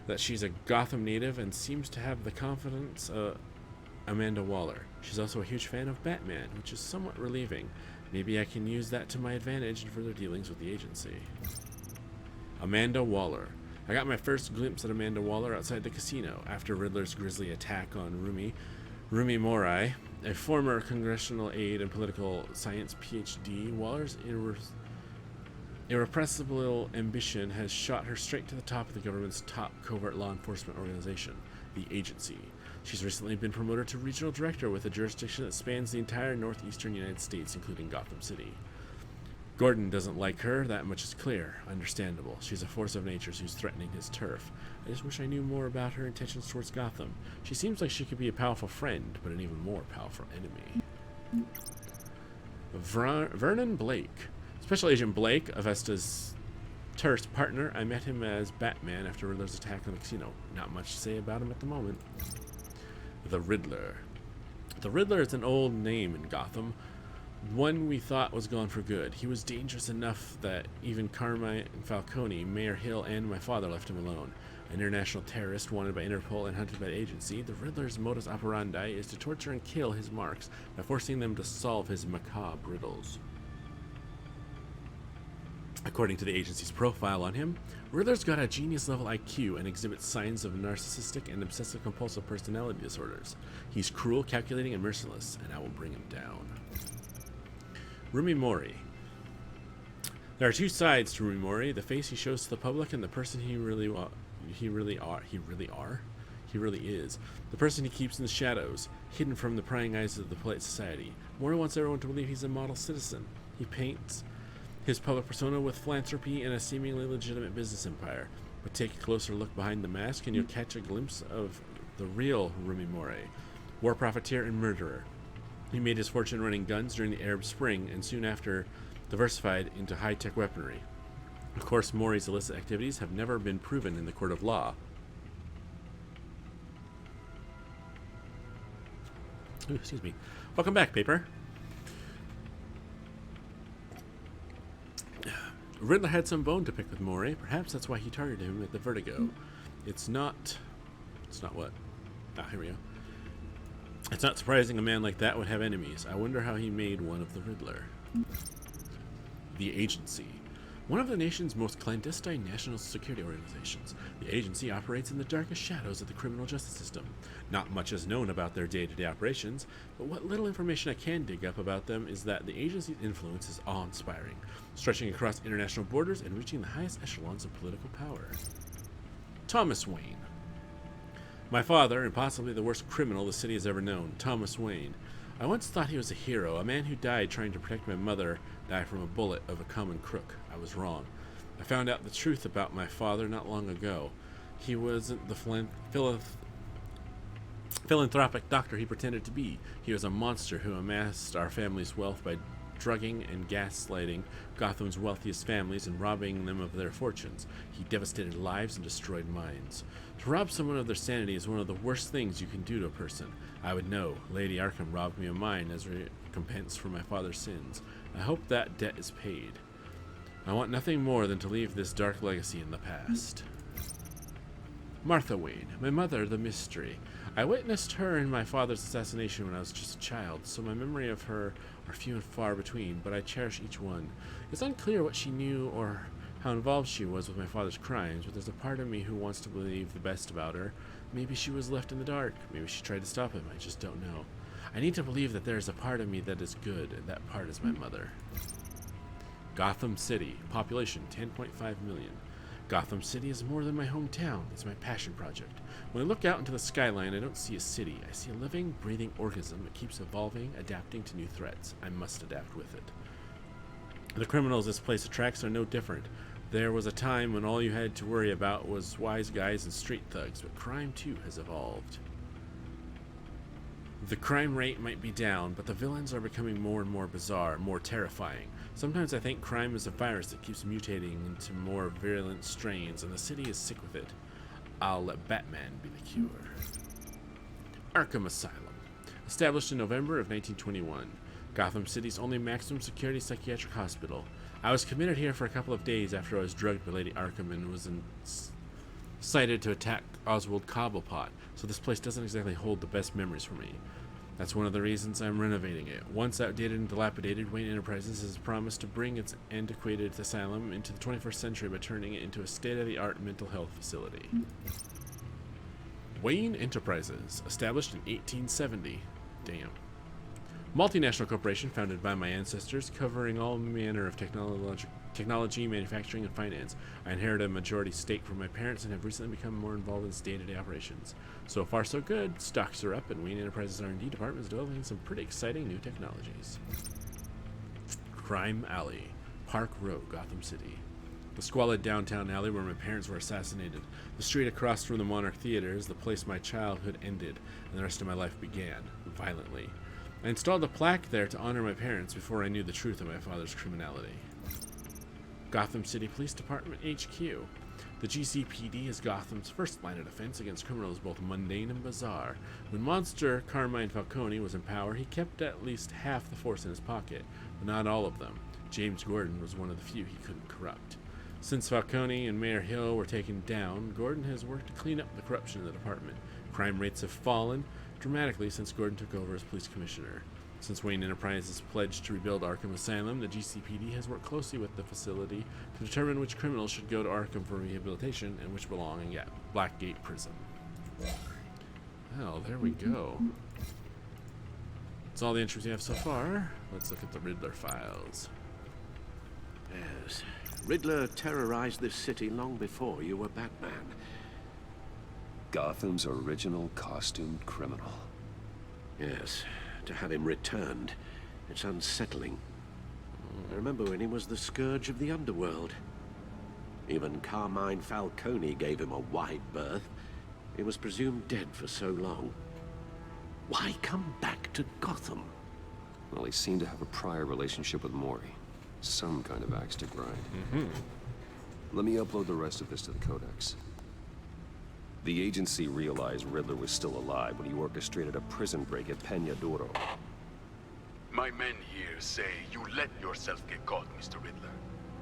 that she's a Gotham native and seems to have the confidence of Amanda Waller. She's also a huge fan of Batman, which is somewhat relieving. Maybe I can use that to my advantage in further dealings with the agency. Amanda Waller. I got my first glimpse at Amanda Waller outside the casino after Riddler's grisly attack on Rumi Morai, a former congressional aide and political science PhD. Waller's irrepressible ambition has shot her straight to the top of the government's top covert law enforcement organization, the Agency. She's recently been promoted to regional director with a jurisdiction that spans the entire northeastern United States, including Gotham City. Gordon doesn't like her, that much is clear. Understandable. She's a force of nature who's threatening his turf. I just wish I knew more about her intentions towards Gotham. She seems like she could be a powerful friend, but an even more powerful enemy. Vernon Blake. Special Agent Blake, Avesta's terse partner. I met him as Batman after Riddler's attack on the casino. Not much to say about him at the moment. The Riddler. The Riddler is an old name in Gotham. One we thought was gone for good. He was dangerous enough that even Carmine Falcone, Mayor Hill, and my father left him alone. An international terrorist wanted by Interpol and hunted by the agency, the Riddler's modus operandi is to torture and kill his marks by forcing them to solve his macabre riddles. According to the agency's profile on him, Riddler's got a genius-level IQ and exhibits signs of narcissistic and obsessive-compulsive personality disorders. He's cruel, calculating, and merciless, and I will bring him down. Rumi Mori. There are two sides to Rumi Mori: the face he shows to the public and the person he really is. The person he keeps in the shadows, hidden from the prying eyes of the polite society. Mori wants everyone to believe he's a model citizen. He paints his public persona with philanthropy and a seemingly legitimate business empire. But take a closer look behind the mask and you'll catch a glimpse of the real Rumi Mori, war profiteer and murderer. He made his fortune running guns during the Arab Spring and soon after diversified into high-tech weaponry. Of course, Mori's illicit activities have never been proven in the court of law. Ooh, excuse me. Welcome back, paper. Riddler had some bone to pick with Mori. Perhaps that's why he targeted him at the Vertigo. It's not what? Ah, here we go. It's not surprising a man like that would have enemies. I wonder how he made one of the Riddler. The Agency. One of the nation's most clandestine national security organizations, the agency operates in the darkest shadows of the criminal justice system. Not much is known about their day-to-day operations, but what little information I can dig up about them is that the agency's influence is awe-inspiring, stretching across international borders and reaching the highest echelons of political power. Thomas Wayne. My father, and possibly the worst criminal the city has ever known, Thomas Wayne. I once thought he was a hero, a man who died trying to protect my mother, died from a bullet of a common crook. I was wrong. I found out the truth about my father not long ago. He wasn't the philanthropic doctor he pretended to be. He was a monster who amassed our family's wealth by drugging and gaslighting Gotham's wealthiest families and robbing them of their fortunes. He devastated lives and destroyed minds. To rob someone of their sanity is one of the worst things you can do to a person. I would know. Lady Arkham robbed me of mine as recompense for my father's sins. I hope that debt is paid. I want nothing more than to leave this dark legacy in the past. Martha Wayne, my mother, the mystery. I witnessed her in my father's assassination when I was just a child, so my memory of her are few and far between, but I cherish each one. It's unclear what she knew or how involved she was with my father's crimes, but there's a part of me who wants to believe the best about her. Maybe she was left in the dark. Maybe she tried to stop him. I just don't know. I need to believe that there's a part of me that is good, and that part is my mother. Gotham City. Population 10.5 million. Gotham City is more than my hometown. It's my passion project. When I look out into the skyline, I don't see a city. I see a living, breathing organism that keeps evolving, adapting to new threats. I must adapt with it. The criminals this place attracts are no different. There was a time when all you had to worry about was wise guys and street thugs, but crime too has evolved. The crime rate might be down, but the villains are becoming more and more bizarre, more terrifying. Sometimes I think crime is a virus that keeps mutating into more virulent strains, and the city is sick with it. I'll let Batman be the cure. Arkham Asylum. Established in November of 1921. Gotham City's only maximum security psychiatric hospital. I was committed here for a couple of days after I was drugged by Lady Arkham and was incited to attack Oswald Cobblepot, so this place doesn't exactly hold the best memories for me. That's one of the reasons I'm renovating it. Once outdated and dilapidated, Wayne Enterprises has promised to bring its antiquated asylum into the 21st century by turning it into a state-of-the-art mental health facility. Wayne Enterprises, established in 1870. Damn. Multinational corporation founded by my ancestors, covering all manner of technology, manufacturing, and finance. I inherited a majority stake from my parents and have recently become more involved in its day-to-day operations. So far, so good. Stocks are up, and Wayne Enterprises R&D department is developing some pretty exciting new technologies. Crime Alley, Park Row, Gotham City. The squalid downtown alley where my parents were assassinated. The street across from the Monarch Theater is the place my childhood ended, and the rest of my life began, violently. I installed a plaque there to honor my parents before I knew the truth of my father's criminality. Gotham City Police Department HQ. The GCPD is Gotham's first line of defense against criminals both mundane and bizarre. When monster Carmine Falcone was in power, he kept at least half the force in his pocket, but not all of them. James Gordon was one of the few he couldn't corrupt. Since Falcone and Mayor Hill were taken down, Gordon has worked to clean up the corruption in the department. Crime rates have fallen dramatically since Gordon took over as police commissioner. Since Wayne Enterprises pledged to rebuild Arkham Asylum, the GCPD has worked closely with the facility to determine which criminals should go to Arkham for rehabilitation and which belong in Blackgate Prison. Well, there we go. That's all the entries we have so far. Let's look at the Riddler files. Yes. Riddler terrorized this city long before you were Batman. Gotham's original costumed criminal. Yes. To have him returned, it's unsettling. I remember when he was the scourge of the underworld. Even Carmine Falcone gave him a wide berth. He was presumed dead for so long. Why come back to Gotham? Well, he seemed to have a prior relationship with Mori. Some kind of axe to grind. Let me upload the rest of this to the Codex. The agency realized Riddler was still alive when he orchestrated a prison break at Peñadoro. My men here say you let yourself get caught, Mr. Riddler.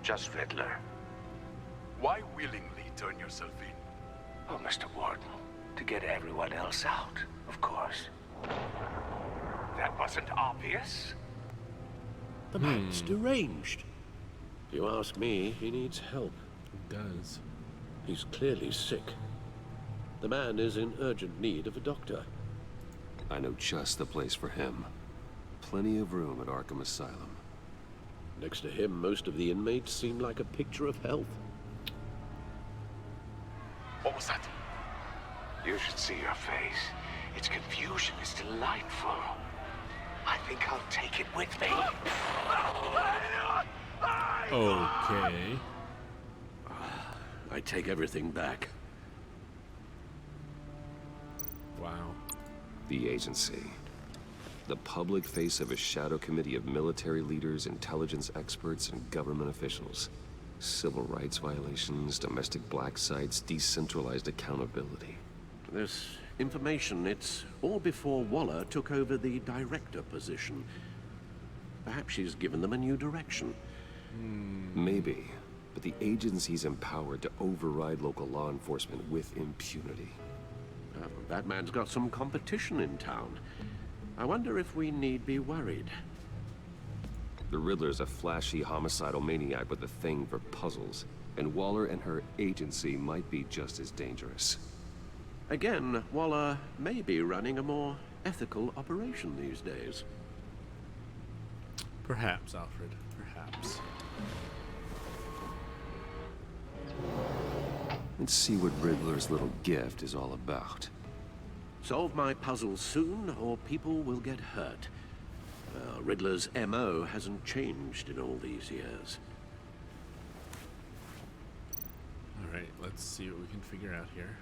Just Riddler. Why willingly turn yourself in? Oh, Mr. Warden, to get everyone else out, of course. That wasn't obvious. The man's deranged. If you ask me, he needs help. He does. He's clearly sick. The man is in urgent need of a doctor. I know just the place for him. Plenty of room at Arkham Asylum. Next to him, most of the inmates seem like a picture of health. What was that? You should see your face. Its confusion is delightful. I think I'll take it with me. Okay. I take everything back. Wow. The agency. The public face of a shadow committee of military leaders, intelligence experts, and government officials. Civil rights violations, domestic black sites, decentralized accountability. This information, it's all before Waller took over the director position. Perhaps she's given them a new direction. Maybe, but the agency's empowered to override local law enforcement with impunity. Batman's got some competition in town. I wonder if we need be worried. The Riddler's a flashy homicidal maniac with a thing for puzzles, and Waller and her agency might be just as dangerous. Again, Waller may be running a more ethical operation these days. Perhaps, Alfred. Perhaps. Let's see what Riddler's little gift is all about. Solve my puzzles soon, or people will get hurt. Riddler's MO hasn't changed in all these years. Alright, let's see what we can figure out here.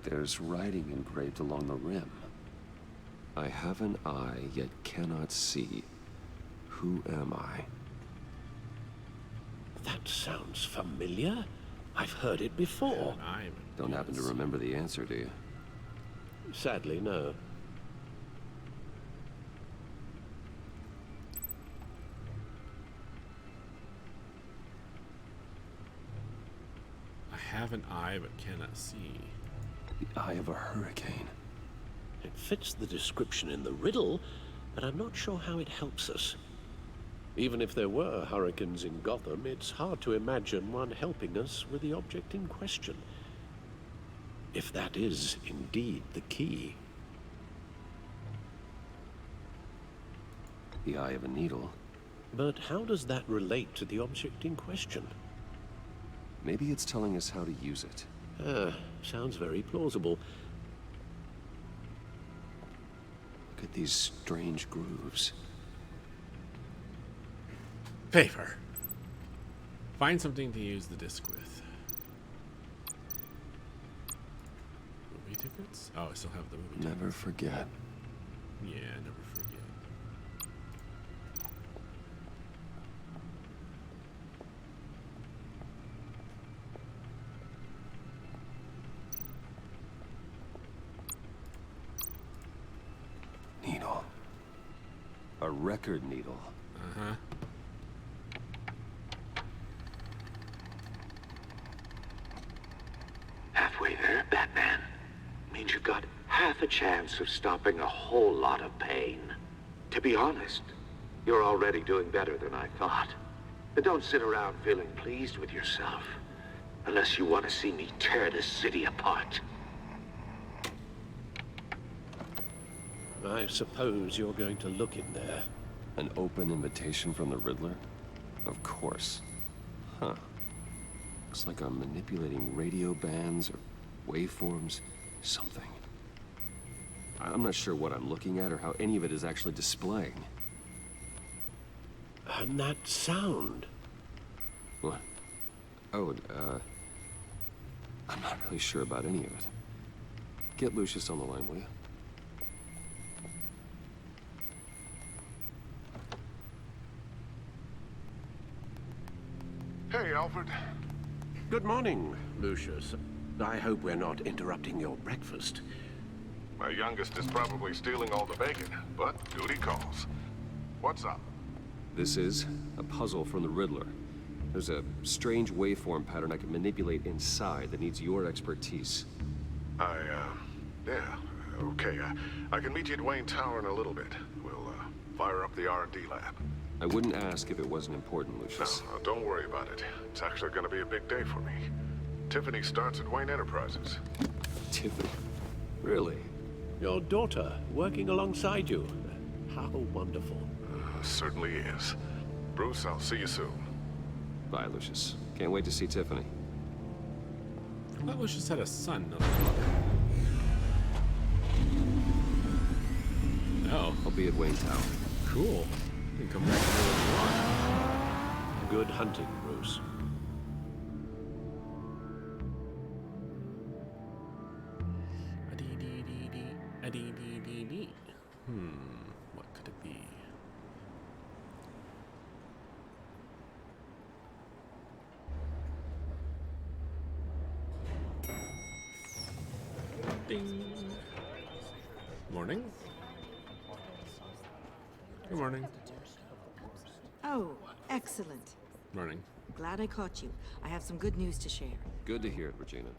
There's writing engraved along the rim. I have an eye, yet cannot see. Who am I? That sounds familiar. I've heard it before. Don't happen to remember the answer, do you? Sadly, no. I have an eye but cannot see. The eye of a hurricane. It fits the description in the riddle, but I'm not sure how it helps us. Even if there were hurricanes in Gotham, it's hard to imagine one helping us with the object in question. If that is indeed the key. The eye of a needle. But how does that relate to the object in question? Maybe it's telling us how to use it. Sounds very plausible. Look at these strange grooves. Paper. Find something to use the disc with. Movie tickets? Oh, I still have the movie tickets. Never forget. Yeah, never forget. A record needle. Uh-huh. Halfway there, Batman. Means you've got half a chance of stopping a whole lot of pain. To be honest, you're already doing better than I thought. But don't sit around feeling pleased with yourself. Unless you want to see me tear this city apart. I suppose you're going to look in there. An open invitation from the Riddler? Of course. Huh. Looks like I'm manipulating radio bands or waveforms, something. I'm not sure what I'm looking at or how any of it is actually displaying. And that sound? What? Oh, I'm not really sure about any of it. Get Lucius on the line, will you? Hey, Alfred. Good morning, Lucius. I hope we're not interrupting your breakfast. My youngest is probably stealing all the bacon, but duty calls. What's up? This is a puzzle from the Riddler. There's a strange waveform pattern I can manipulate inside that needs your expertise. Yeah, okay. I can meet you at Wayne Tower in a little bit. We'll, fire up the R&D lab. I wouldn't ask if it wasn't important, Lucius. No, don't worry about it. It's actually gonna be a big day for me. Tiffany starts at Wayne Enterprises. Tiffany? Really? Your daughter, working alongside you. How wonderful. Certainly is. Bruce, I'll see you soon. Bye, Lucius. Can't wait to see Tiffany. I thought Lucius had a son, not a daughter. Oh. I'll be at Wayne Tower. Cool. You can come back whenever you want. Good hunting, Bruce. What could it be? Ding. Morning. Good morning. Oh, excellent. Morning. Glad I caught you. I have some good news to share. Good to hear it, Regina.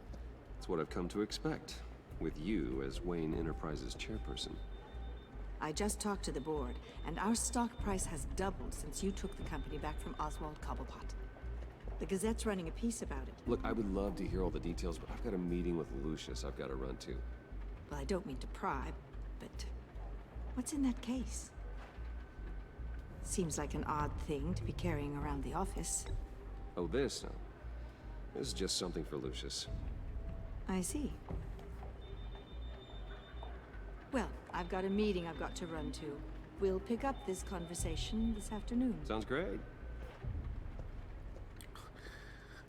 It's what I've come to expect, with you as Wayne Enterprises chairperson. I just talked to the board, and our stock price has doubled since you took the company back from Oswald Cobblepot. The Gazette's running a piece about it. Look, I would love to hear all the details, but I've got a meeting with Lucius I've got to run to. Well, I don't mean to pry, but what's in that case? Seems like an odd thing to be carrying around the office. Oh, this? No. This is just something for Lucius. I see. Well, I've got a meeting I've got to run to. We'll pick up this conversation this afternoon. Sounds great.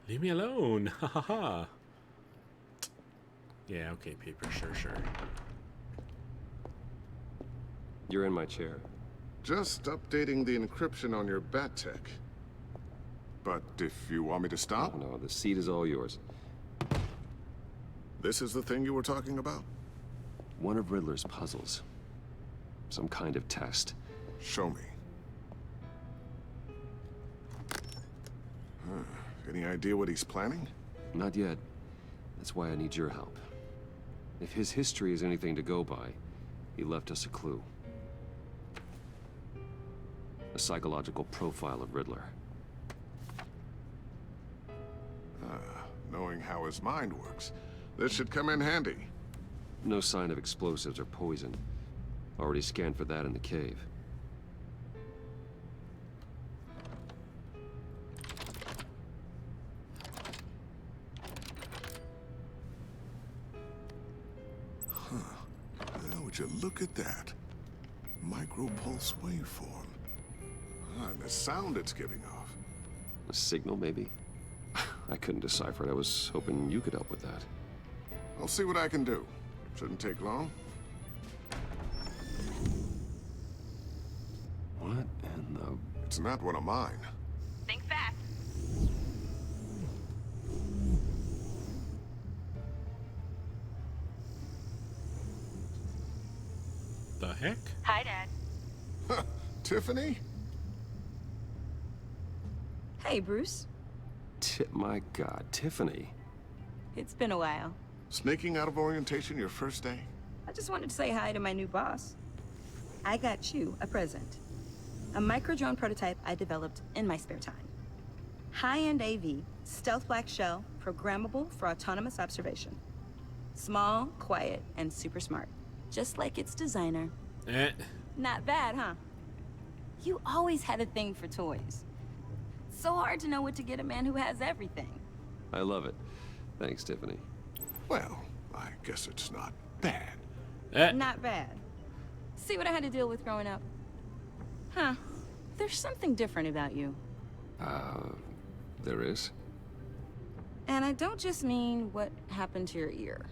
Leave me alone. Ha ha ha. Yeah, okay, paper. Sure. You're in my chair. Just updating the encryption on your bat tech. But if you want me to stop? Oh, no, the seat is all yours. This is the thing you were talking about? One of Riddler's puzzles. Some kind of test. Show me. Any idea what he's planning? Not yet. That's why I need your help. If his history is anything to go by, he left us a clue. A psychological profile of Riddler. Knowing how his mind works, this should come in handy. No sign of explosives or poison. Already scanned for that in the cave. Well, would you look at that? Micropulse waveform. And the sound it's giving off. A signal, maybe? I couldn't decipher it. I was hoping you could help with that. I'll see what I can do. Shouldn't take long. What in the... It's not one of mine. Think fast. The heck? Hi, Dad. Tiffany? Hey, Bruce. My God, Tiffany. It's been a while. Sneaking out of orientation your first day? I just wanted to say hi to my new boss. I got you a present. A micro-drone prototype I developed in my spare time. High-end AV, stealth black shell, programmable for autonomous observation. Small, quiet, and super smart. Just like its designer. Not bad, huh? You always had a thing for toys. So hard to know what to get a man who has everything. I love it. Thanks, Tiffany. Well, I guess it's not bad. Not bad. See what I had to deal with growing up? Huh. There's something different about you. There is? And I don't just mean what happened to your ear.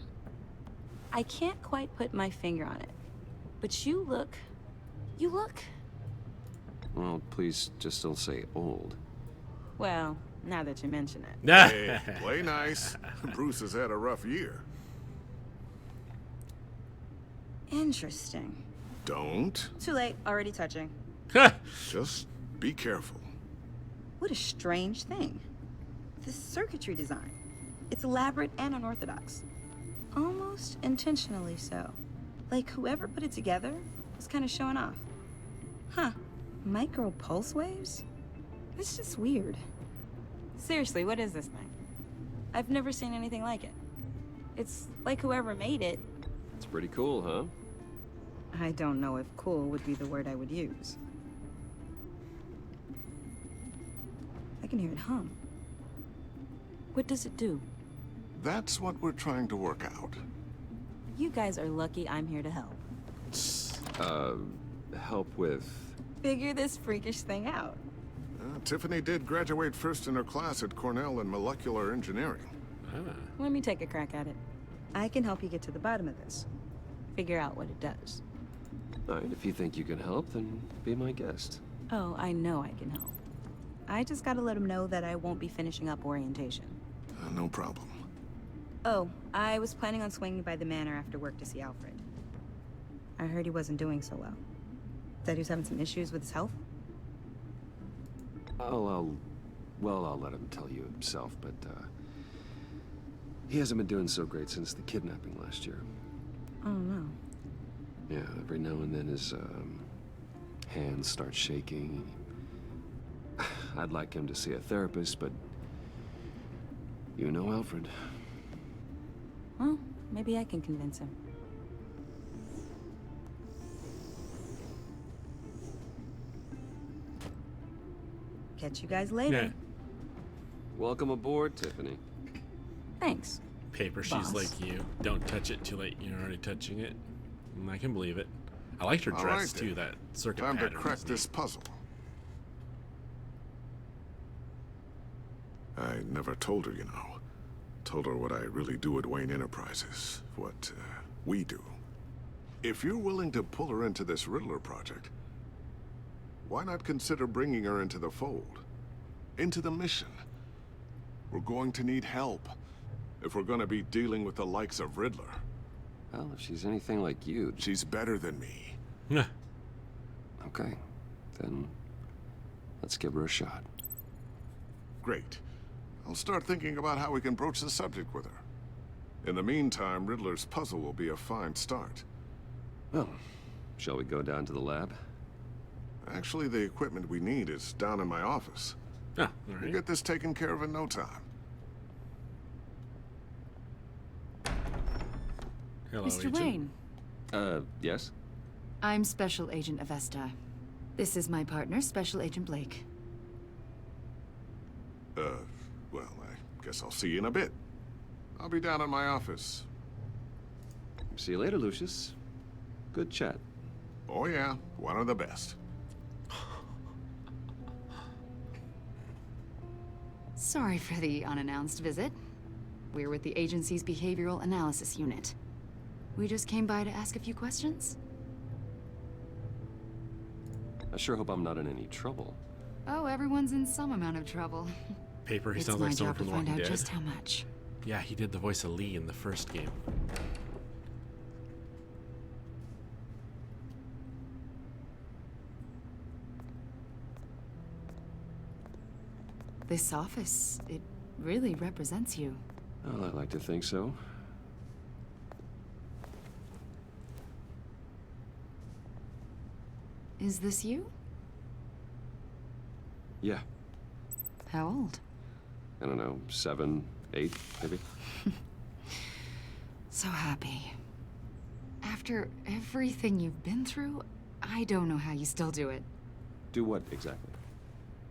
I can't quite put my finger on it. But you look... Well, please just don't say old. Well, now that you mention it. Hey, play nice. Bruce has had a rough year. Interesting. Don't. Too late, already touching. Just be careful. What a strange thing. This circuitry design. It's elaborate and unorthodox. Almost intentionally so. Like whoever put it together was kind of showing off. Huh. Micro pulse waves? It's just weird. Seriously, what is this thing? I've never seen anything like it. It's like whoever made it. It's pretty cool, huh? I don't know if cool would be the word I would use. I can hear it hum. What does it do? That's what we're trying to work out. You guys are lucky I'm here to help. Help with... Figure this freakish thing out. Tiffany did graduate first in her class at Cornell in molecular engineering. Let me take a crack at it. I can help you get to the bottom of this. Figure out what it does. All right, if you think you can help, then be my guest. Oh, I know I can help. I just gotta let him know that I won't be finishing up orientation. No problem. Oh, I was planning on swinging by the manor after work to see Alfred. I heard he wasn't doing so well. Said he was having some issues with his health? I'll let him tell you himself, but, he hasn't been doing so great since the kidnapping last year. Oh, no. Yeah, every now and then his, hands start shaking. I'd like him to see a therapist, but... You know Alfred. Well, maybe I can convince him. Catch you guys later. Yeah. Welcome aboard, Tiffany. Thanks. Paper, she's boss. like you. Don't touch it too late. You're already touching it. I can believe it. I liked her All dress right, too. then. That circuit Time to pattern crack was this neat. puzzle. I never told her, you know. Told her what I really do at Wayne Enterprises. What we do. If you're willing to pull her into this Riddler project, why not consider bringing her into the fold? Into the mission? We're going to need help if we're going to be dealing with the likes of Riddler. Well, if she's anything like you... She's better than me. Okay, then let's give her a shot. Great. I'll start thinking about how we can broach the subject with her. In the meantime, Riddler's puzzle will be a fine start. Well, shall we go down to the lab? Actually, the equipment we need is down in my office. All We'll right. get this taken care of in no time. Hello, Mr. Agent. Wayne, Yes? I'm Special Agent Avesta. This is my partner, Special Agent Blake. Well, I guess I'll see you in a bit. I'll be down in my office. See you later, Lucius. Good chat. Oh yeah, one of the best. Sorry for the unannounced visit. We're with the agency's Behavioral Analysis Unit. We just came by to ask a few questions. I sure hope I'm not in any trouble. Oh, everyone's in some amount of trouble. Paper, he It's sounds my like someone job from to The find Walking out Dead. just how much. Yeah, he did the voice of Lee in the first game. This office, it really represents you. Well, I like to think so. Is this you? Yeah. How old? I don't know, 7, 8, maybe? So happy. After everything you've been through, I don't know how you still do it. Do what, exactly?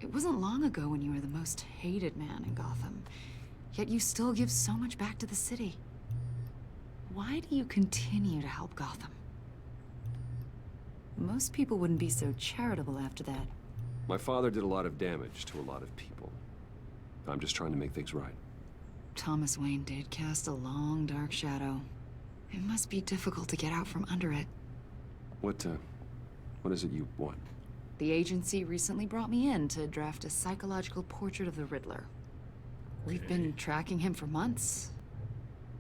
It wasn't long ago when you were the most hated man in Gotham, yet you still give so much back to the city. Why do you continue to help Gotham? Most people wouldn't be so charitable after that. My father did a lot of damage to a lot of people. I'm just trying to make things right. Thomas Wayne did cast a long, dark shadow. It must be difficult to get out from under it. What is it you want? The agency recently brought me in to draft a psychological portrait of the Riddler. We've been tracking him for months,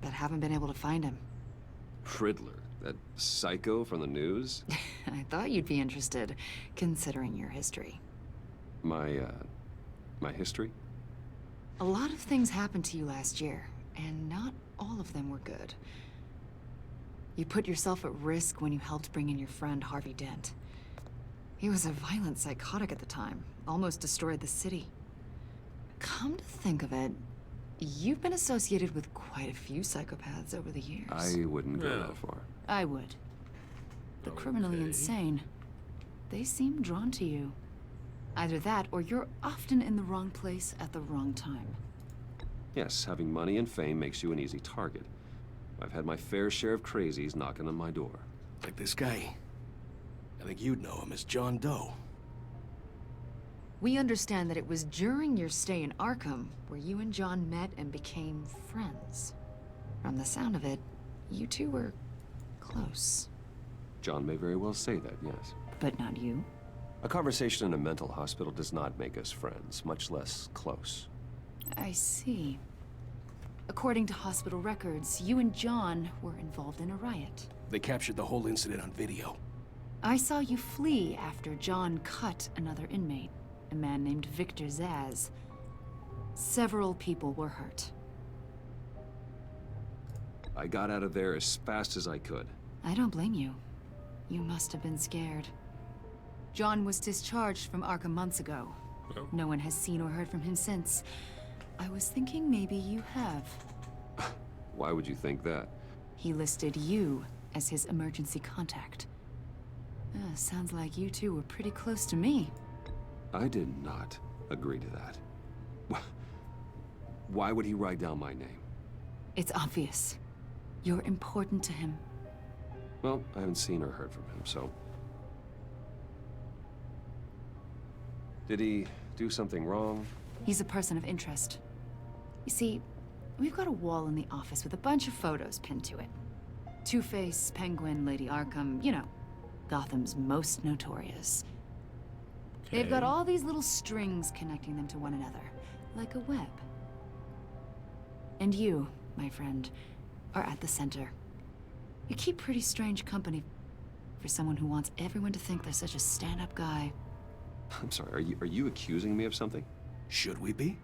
but haven't been able to find him. Riddler? That psycho from the news? I thought you'd be interested, considering your history. My history? A lot of things happened to you last year, and not all of them were good. You put yourself at risk when you helped bring in your friend Harvey Dent. He was a violent psychotic at the time, almost destroyed the city. Come to think of it, you've been associated with quite a few psychopaths over the years. I wouldn't go that far. I would. The criminally insane. They seem drawn to you. Either that, or you're often in the wrong place at the wrong time. Yes, having money and fame makes you an easy target. I've had my fair share of crazies knocking on my door. Like this guy. I think you'd know him as John Doe. We understand that it was during your stay in Arkham where you and John met and became friends. From the sound of it, you two were close. John may very well say that, yes. But not you. A conversation in a mental hospital does not make us friends, much less close. I see. According to hospital records, you and John were involved in a riot. They captured the whole incident on video. I saw you flee after John cut another inmate, a man named Victor Zsasz. Several people were hurt. I got out of there as fast as I could. I don't blame you. You must have been scared. John was discharged from Arkham months ago. Oh. No one has seen or heard from him since. I was thinking maybe you have. Why would you think that? He listed you as his emergency contact. Sounds like you two were pretty close to me. I did not agree to that. Why would he write down my name? It's obvious. You're important to him. Well, I haven't seen or heard from him, so... Did he do something wrong? He's a person of interest. You see, we've got a wall in the office with a bunch of photos pinned to it. Two-Face, Penguin, Lady Arkham, you know, Gotham's most notorious. They've got all these little strings connecting them to one another, like a web. And you, my friend, are at the center. You keep pretty strange company for someone who wants everyone to think they're such a stand-up guy. I'm sorry, are you accusing me of something? Should we be?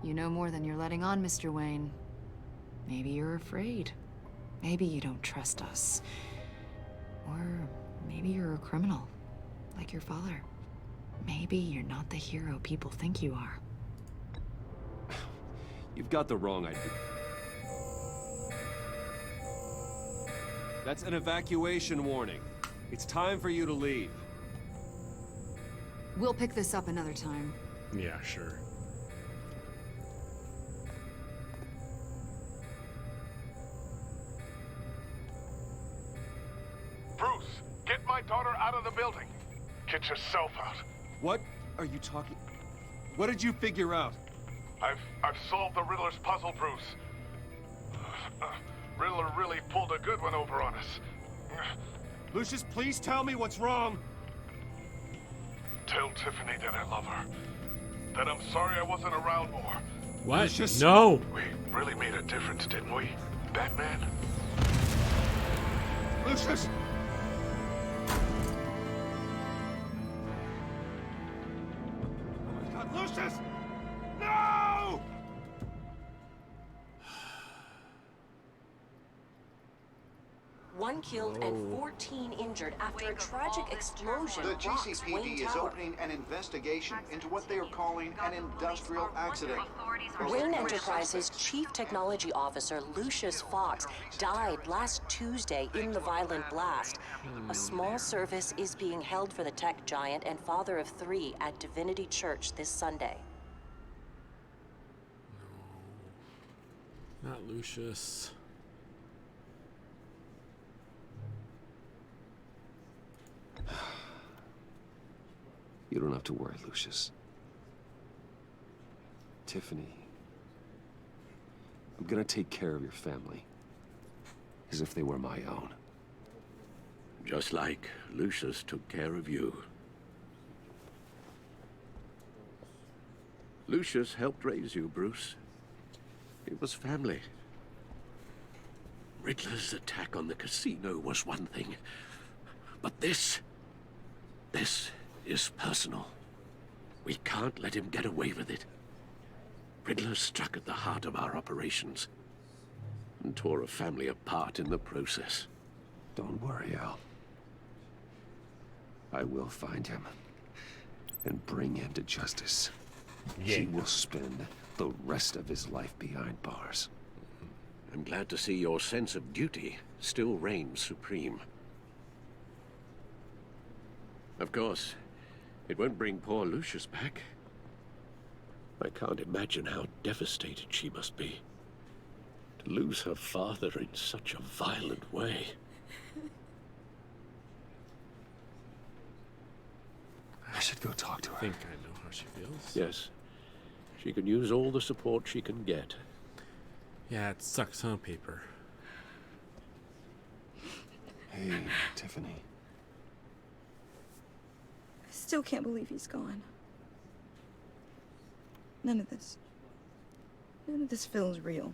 You know more than you're letting on, Mr. Wayne. Maybe you're afraid. Maybe you don't trust us. Or maybe you're a criminal, like your father. Maybe you're not the hero people think you are. You've got the wrong idea. That's an evacuation warning. It's time for you to leave. We'll pick this up another time. Yeah, sure. Bruce, get my daughter out of the building. Get yourself out. What are you talking... What did you figure out? I've solved the Riddler's puzzle, Bruce. Riddler really pulled a good one over on us. Lucius, please tell me what's wrong. Tell Tiffany that I love her. That I'm sorry I wasn't around more. What? Lucius. No! We really made a difference, didn't we, Batman? Lucius! Lucius! No! One killed and 14 injured after a tragic explosion The rocks Wayne GCPD is Tower. opening an investigation into what they are calling an industrial accident. Wayne Enterprises' chief technology officer, Lucius Fox, died last Tuesday in the violent blast. A small service is being held for the tech giant and father of 3 at Divinity Church this Sunday. Not Lucius. You don't have to worry, Lucius. Tiffany, I'm gonna take care of your family. As if they were my own. Just like Lucius took care of you. Lucius helped raise you, Bruce. It was family. Riddler's attack on the casino was one thing. But this is personal. We can't let him get away with it. Riddler struck at the heart of our operations and tore a family apart in the process. Don't worry, Al. I will find him and bring him to justice. He will spend the rest of his life behind bars. I'm glad to see your sense of duty still reigns supreme. Of course, it won't bring poor Lucius back. I can't imagine how devastated she must be. To lose her father in such a violent way. I should go talk to her. I think I know how she feels. Yes. She can use all the support she can get. Yeah, it sucks on paper. Hey, Tiffany. I still can't believe he's gone. None of this feels real.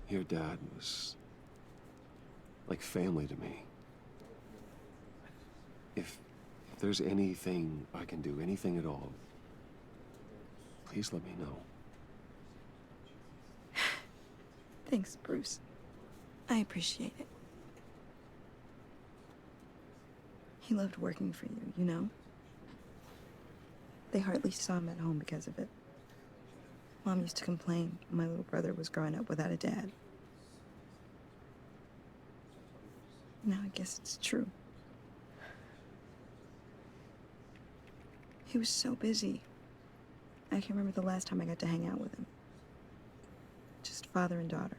Your dad was like family to me. If there's anything I can do, anything at all, please let me know. Thanks, Bruce. I appreciate it. He loved working for you, you know? They hardly saw him at home because of it. Mom used to complain when my little brother was growing up without a dad. Now I guess it's true. He was so busy. I can't remember the last time I got to hang out with him. Just father and daughter.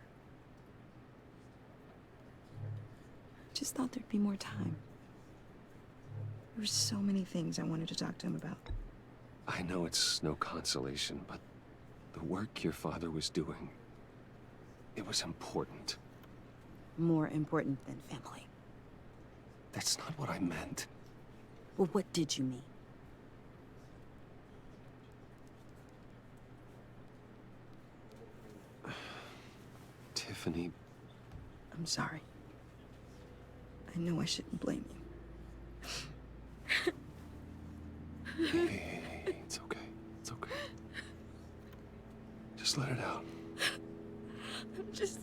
Just thought there'd be more time. There were so many things I wanted to talk to him about. I know it's no consolation, but the work your father was doing, it was important. More important than family. That's not what I meant. Well, what did you mean? Tiffany. I'm sorry. I know I shouldn't blame you. Hey, it's okay. It's okay. Just let it out. I'm just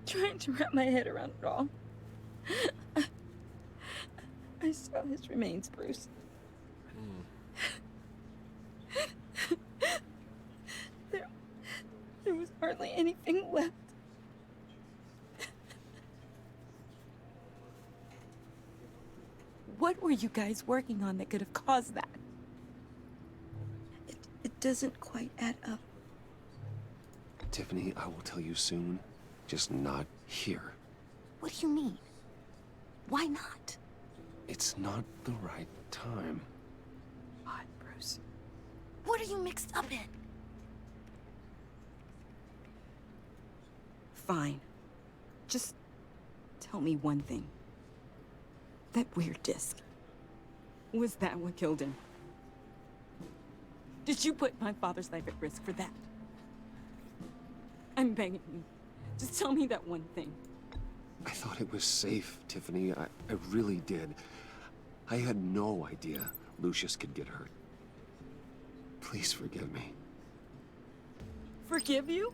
trying to wrap my head around it all. I saw his remains, Bruce. There was hardly anything left. What were you guys working on that could have caused that? It doesn't quite add up. Tiffany, I will tell you soon, just not here. What do you mean? Why not? It's not the right time. What, Bruce? What are you mixed up in? Fine. Just tell me one thing. That weird disc. Was that what killed him? Did you put my father's life at risk for that? I'm begging you. Just tell me that one thing. I thought it was safe, Tiffany. I really did. I had no idea Lucius could get hurt. Please forgive me. Forgive you?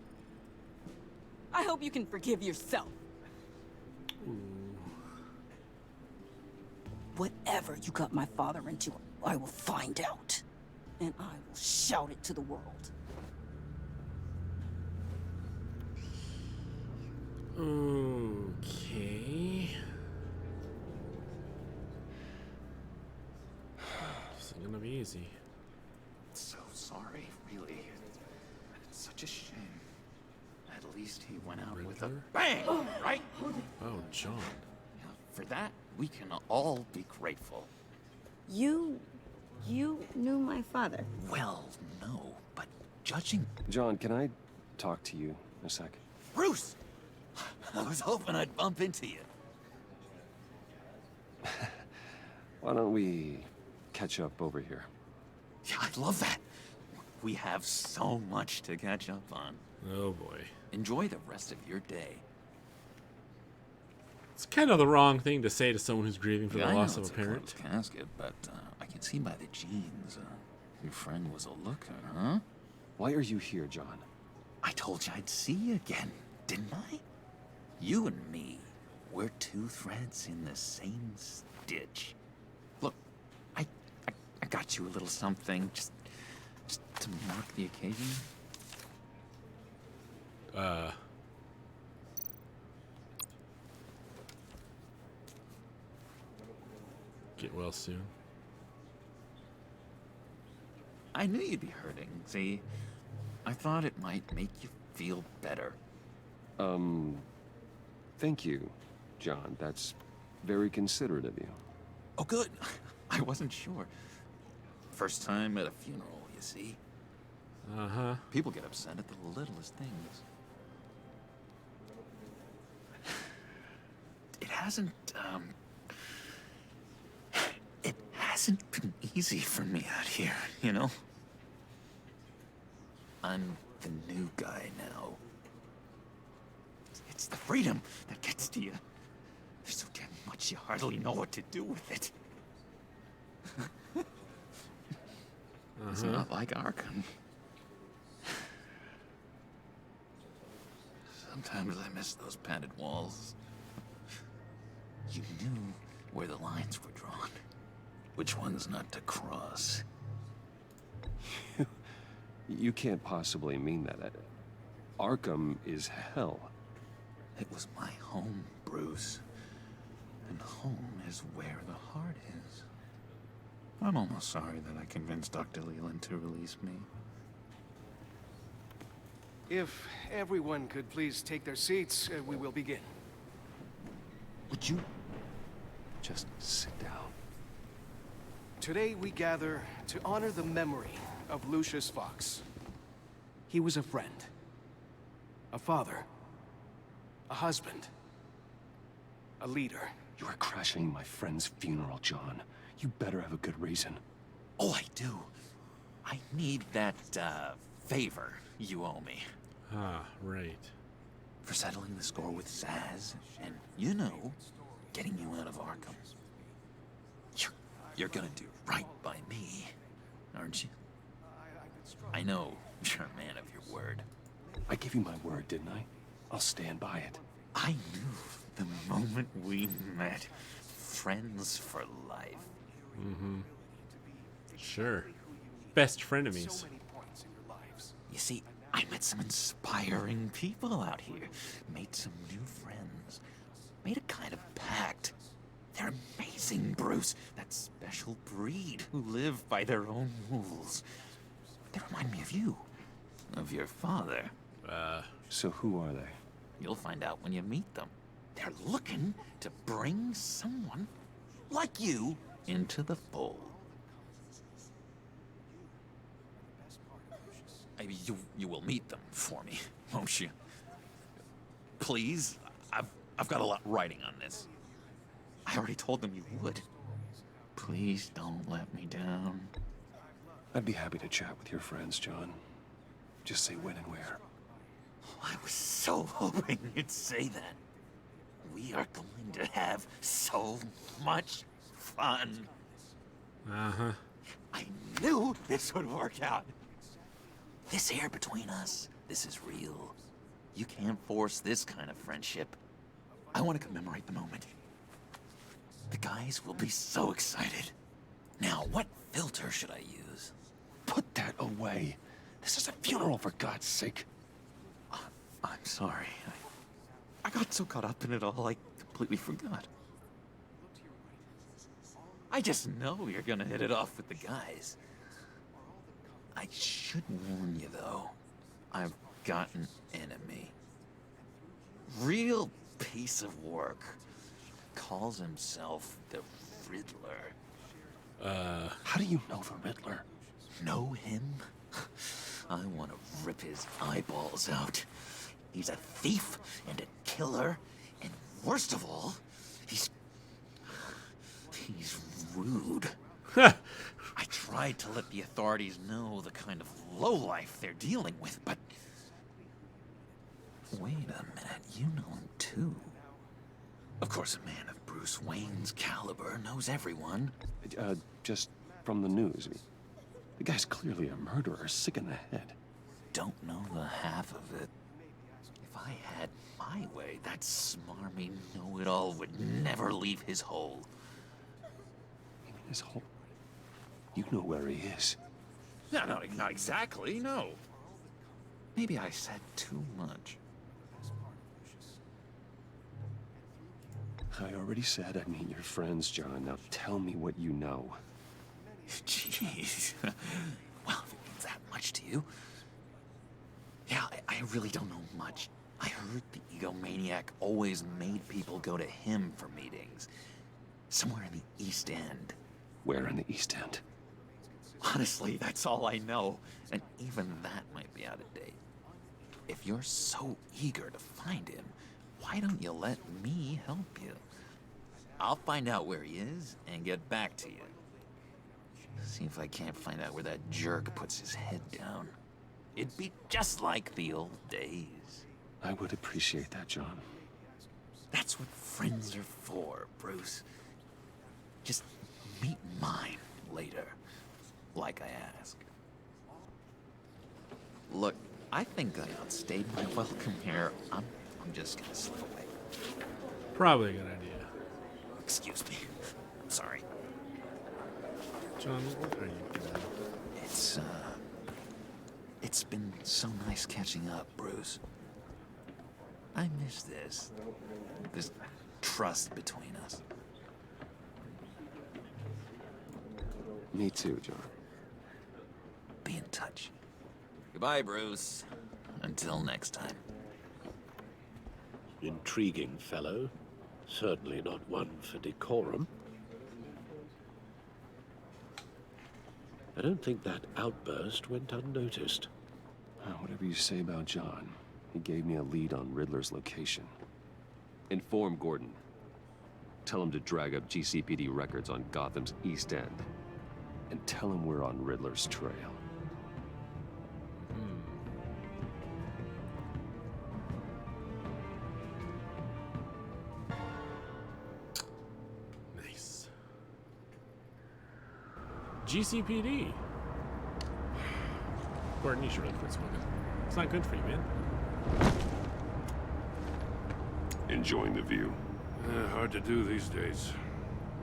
I hope you can forgive yourself. Whatever you got my father into, I will find out. And I will shout it to the world. Okay. This isn't gonna be easy. So sorry, really. It's such a shame. At least he went out with a bang, right? Oh, John. Yeah, for that, we can all be grateful. You knew my father? Well, no, but judging... John, can I talk to you a sec? Bruce! I was hoping I'd bump into you. Why don't we catch up over here? Yeah, I'd love that. We have so much to catch up on. Oh boy. Enjoy the rest of your day. It's kind of the wrong thing to say to someone who's grieving for the I loss know of a it's parent. closed casket, but I can see by the genes, your friend was a looker, huh? Why are you here, John? I told you I'd see you again, didn't I? You and me, we're two threads in the same stitch. Look, I got you a little something, just to mark the occasion. Get well soon. I knew you'd be hurting, see? I thought it might make you feel better. Thank you, John. That's very considerate of you. Oh, good. I wasn't sure. First time at a funeral, you see? Uh-huh. People get upset at the littlest things. It hasn't been easy for me out here, you know? I'm the new guy now. It's the freedom that gets to you. There's so damn much you hardly know what to do with it. It's not like Arkham. Sometimes I miss those padded walls. You knew where the lines were drawn. Which ones not to cross. You can't possibly mean that. Arkham is hell. It was my home, Bruce. And home is where the heart is. I'm almost sorry that I convinced Dr. Leland to release me. If everyone could please take their seats, we will begin. Would you just sit down? Today we gather to honor the memory of Lucius Fox. He was a friend, a father, a husband, a leader. You are crashing my friend's funeral, John. You better have a good reason. Oh, I do. I need that, favor you owe me. Ah, right. For settling the score with Zaz, and, you know, getting you out of Arkham. You're gonna do right by me, aren't you? I know you're a man of your word. I gave you my word, didn't I? I'll stand by it. I knew the moment we met, friends for life. Mm-hmm. Sure. Best frenemies. You see, I met some inspiring people out here. Made some new friends. Made a kind of pact. They're amazing, Bruce. That special breed who live by their own rules. They remind me of you. Of your father. So who are they? You'll find out when you meet them. They're looking to bring someone like you into the fold. Maybe you will meet them for me, won't you? Please, I've got a lot writing on this. I already told them you would. Please don't let me down. I'd be happy to chat with your friends, John. Just say when and where. I was so hoping you'd say that. we are going to have so much fun. Uh-huh. I knew this would work out. This air between us, this is real. You can't force this kind of friendship. I want to commemorate the moment. The guys will be so excited. Now, what filter should I use? Put that away. This is a funeral, for God's sake. I'm sorry. I got so caught up in it all, I completely forgot. I just know you're gonna hit it off with the guys. I should warn you, though. I've got an enemy. Real piece of work. Calls himself the Riddler. How do you know the Riddler? Know him? I want to rip his eyeballs out. He's a thief and a killer, and worst of all, he's rude. I tried to let the authorities know the kind of lowlife they're dealing with, but... Wait a minute, you know him too. Of course, a man of Bruce Wayne's caliber knows everyone. Just from the news. The guy's clearly a murderer, sick in the head. Don't know the half of it. If I had my way, that smarmy know-it-all would never leave his hole. You mean his hole? You know where he is. No, not exactly, no. Maybe I said too much. I already said I'd meet your friends, John. Now tell me what you know. Jeez. Well, if it means that much to you. Yeah, I really don't know much. I heard the egomaniac always made people go to him for meetings. Somewhere in the East End. Where in the East End? Honestly, that's all I know. And even that might be out of date. If you're so eager to find him, why don't you let me help you? I'll find out where he is and get back to you. See if I can't find out where that jerk puts his head down. It'd be just like the old days. I would appreciate that, John. That's what friends are for, Bruce. Just meet mine later, like I asked. Look, I think I outstayed my welcome here. I'm just gonna slip away. Probably a good idea. Excuse me. I'm sorry. John, what are you doing? It's been so nice catching up, Bruce. I miss this trust between us. Me too, John. Be in touch. Goodbye, Bruce. Until next time. Intriguing fellow. Certainly not one for decorum. I don't think that outburst went unnoticed. Whatever you say about John, he gave me a lead on Riddler's location. Inform Gordon. Tell him to drag up GCPD records on Gotham's East End. And tell him we're on Riddler's trail. Nice. GCPD. Gordon, you should really quit smoking. It's not good for you, man. Enjoying the view. Hard to do these days.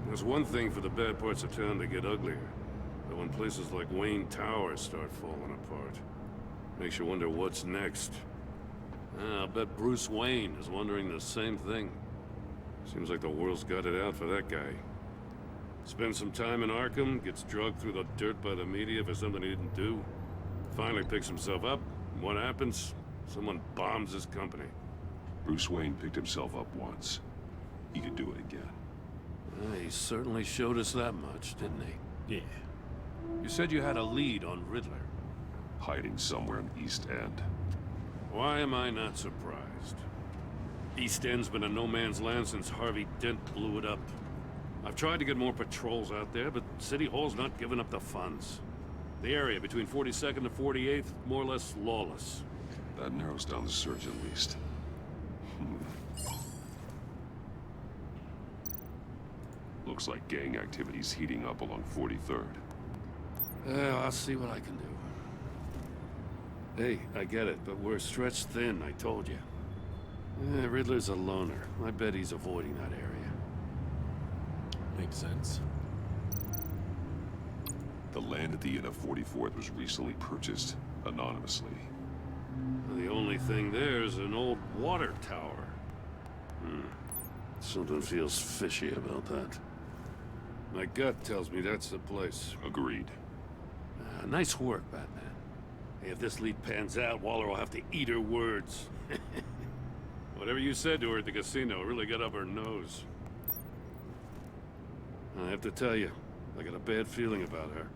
There's one thing for the bad parts of town to get uglier. But when places like Wayne Tower start falling apart, makes you wonder what's next. I'll bet Bruce Wayne is wondering the same thing. Seems like the world's got it out for that guy. Spends some time in Arkham, gets drugged through the dirt by the media for something he didn't do. Finally picks himself up. What happens? Someone bombs his company. Bruce Wayne picked himself up once. He could do it again. He certainly showed us that much, didn't he? Yeah. You said you had a lead on Riddler. Hiding somewhere in the East End. Why am I not surprised? East End's been a no-man's land since Harvey Dent blew it up. I've tried to get more patrols out there, but City Hall's not giving up the funds. The area between 42nd and 48th, more or less lawless. That narrows down the search at least. Looks like gang activity's heating up along 43rd. Well, I'll see what I can do. Hey, I get it, but we're stretched thin, I told you. Riddler's a loner. I bet he's avoiding that area. Makes sense. The land at the end of 44th was recently purchased anonymously. The only thing there is an old water tower. Something feels fishy about that. My gut tells me that's the place. Agreed. Nice work, Batman. Hey, if this lead pans out, Waller will have to eat her words. Whatever you said to her at the casino really got up her nose. I have to tell you, I got a bad feeling about her.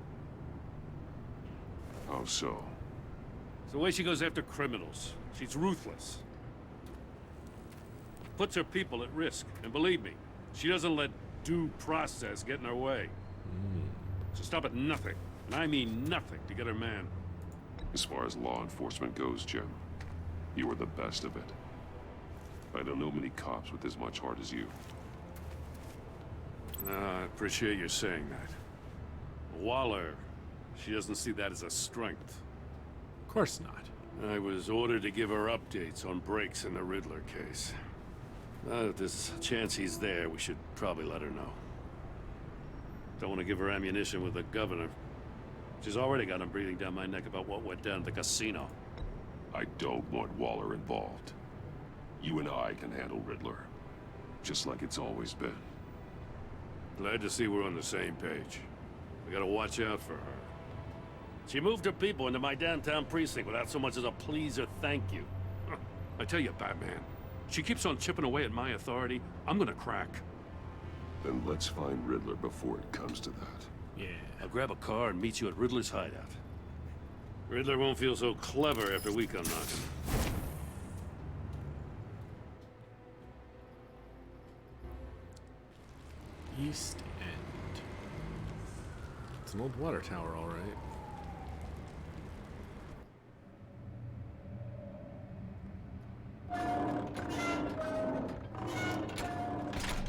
How so? It's the way she goes after criminals. She's ruthless. Puts her people at risk. And believe me, she doesn't let due process get in her way. So stop at nothing, and I mean nothing, to get her man. As far as law enforcement goes, Jim, you are the best of it. I don't know many cops with as much heart as you. I appreciate you saying that. Waller, she doesn't see that as a strength. Of course not. I was ordered to give her updates on breaks in the Riddler case. If there's a chance he's there, we should probably let her know. Don't want to give her ammunition with the governor. She's already got him breathing down my neck about what went down at the casino. I don't want Waller involved. You and I can handle Riddler, just like it's always been. Glad to see we're on the same page. We gotta watch out for her. She moved her people into my downtown precinct without so much as a please or thank you. I tell you, Batman, she keeps on chipping away at my authority. I'm gonna crack. Then let's find Riddler before it comes to that. Yeah. I'll grab a car and meet you at Riddler's hideout. Riddler won't feel so clever after we come knocking. East End. It's an old water tower, all right.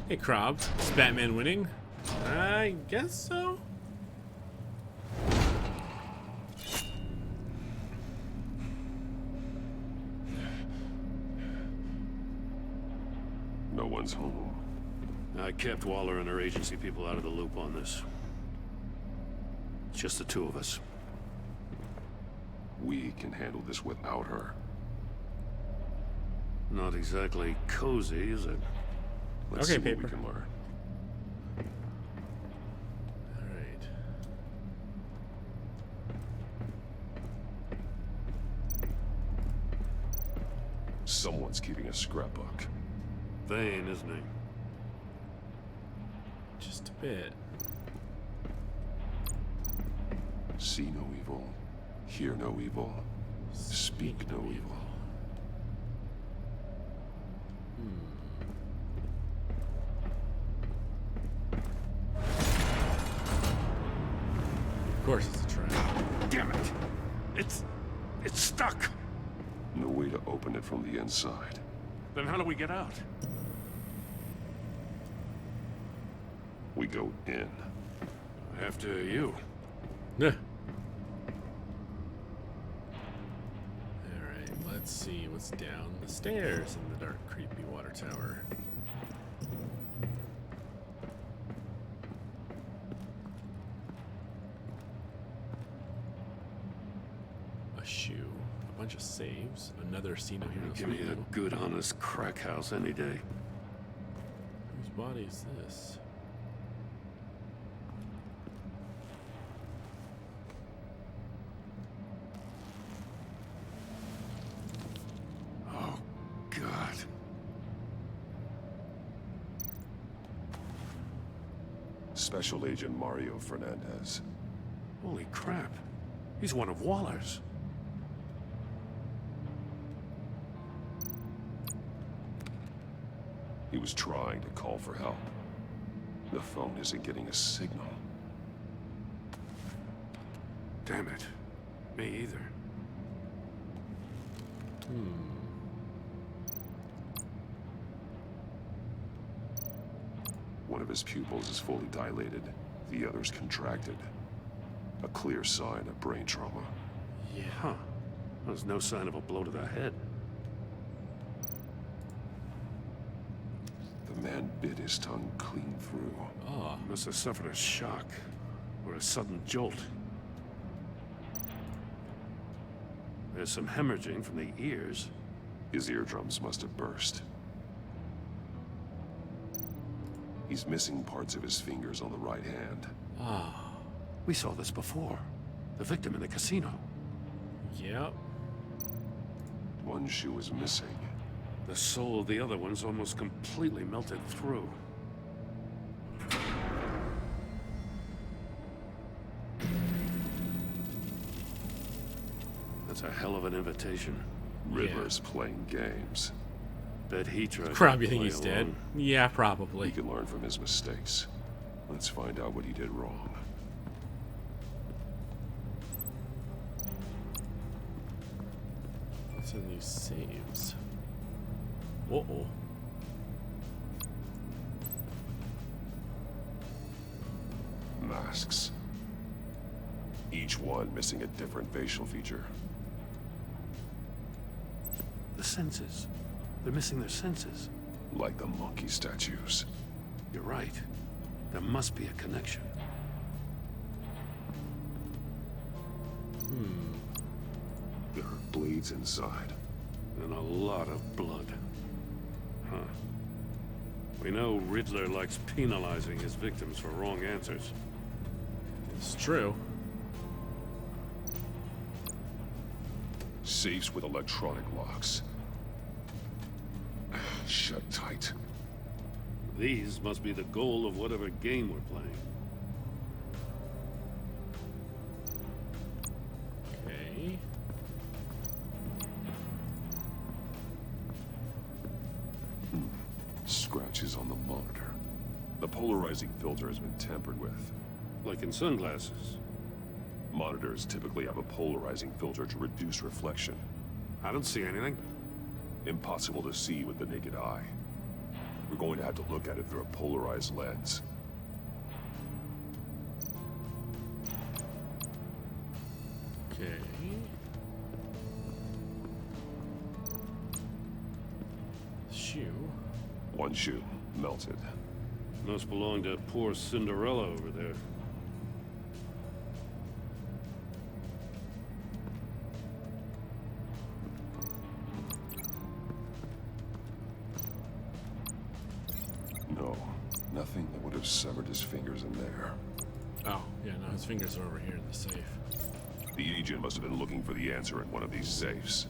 Hey, Krob. Is Batman winning? I guess so. No one's home. I kept Waller and her agency people out of the loop on this. It's just the two of us. We can handle this without her. Not exactly cozy, is it? Let's see what we can learn. All right. Someone's keeping a scrapbook. Vain, isn't he? Just a bit. See no evil, hear no evil, speak no evil. Of course it's a trap. Damn it! It's stuck! No way to open it from the inside. Then how do we get out? We go in. After you. Yeah. Alright, let's see what's down the stairs in the dark, creepy water tower. A shoe. A bunch of saves. Another See No Heroes. Give me a good, honest crack house any day. Whose body is this? Oh, God. Special Agent Mario Fernandez. Holy crap. He's one of Waller's. He was trying to call for help. The phone isn't getting a signal. Damn it. Me either. One of his pupils is fully dilated, the other's contracted. A clear sign of brain trauma. Yeah. Huh. There's no sign of a blow to the head. The man bit his tongue clean through. Oh. Must have suffered a shock. Or a sudden jolt. There's some hemorrhaging from the ears. His eardrums must have burst. He's missing parts of his fingers on the right hand. Ah. We saw this before. The victim in the casino. Yep. One shoe is missing. The sole of the other one's almost completely melted through. That's a hell of an invitation. Riddler's playing games. Bet he tried. Crap, you think he's dead? Yeah, probably. He can learn from his mistakes. Let's find out what he did wrong. What's in these saves? Uh-oh. Masks. Each one missing a different facial feature. The senses. They're missing their senses. Like the monkey statues. You're right. There must be a connection. There are bleeds inside. And a lot of blood. Huh. We know Riddler likes penalizing his victims for wrong answers. It's true. Safes with electronic locks. Shut tight. These must be the goal of whatever game we're playing. Okay. Scratches on the monitor. The polarizing filter has been tampered with. Like in sunglasses. Monitors typically have a polarizing filter to reduce reflection. I don't see anything. Impossible to see with the naked eye. We're going to have to look at it through a polarized lens. Okay. Shoe. One shoe, melted. Must belong to poor Cinderella over there. No, nothing that would have severed his fingers in there. Oh, yeah, no, his fingers are over here in the safe. The agent must have been looking for the answer in one of these safes.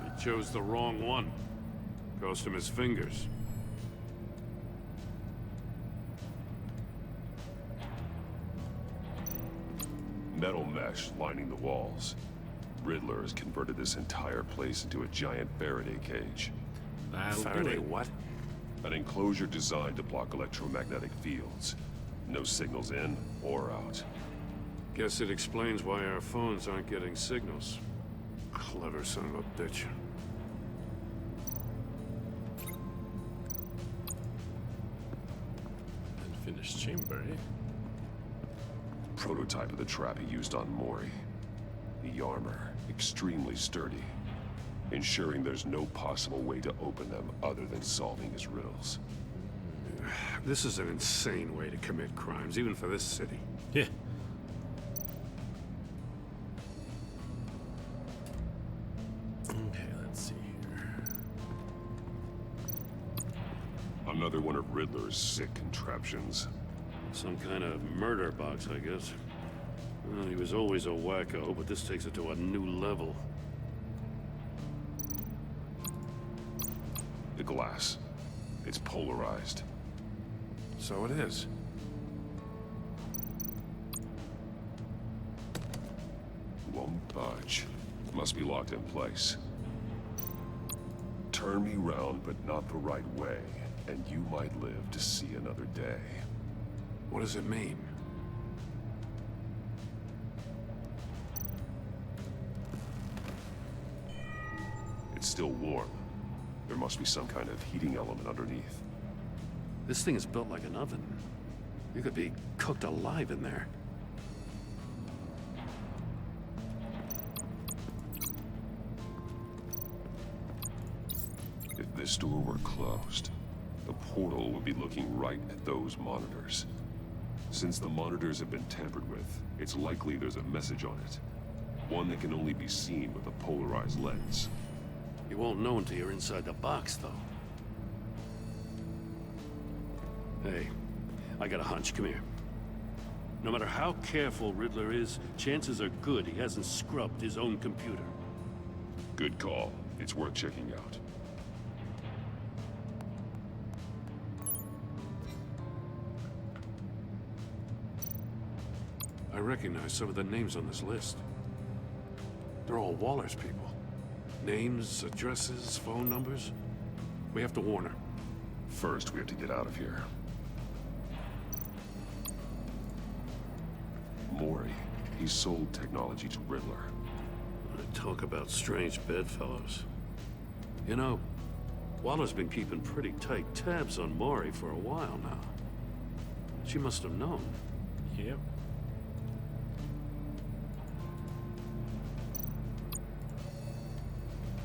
He chose the wrong one. Cost him his fingers. Metal mesh lining the walls. Riddler has converted this entire place into a giant Faraday cage. Faraday what? An enclosure designed to block electromagnetic fields. No signals in or out. Guess it explains why our phones aren't getting signals. Clever son of a bitch. Unfinished chamber, eh? Prototype of the trap he used on Mori. The armor, extremely sturdy, ensuring there's no possible way to open them other than solving his riddles. This is an insane way to commit crimes, even for this city. Yeah. Okay, let's see here. Another one of Riddler's sick contraptions. Some kind of murder box, I guess. Well, he was always a wacko, but this takes it to a new level. The glass. It's polarized. So it is. Won't budge. Must be locked in place. Turn me round, but not the right way, and you might live to see another day. What does it mean? It's still warm. There must be some kind of heating element underneath. This thing is built like an oven. You could be cooked alive in there. If this door were closed, the portal would be looking right at those monitors. Since the monitors have been tampered with, it's likely there's a message on it. One that can only be seen with a polarized lens. You won't know until you're inside the box, though. Hey, I got a hunch. Come here. No matter how careful Riddler is, chances are good he hasn't scrubbed his own computer. Good call. It's worth checking out. I recognize some of the names on this list. They're all Waller's people. Names, addresses, phone numbers. We have to warn her. First, we have to get out of here. Mori, he sold technology to Riddler. Talk about strange bedfellows. You know, Waller's been keeping pretty tight tabs on Mori for a while now. She must have known. Yep.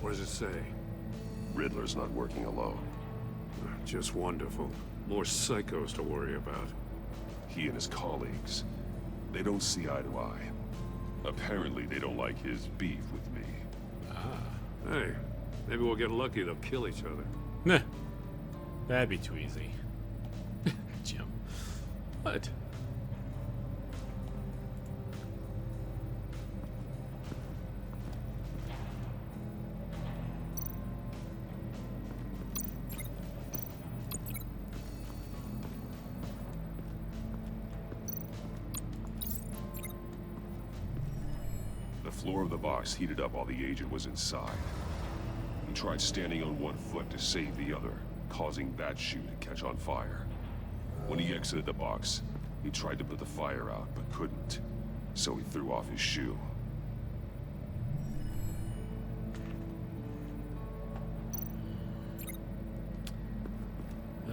What does it say? Riddler's not working alone. Just wonderful. More psychos to worry about. He and his colleagues, they don't see eye to eye. Apparently, they don't like his beef with me. Ah. Hey, maybe we'll get lucky. They'll kill each other. Nah. That'd be too easy. Jim. What? The floor of the box heated up while the agent was inside. He tried standing on one foot to save the other, causing that shoe to catch on fire. When he exited the box, he tried to put the fire out, but couldn't. So he threw off his shoe.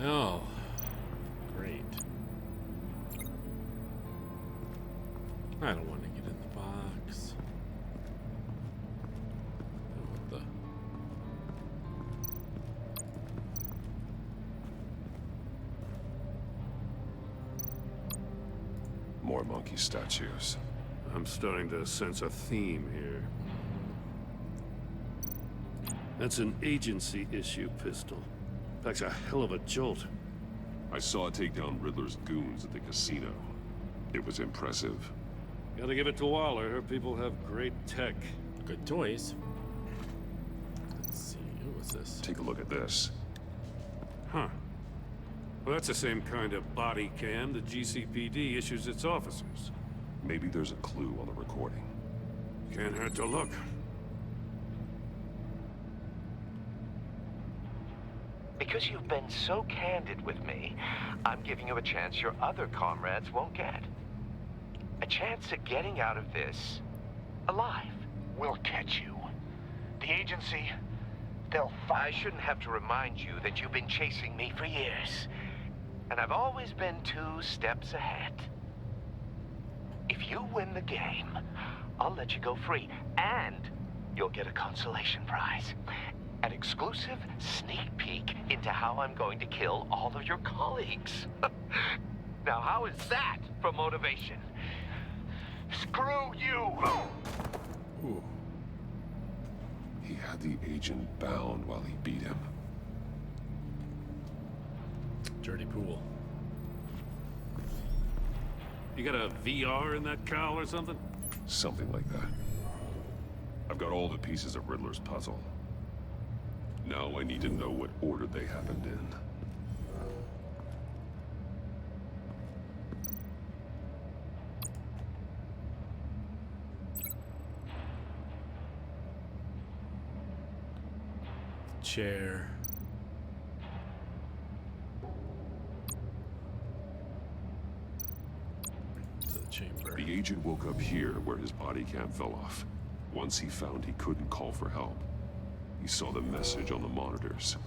Oh, great. I don't want to get in the box. What the? More monkey statues. I'm starting to sense a theme here. That's an agency issue pistol. Packs a hell of a jolt. I saw it take down Riddler's goons at the casino. It was impressive. Gotta give it to Waller. Her people have great tech. Good toys. Let's see. What's this? Take a look at this. Huh. Well, that's the same kind of body cam the GCPD issues its officers. Maybe there's a clue on the recording. Can't hurt to look. Because you've been so candid with me, I'm giving you a chance your other comrades won't get. A chance at getting out of this alive. We'll catch you. The agency, they'll find... I shouldn't have to remind you that you've been chasing me for years. And I've always been 2 steps ahead. If you win the game, I'll let you go free. And you'll get a consolation prize. An exclusive sneak peek into how I'm going to kill all of your colleagues. Now, how is that for motivation? Screw you! Ooh. He had the agent bound while he beat him. Dirty pool. You got a VR in that cowl or something? Something like that. I've got all the pieces of Riddler's puzzle. Now I need to know what order they happened in. Chair. To the chamber. The agent woke up here where his body cam fell off. Once he found he couldn't call for help, He saw the message on the monitors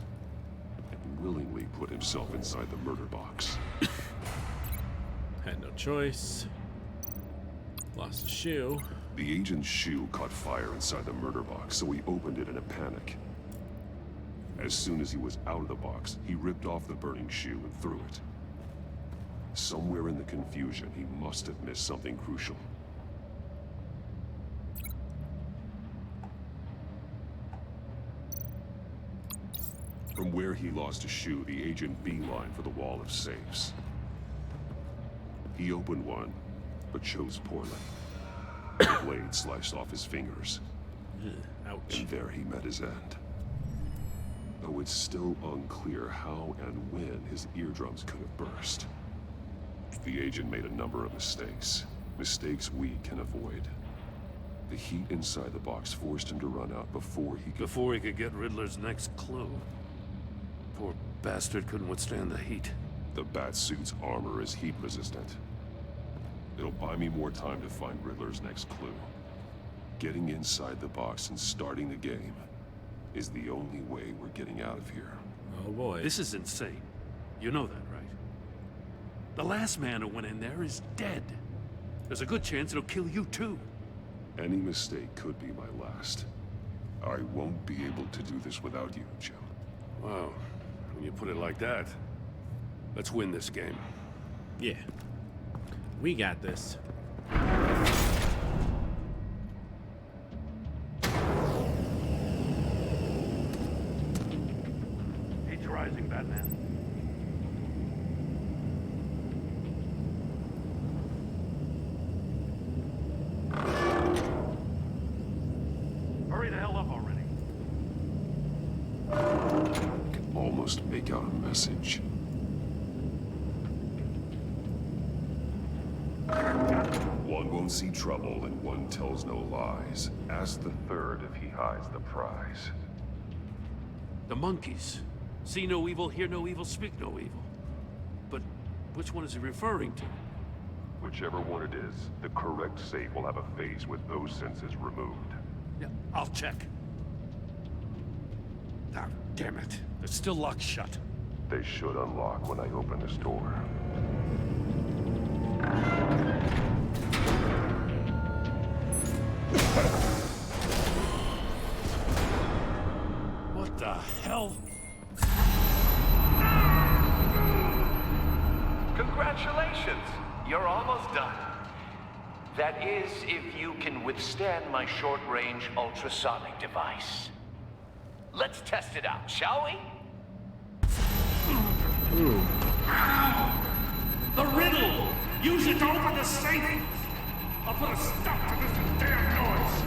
and willingly put himself inside the murder box. Had no choice. Lost a shoe. The agent's shoe caught fire inside the murder box, so he opened it in a panic. As soon as he was out of the box, he ripped off the burning shoe and threw it. Somewhere in the confusion, he must have missed something crucial. From where he lost a shoe, the agent beelined for the wall of safes. He opened one, but chose poorly. The blade sliced off his fingers. Ouch. And there he met his end. Though it's still unclear how and when his eardrums could have burst. The agent made a number of mistakes. Mistakes we can avoid. The heat inside the box forced him to run out before he could get Riddler's next clue. Poor bastard couldn't withstand the heat. The Batsuit's armor is heat resistant. It'll buy me more time to find Riddler's next clue. Getting inside the box and starting the game is the only way we're getting out of here. Oh boy. This is insane. You know that, right? The last man who went in there is dead. There's a good chance it'll kill you too. Any mistake could be my last. I won't be able to do this without you, Jim. Wow. When you put it like that, let's win this game. Yeah. We got this. Heat's rising, Batman. Hurry the hell up already. I can almost make out a message. One won't see trouble and one tells no lies. Ask the third if he hides the prize. The monkeys. See no evil, hear no evil, speak no evil. But which one is he referring to? Whichever one it is, the correct safe will have a phase with those senses removed. Yeah, I'll check. Ah, damn it. They're still locked shut. They should unlock when I open this door. What the hell? Congratulations! You're almost done. That is, if you can withstand my short-range ultrasonic device. Let's test it out, shall we? The riddle! Use it to open the safe! I'll put a stop to this damn noise!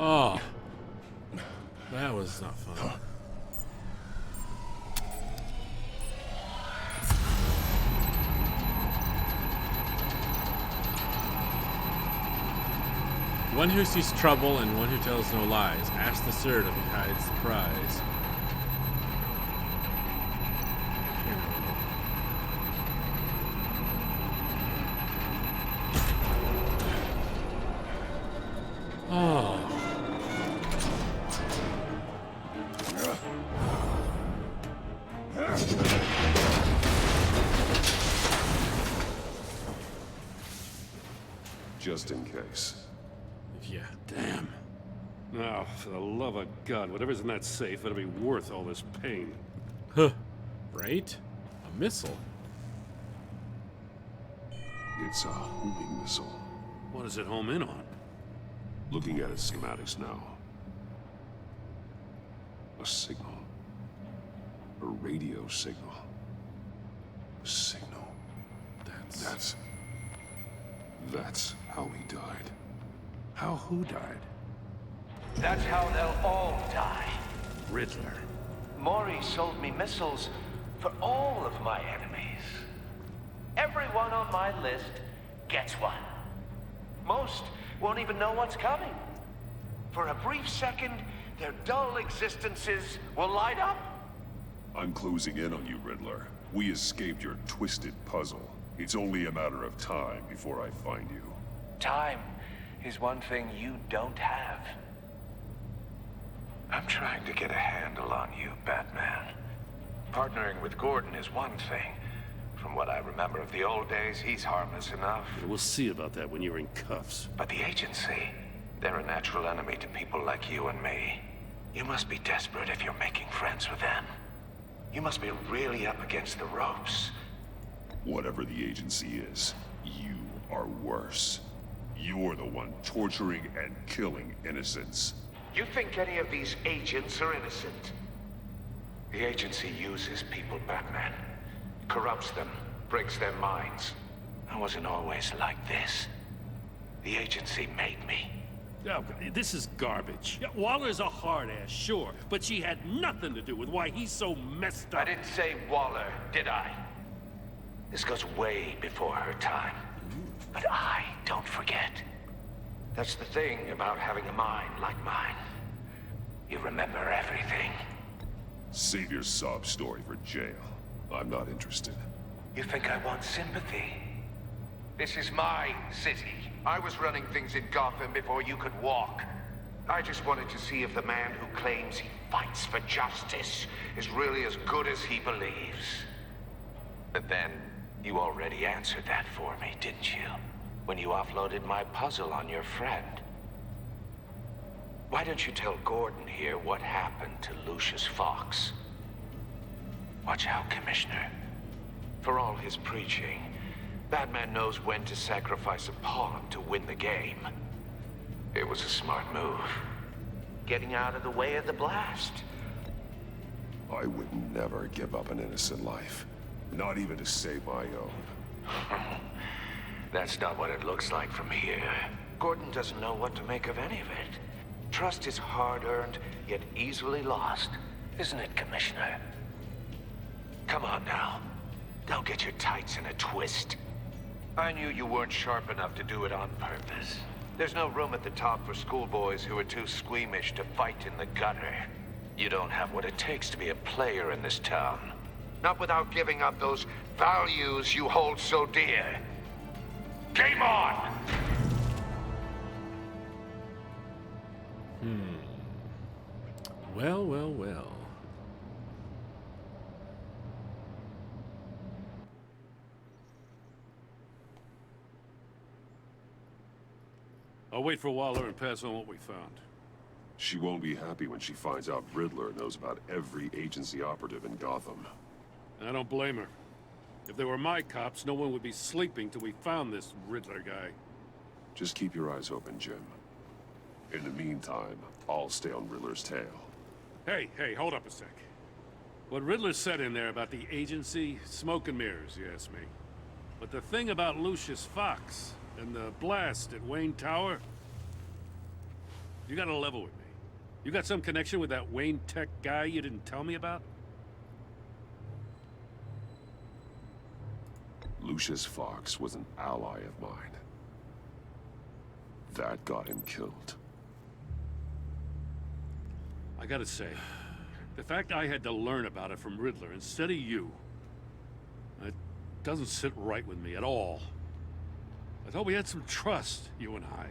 Oh. That was not fun. One who sees trouble and one who tells no lies. Ask the third if he hides the prize. Oh. Just in case. Yeah. Damn. Now, for the love of God, whatever's in that safe better be worth all this pain. Huh. Right? A missile. It's a homing missile. What does it home in on? Looking at its schematics now. A signal. A radio signal. A signal. That's how he died. How who died? That's how they'll all die. Riddler. Maury sold me missiles for all of my enemies. Everyone on my list gets one. Most won't even know what's coming. For a brief second, their dull existences will light up. I'm closing in on you, Riddler. We escaped your twisted puzzle. It's only a matter of time before I find you. Time is one thing you don't have. I'm trying to get a handle on you, Batman. Partnering with Gordon is one thing. From what I remember of the old days, he's harmless enough. We'll see about that when you're in cuffs. But the agency, they're a natural enemy to people like you and me. You must be desperate if you're making friends with them. You must be really up against the ropes. Whatever the agency is, you are worse. You're the one torturing and killing innocents. You think any of these agents are innocent? The agency uses people, Batman. Corrupts them, breaks their minds. I wasn't always like this. The agency made me. Oh, this is garbage. Yeah, Waller's a hard ass, sure, but she had nothing to do with why he's so messed up. I didn't say Waller, did I? This goes way before her time. But I don't forget. That's the thing about having a mind like mine. You remember everything. Save your sob story for jail. I'm not interested. You think I want sympathy? This is my city. I was running things in Gotham before you could walk. I just wanted to see if the man who claims he fights for justice is really as good as he believes. But then, you already answered that for me, didn't you? When you offloaded my puzzle on your friend. Why don't you tell Gordon here what happened to Lucius Fox? Watch out, Commissioner. For all his preaching, Batman knows when to sacrifice a pawn to win the game. It was a smart move. Getting out of the way of the blast. I would never give up an innocent life. Not even to save my own. That's not what it looks like from here. Gordon doesn't know what to make of any of it. Trust is hard-earned, yet easily lost. Isn't it, Commissioner? Come on now. Don't get your tights in a twist. I knew you weren't sharp enough to do it on purpose. There's no room at the top for schoolboys who are too squeamish to fight in the gutter. You don't have what it takes to be a player in this town. Not without giving up those values you hold so dear. Game on! Well, well, well. I'll wait for Waller and pass on what we found. She won't be happy when she finds out Riddler knows about every agency operative in Gotham. I don't blame her. If they were my cops, no one would be sleeping till we found this Riddler guy. Just keep your eyes open, Jim. In the meantime, I'll stay on Riddler's tail. Hey, hold up a sec. What Riddler said in there about the agency, smoke and mirrors, you ask me. But the thing about Lucius Fox and the blast at Wayne Tower, you gotta level with me. You got some connection with that Wayne Tech guy you didn't tell me about? Lucius Fox was an ally of mine. That got him killed. I gotta say, the fact I had to learn about it from Riddler instead of you, it doesn't sit right with me at all. I thought we had some trust, you and I.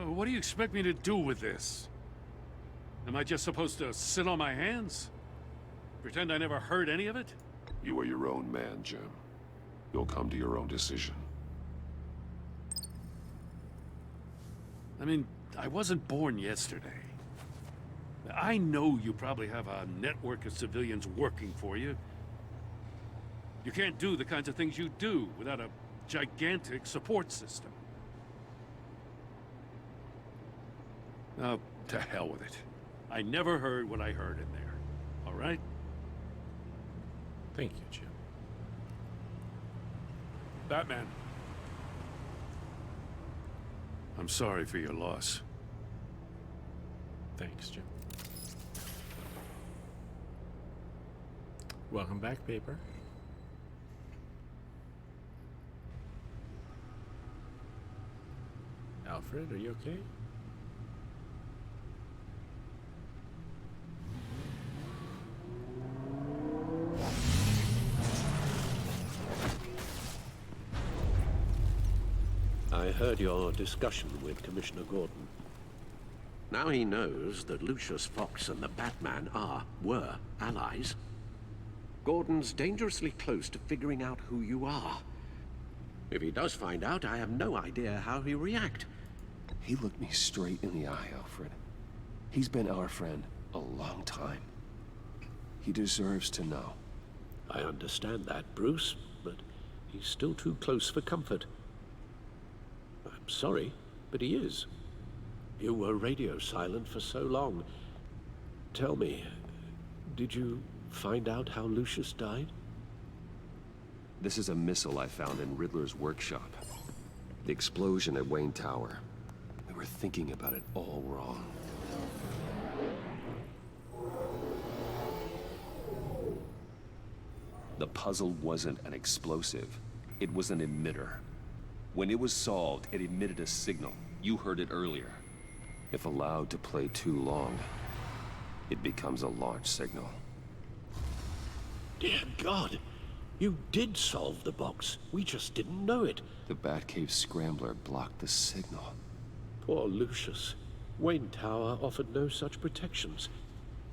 What do you expect me to do with this? Am I just supposed to sit on my hands? Pretend I never heard any of it? You are your own man, Jim. You'll come to your own decision. I mean, I wasn't born yesterday. I know you probably have a network of civilians working for you. You can't do the kinds of things you do without a gigantic support system. Now, to hell with it. I never heard what I heard in there. All right? Thank you, Jim. Batman. I'm sorry for your loss. Thanks, Jim. Welcome back, Paper. Alfred, are you okay? I heard your discussion with Commissioner Gordon. Now he knows that Lucius Fox and the Batman were allies. Gordon's dangerously close to figuring out who you are. If he does find out, I have no idea how he'll react. He looked me straight in the eye, Alfred. He's been our friend a long time. He deserves to know. I understand that, Bruce, but he's still too close for comfort. I'm sorry, but he is. You were radio silent for so long. Tell me, did you find out how Lucius died? This is a missile I found in Riddler's workshop. The explosion at Wayne Tower. We were thinking about it all wrong. The puzzle wasn't an explosive. It was an emitter. When it was solved, it emitted a signal. You heard it earlier. If allowed to play too long, it becomes a launch signal. Dear God! You did solve the box. We just didn't know it. The Batcave scrambler blocked the signal. Poor Lucius. Wayne Tower offered no such protections.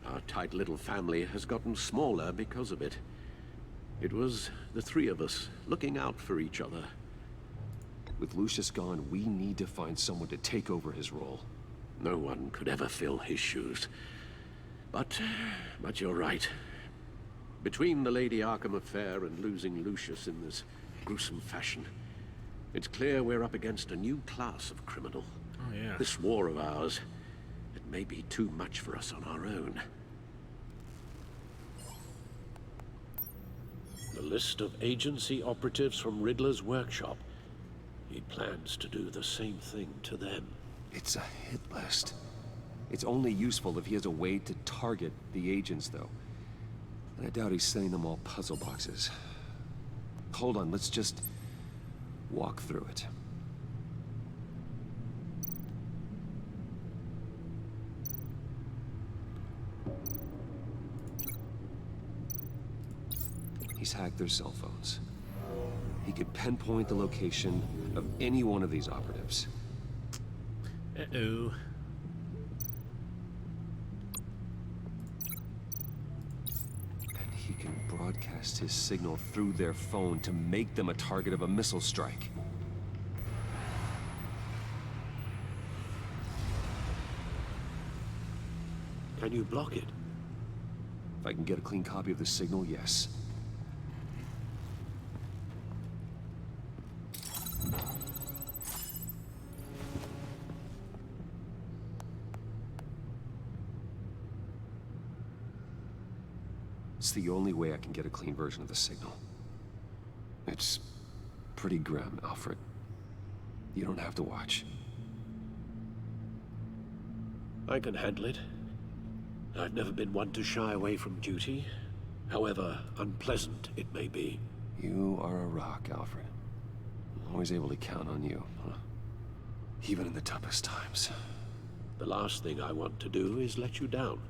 Our tight little family has gotten smaller because of it. It was the three of us looking out for each other. With Lucius gone, we need to find someone to take over his role. No one could ever fill his shoes. But you're right. Between the Lady Arkham affair and losing Lucius in this gruesome fashion, it's clear we're up against a new class of criminal. Oh, yeah. This war of ours, it may be too much for us on our own. The list of agency operatives from Riddler's workshop. He plans to do the same thing to them. It's a hit list. It's only useful if he has a way to target the agents, though. And I doubt he's sending them all puzzle boxes. Hold on, let's just walk through it. He's hacked their cell phones. He could pinpoint the location of any one of these operatives. Uh-oh. And he can broadcast his signal through their phone to make them a target of a missile strike. Can you block it? If I can get a clean copy of the signal, yes. It's the only way I can get a clean version of the signal. It's pretty grim, Alfred. You don't have to watch. I can handle it. I've never been one to shy away from duty, however unpleasant it may be. You are a rock, Alfred. I'm always able to count on you, huh? Even in the toughest times. The last thing I want to do is let you down.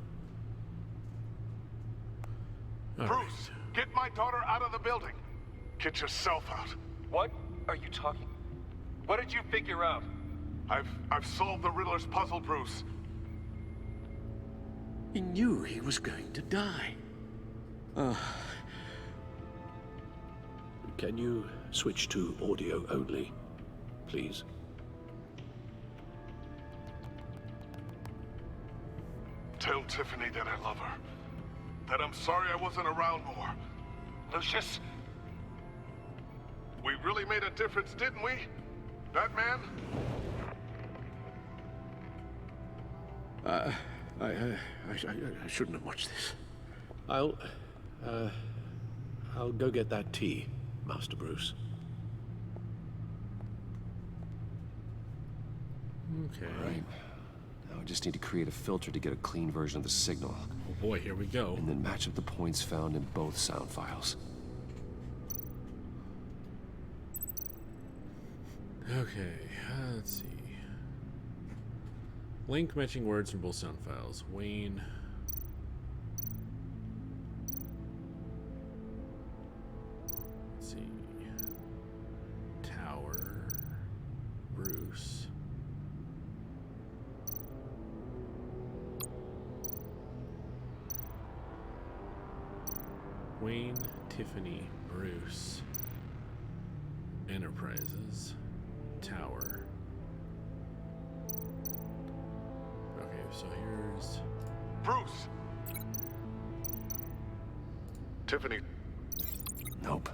Bruce, get my daughter out of the building. Get yourself out. What are you talking? What did you figure out? I've solved the Riddler's puzzle, Bruce. He knew he was going to die. Can you switch to audio only, please? Tell Tiffany that I love her. That I'm sorry I wasn't around more. Lucius? We really made a difference, didn't we? Batman? I shouldn't have watched this. I'll go get that tea, Master Bruce. Okay. All right. Now I just need to create a filter to get a clean version of the signal. Oh boy, here we go. And then match up the points found in both sound files. Okay, let's see. Link matching words from both sound files. Wayne. Let's see. Tower. Wayne, Tiffany, Bruce, Enterprises, Tower. Okay, so here's Bruce! Tiffany. Nope.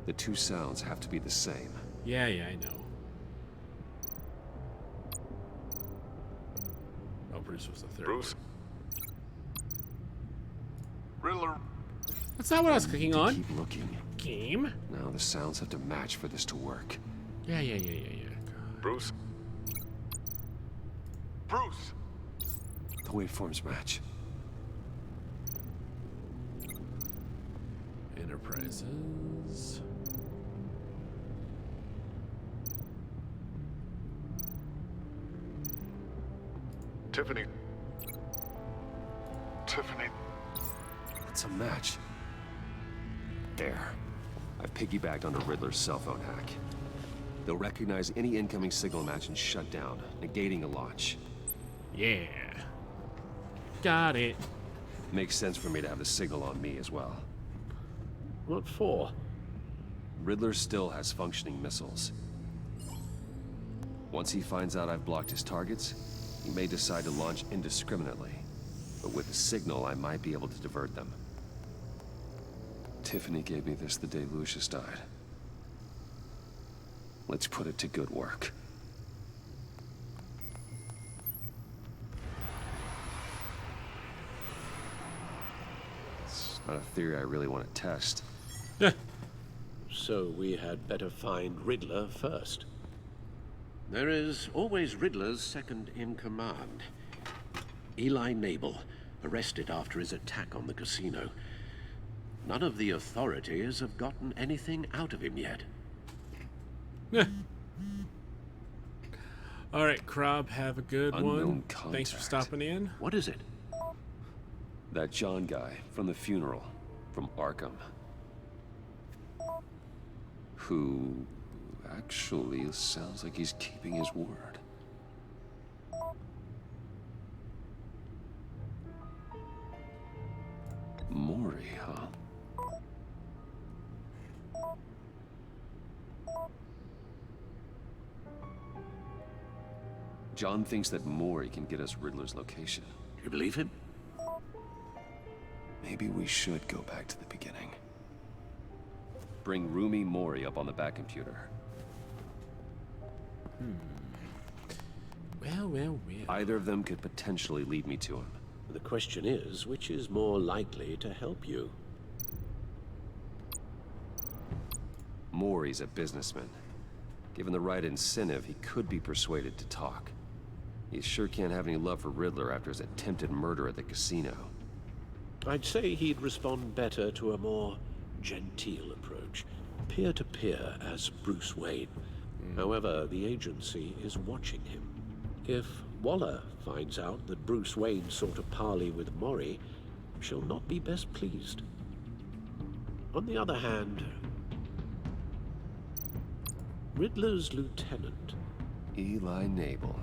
The two sounds have to be the same. Yeah, I know. Oh, Bruce was the third. Bruce. Riddler. That's not what I was clicking on. Keep looking. Game? Now the sounds have to match for this to work. Yeah. Bruce. Bruce. The waveforms match. Enterprises. Tiffany. Tiffany. It's a match. There. I've piggybacked onto Riddler's cell phone hack. They'll recognize any incoming signal match and shut down, negating a launch. Yeah. Got it. Makes sense for me to have the signal on me as well. What for? Riddler still has functioning missiles. Once he finds out I've blocked his targets, he may decide to launch indiscriminately. But with the signal, I might be able to divert them. Tiffany gave me this the day Lucius died. Let's put it to good work. It's not a theory I really want to test. So we had better find Riddler first. There is always Riddler's second in command. Eli Nabel, arrested after his attack on the casino. None of the authorities have gotten anything out of him yet. All right, Krob, have a good Unknown one. contact. Thanks for stopping in. What is it? That John guy from the funeral, from Arkham. Who actually sounds like he's keeping his word. Maury, huh? John thinks that Maury can get us Riddler's location. You believe him? Maybe we should go back to the beginning. Bring Rumi Mori up on the back computer. Well. Either of them could potentially lead me to him. The question is, which is more likely to help you? Mori's a businessman. Given the right incentive, he could be persuaded to talk. He sure can't have any love for Riddler after his attempted murder at the casino. I'd say he'd respond better to a more genteel approach. Peer-to-peer as Bruce Wayne. However, the agency is watching him. If Waller finds out that Bruce Wayne sought a parley with Mori, she'll not be best pleased. On the other hand, Riddler's lieutenant, Eli Nabel,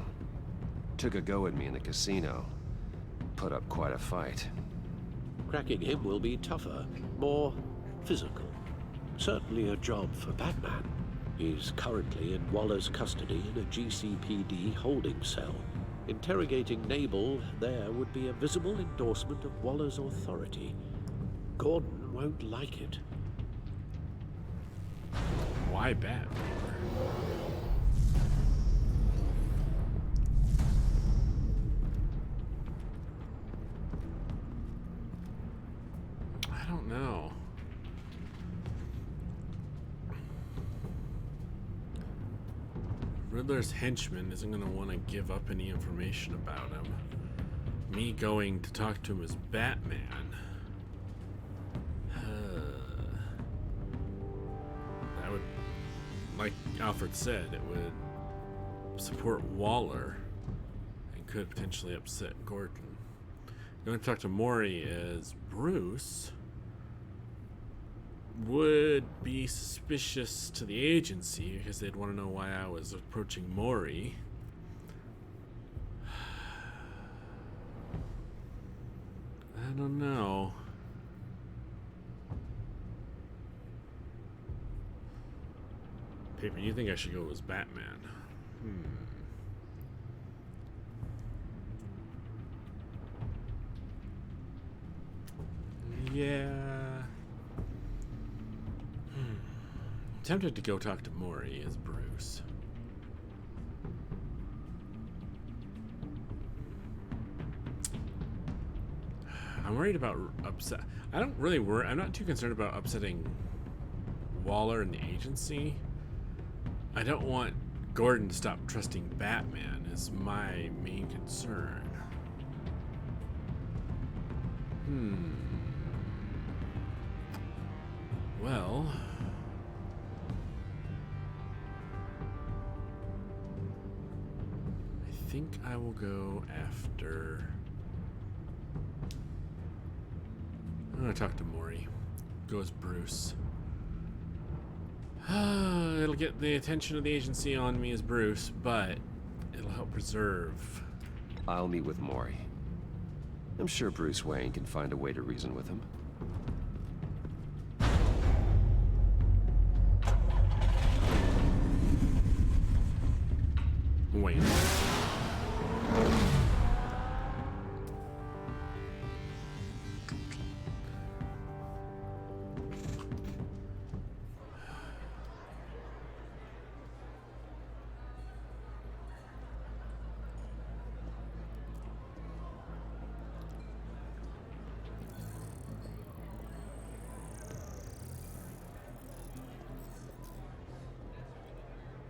took a go at me in the casino. Put up quite a fight. cracking him will be tougher, more physical. Certainly a job for Batman. He's currently in Waller's custody in a GCPD holding cell. Interrogating Nabel there would be a visible endorsement of Waller's authority. Gordon won't like it. Why Batman? I don't know. Riddler's henchman isn't going to want to give up any information about him. Me going to talk to him as Batman. That would, like Alfred said, it would support Waller and could potentially upset Gordon. Going to talk to Mori as Bruce would be suspicious to the agency because they'd want to know why I was approaching Mori. I don't know. Paper, you think I should go as Batman? Yeah. I'm tempted to go talk to Maury as Bruce. I'm worried about upset. I don't really worry. I'm not too concerned about upsetting Waller and the agency. I don't want Gordon to stop trusting Batman is my main concern. Well, I think I will go after. I'm gonna talk to Maury. Go as Bruce. It'll get the attention of the agency on me as Bruce, but it'll help preserve. I'll meet with Maury. I'm sure Bruce Wayne can find a way to reason with him. Wayne.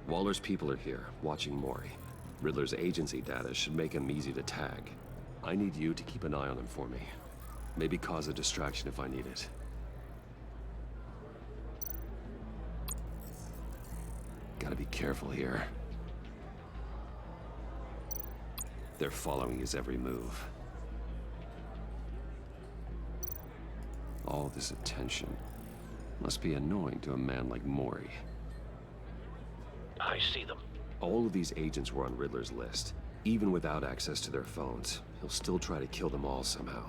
Waller's people are here, watching Maury. Riddler's agency data should make him easy to tag. I need you to keep an eye on him for me. Maybe cause a distraction if I need it. Gotta be careful here. They're following his every move. All this attention must be annoying to a man like Maury. I see them. All of these agents were on Riddler's list. Even without access to their phones, he'll still try to kill them all somehow.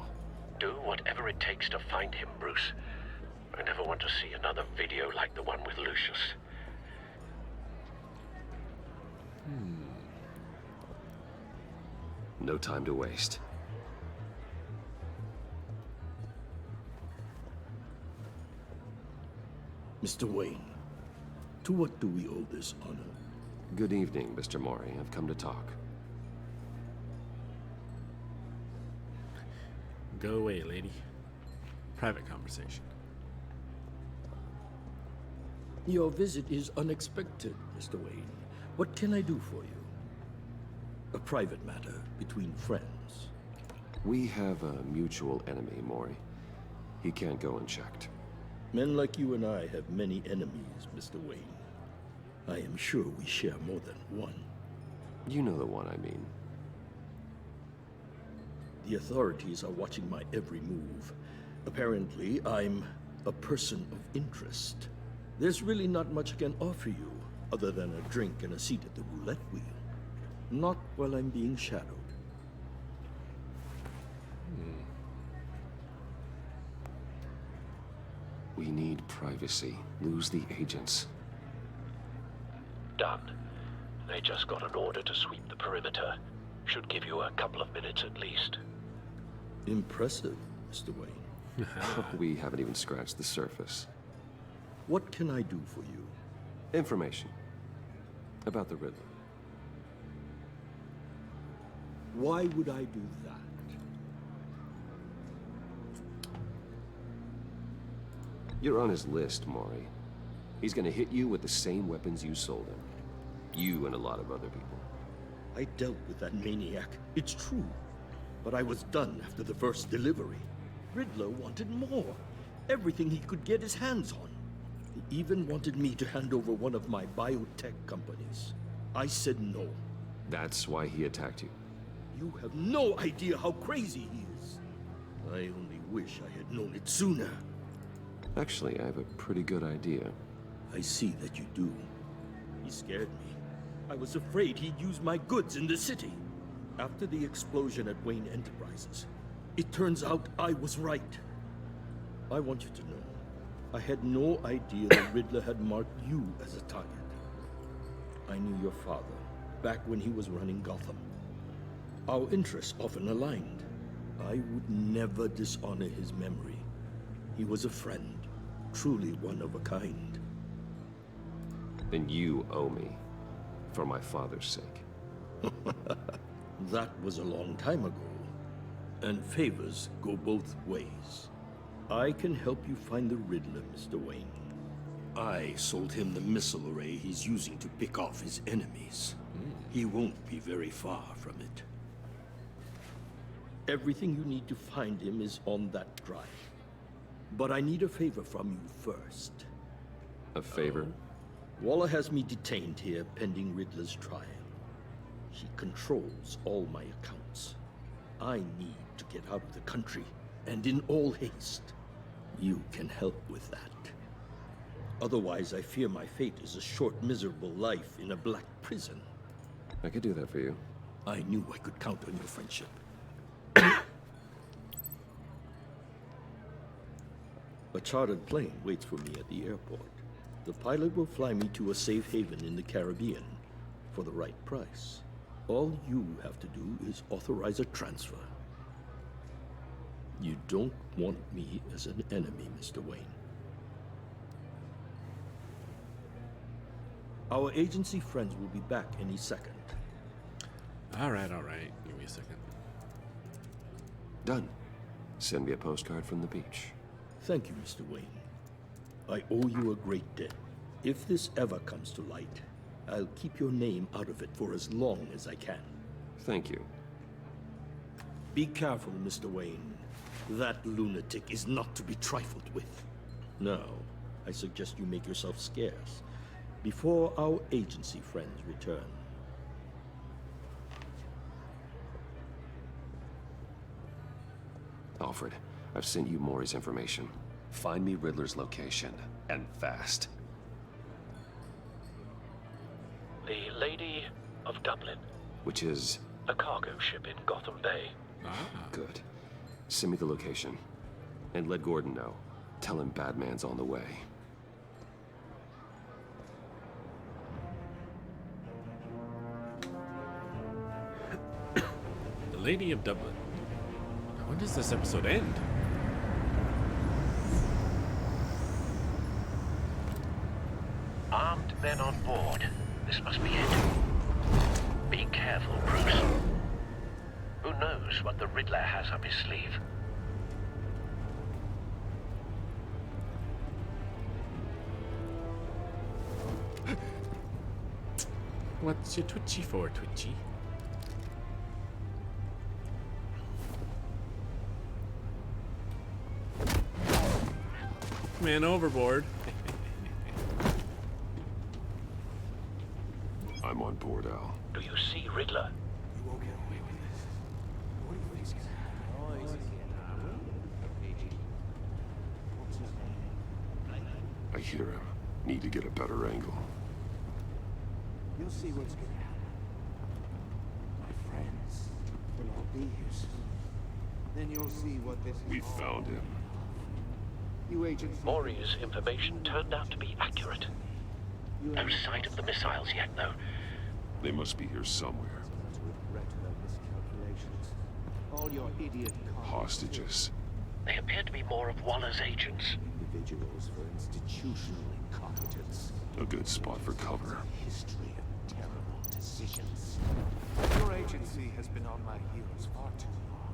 Do whatever it takes to find him, Bruce. I never want to see another video like the one with Lucius. No time to waste. Mr. Wayne, to what do we owe this honor? Good evening, Mr. Maury. I've come to talk. Go away, lady. Private conversation. Your visit is unexpected, Mr. Wayne. What can I do for you? A private matter between friends. We have a mutual enemy, Maury. He can't go unchecked. Men like you and I have many enemies, Mr. Wayne. I am sure we share more than one. You know the one I mean. The authorities are watching my every move. Apparently, I'm a person of interest. There's really not much I can offer you, other than a drink and a seat at the roulette wheel. Not while I'm being shadowed. We need privacy. Lose the agents. Done. They just got an order to sweep the perimeter. Should give you a couple of minutes at least. Impressive, Mr. Wayne. We haven't even scratched the surface. What can I do for you? Information. About the Riddler. Why would I do that? You're on his list, Maury. He's gonna hit you with the same weapons you sold him. You and a lot of other people. I dealt with that maniac, it's true. But I was done after the first delivery. Riddler wanted more. Everything he could get his hands on. He even wanted me to hand over one of my biotech companies. I said no. That's why he attacked you. You have no idea how crazy he is. I only wish I had known it sooner. Actually, I have a pretty good idea. I see that you do. He scared me. I was afraid he'd use my goods in the city. After the explosion at Wayne Enterprises, it turns out I was right. I want you to know, I had no idea the Riddler had marked you as a target. I knew your father, back when he was running Gotham. Our interests often aligned. I would never dishonor his memory. He was a friend, truly one of a kind. Then you owe me, for my father's sake. That was a long time ago, and favors go both ways. I can help you find the Riddler, Mr. Wayne. I sold him the missile array he's using to pick off his enemies. He won't be very far from it. Everything you need to find him is on that drive. But I need a favor from you first. A favor? Waller has me detained here pending Riddler's trial. He controls all my accounts. I need to get out of the country, and in all haste. You can help with that. Otherwise, I fear my fate is a short, miserable life in a black prison. I could do that for you. I knew I could count on your friendship. A chartered plane waits for me at the airport. The pilot will fly me to a safe haven in the Caribbean for the right price. All you have to do is authorize a transfer. You don't want me as an enemy, Mr. Wayne. Our agency friends will be back any second. All right. Give me a second. Done. Send me a postcard from the beach. Thank you, Mr. Wayne. I owe you a great debt. If this ever comes to light, I'll keep your name out of it for as long as I can. Thank you. Be careful, Mr. Wayne. That lunatic is not to be trifled with. Now, I suggest you make yourself scarce before our agency friends return. Alfred, I've sent you Maury's information. Find me Riddler's location, and fast. The Lady of Dublin. Which is? A cargo ship in Gotham Bay. Good. Send me the location. And let Gordon know. Tell him Batman's on the way. The Lady of Dublin. When does this episode end? Armed men on board. This must be it. Be careful, Bruce. Who knows what the Riddler has up his sleeve? What's your twitchy for, Twitchy? Man overboard. I'm on board, Al. Do you see Riddler? You won't get away with this. What do you think's gonna happen? I hear him. Need to get a better angle. You'll see what's gonna happen. My friends will all be here soon. Then you'll see what this is. We found him. You agents. Maury's information turned out to be accurate. No sight of the missiles yet, though. They must be here somewhere. All your idiot Hostages. They appear to be more of Waller's agents. individuals for institutional incompetence. A good spot for cover. History of terrible decisions. Your agency has been on my heels far too long.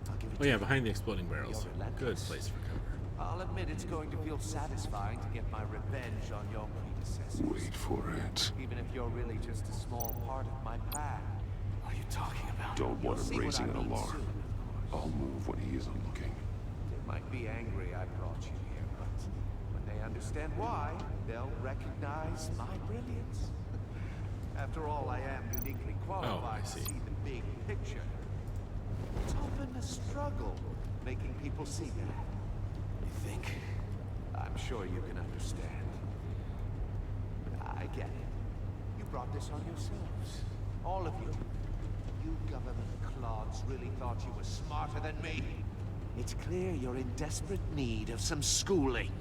I'll give it Oh yeah, behind the exploding barrels. Good place for cover. I'll admit it's going to feel satisfying to get my revenge on your predecessors. Wait for it. Even if you're really just a small part of my plan. What are you talking about? Don't want him You'll see raising what I an mean alarm. soon. I'll move when he isn't looking. They might be angry I brought you here, but when they understand why, they'll recognize my brilliance. After all, I am uniquely qualified to see the big picture. It's often a struggle making people see that. You think? I'm sure you can understand. I get it. You brought this on yourselves. All of you. You government clods really thought you were smarter than me. It's clear you're in desperate need of some schooling.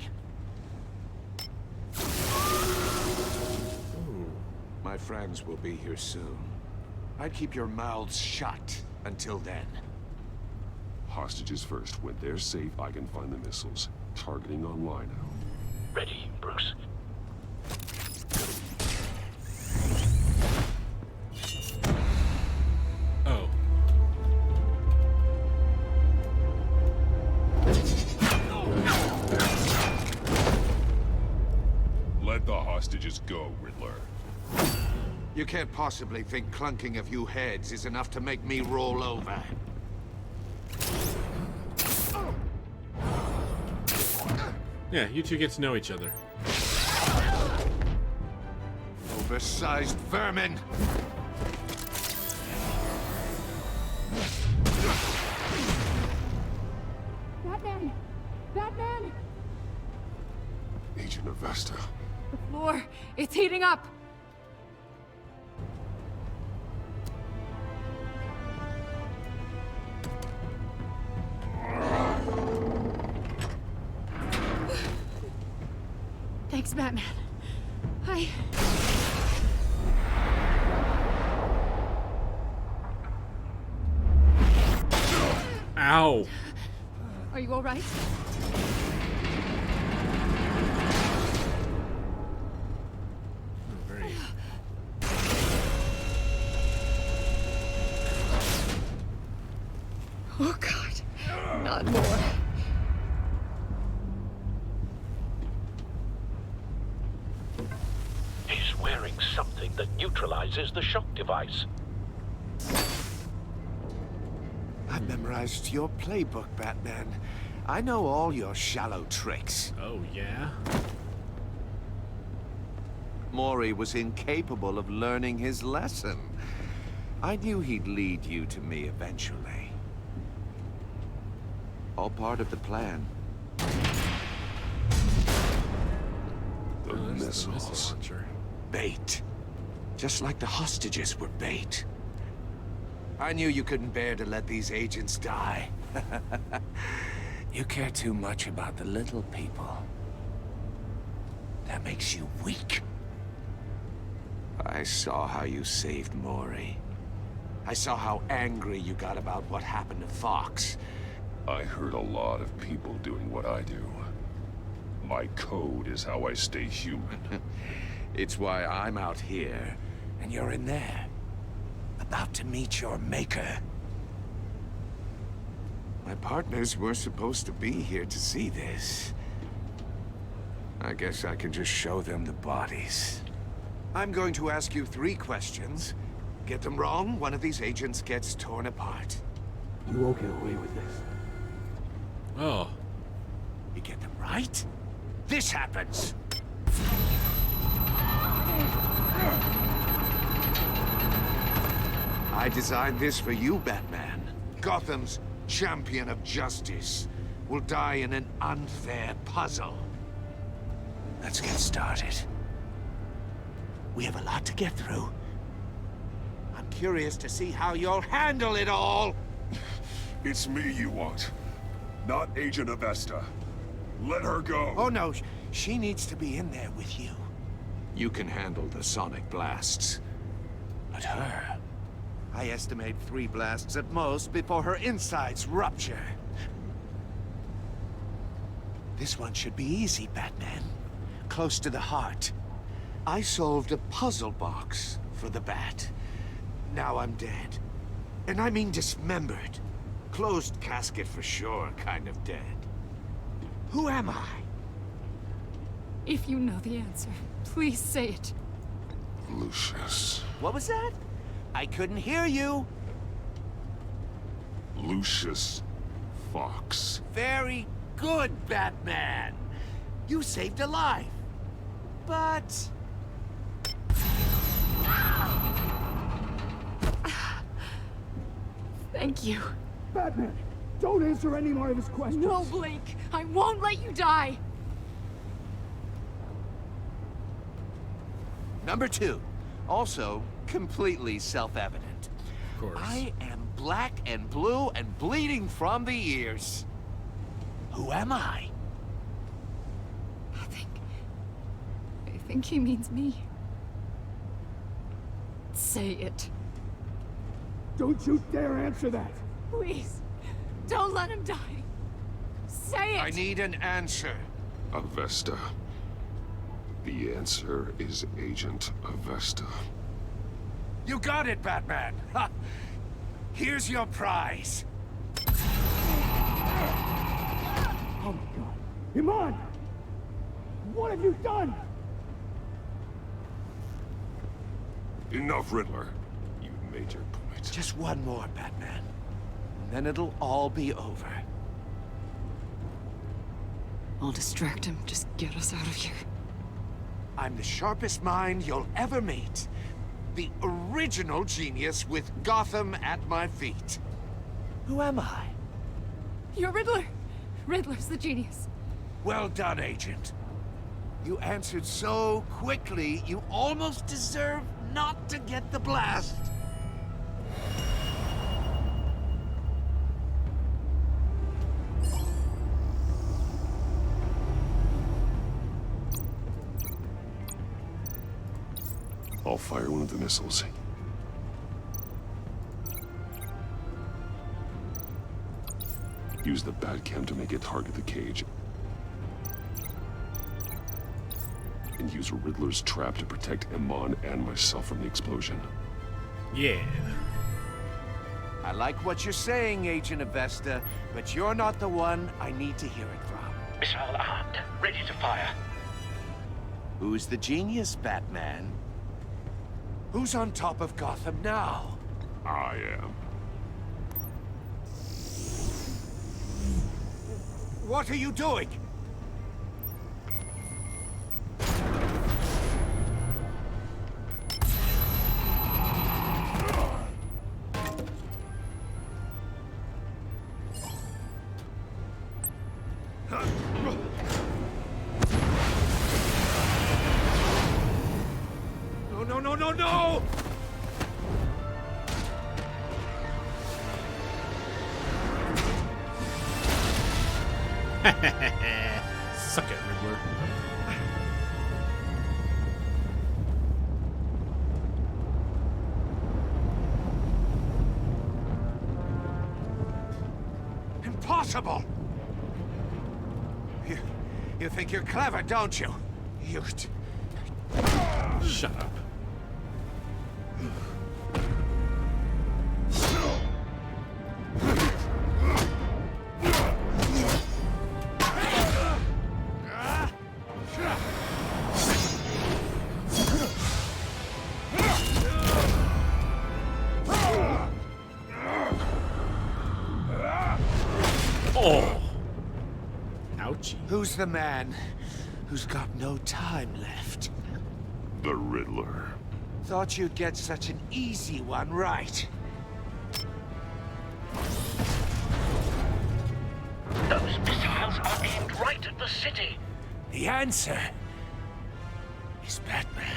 my friends will be here soon. I'd keep your mouths shut until then. Hostages first. When they're safe, I can find the missiles. Targeting on Lino. Ready, Bruce. Oh. Let the hostages go, Riddler. You can't possibly think clunking a few heads is enough to make me roll over. Yeah, you two get to know each other. Oversized vermin! Batman! Batman! Agent Avesta. The floor, it's heating up! Thanks, Batman. Ow! Are you all right? Very. Oh, God. Not more. He's wearing something that neutralizes the shock device. I've memorized your playbook, Batman. I know all your shallow tricks. Oh, yeah? Mori was incapable of learning his lesson. I knew he'd lead you to me eventually. All part of the plan. The missiles. Launcher. Bait. Just like the hostages were bait. I knew you couldn't bear to let these agents die. You care too much about the little people. That makes you weak. I saw how you saved Mori. I saw how angry you got about what happened to Fox. I hurt a lot of people doing what I do. My code is how I stay human. It's why I'm out here, and you're in there. About to meet your maker. My partners were supposed to be here to see this. I guess I can just show them the bodies. I'm going to ask you 3 questions. Get them wrong, one of these agents gets torn apart. You won't get away with this. Oh. You get them right, this happens. I designed this for you, Batman. Gotham's champion of justice will die in an unfair puzzle. Let's get started. We have a lot to get through. I'm curious to see how you'll handle it all. It's me you want, not Agent Avesta. Let her go. Oh no, she needs to be in there with you. You can handle the sonic blasts. But her... I estimate 3 blasts at most before her insides rupture. This one should be easy, Batman. Close to the heart. I solved a puzzle box for the Bat. Now I'm dead. And I mean dismembered. Closed casket for sure, kind of dead. Who am I? If you know the answer, please say it. Lucius. What was that? I couldn't hear you. Lucius Fox. Very good, Batman. You saved a life. But... Thank you. Batman, don't answer any more of his questions. No, Blake. I won't let you die. Number 2. Also, completely self-evident. Of course. I am black and blue and bleeding from the ears. Who am I? I think he means me. Say it. Don't you dare answer that! Please, don't let him die. Say it! I need an answer. Avesta. The answer is Agent Avesta. You got it, Batman! Ha! Here's your prize. Oh my god. Iman! What have you done? Enough, Riddler. You made your point. Just one more, Batman. And then it'll all be over. I'll distract him. Just get us out of here. I'm the sharpest mind you'll ever meet. The original genius with Gotham at my feet. Who am I? You're Riddler. Riddler's the genius. Well done, Agent. You answered so quickly, you almost deserve not to get the blast. I'll fire one of the missiles. Use the Batcam to make it target the cage. And use Riddler's trap to protect Iman and myself from the explosion. Yeah. I like what you're saying, Agent Avesta, but you're not the one I need to hear it from. Missile armed, ready to fire. Who's the genius, Batman? Who's on top of Gotham now? I am. What are you doing? No! Suck it, Riddler. Impossible! You think you're clever, don't you? Shut up. Oh! Ouchie. Who's the man who's got no time left? The Riddler. Thought you'd get such an easy one right. Those missiles are aimed right at the city. The answer is Batman.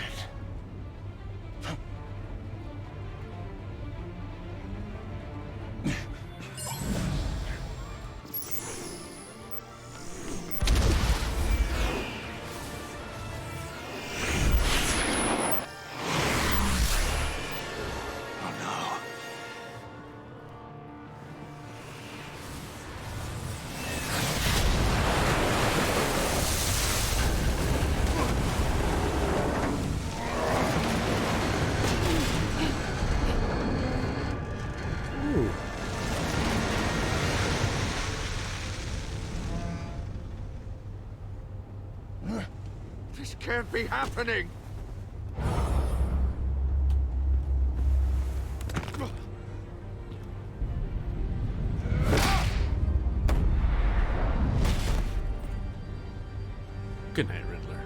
This can't be happening! Good night, Riddler.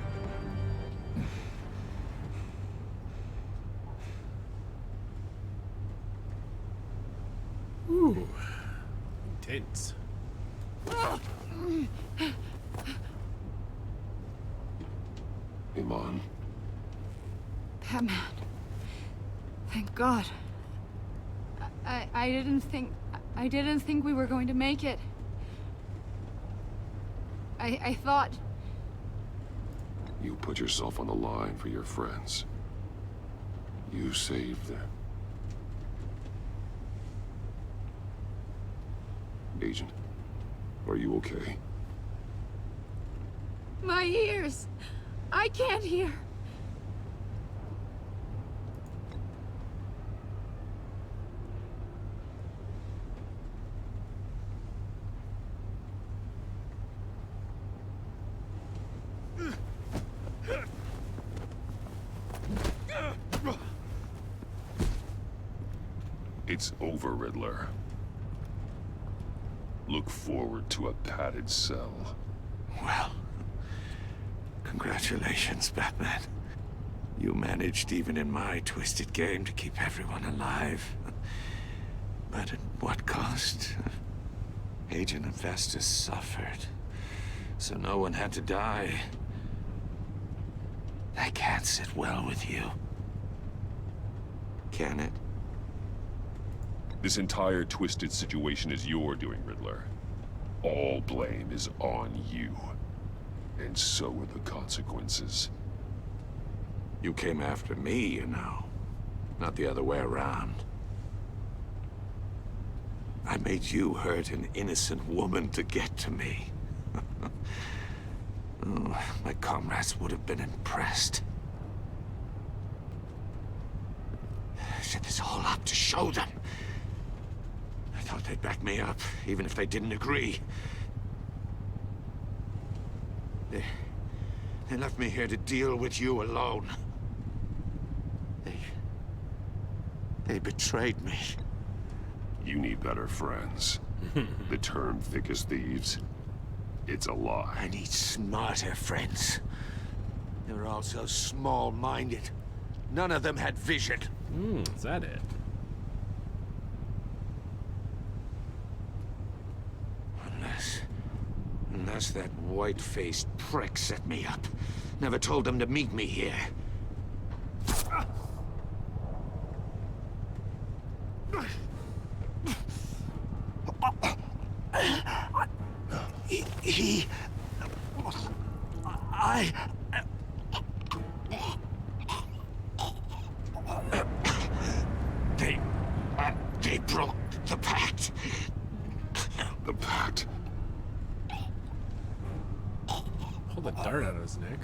Ooh. Intense. Iman. Batman. Thank God. I didn't think we were going to make it. I thought... You put yourself on the line for your friends. You saved them. Agent, are you okay? My ears! I can't hear. It's over, Riddler. Look forward to a padded cell. Well, congratulations, Batman. You managed, even in my twisted game, to keep everyone alive. But at what cost? Agent Investus suffered, so no one had to die. That can't sit well with you. Can it? This entire twisted situation is your doing, Riddler. All blame is on you. And so are the consequences. You came after me, you know. Not the other way around. I made you hurt an innocent woman to get to me. Oh, my comrades would have been impressed. I set this all up to show them. I thought they'd back me up, even if they didn't agree. They left me here to deal with you alone. They betrayed me. You need better friends. The term thick as thieves, it's a lie. I need smarter friends. They were all so small-minded. None of them had vision. Is that it? Unless that white-faced prick set me up. Never told them to meet me here. They broke the pact. The pact? Pull the dart out of his neck.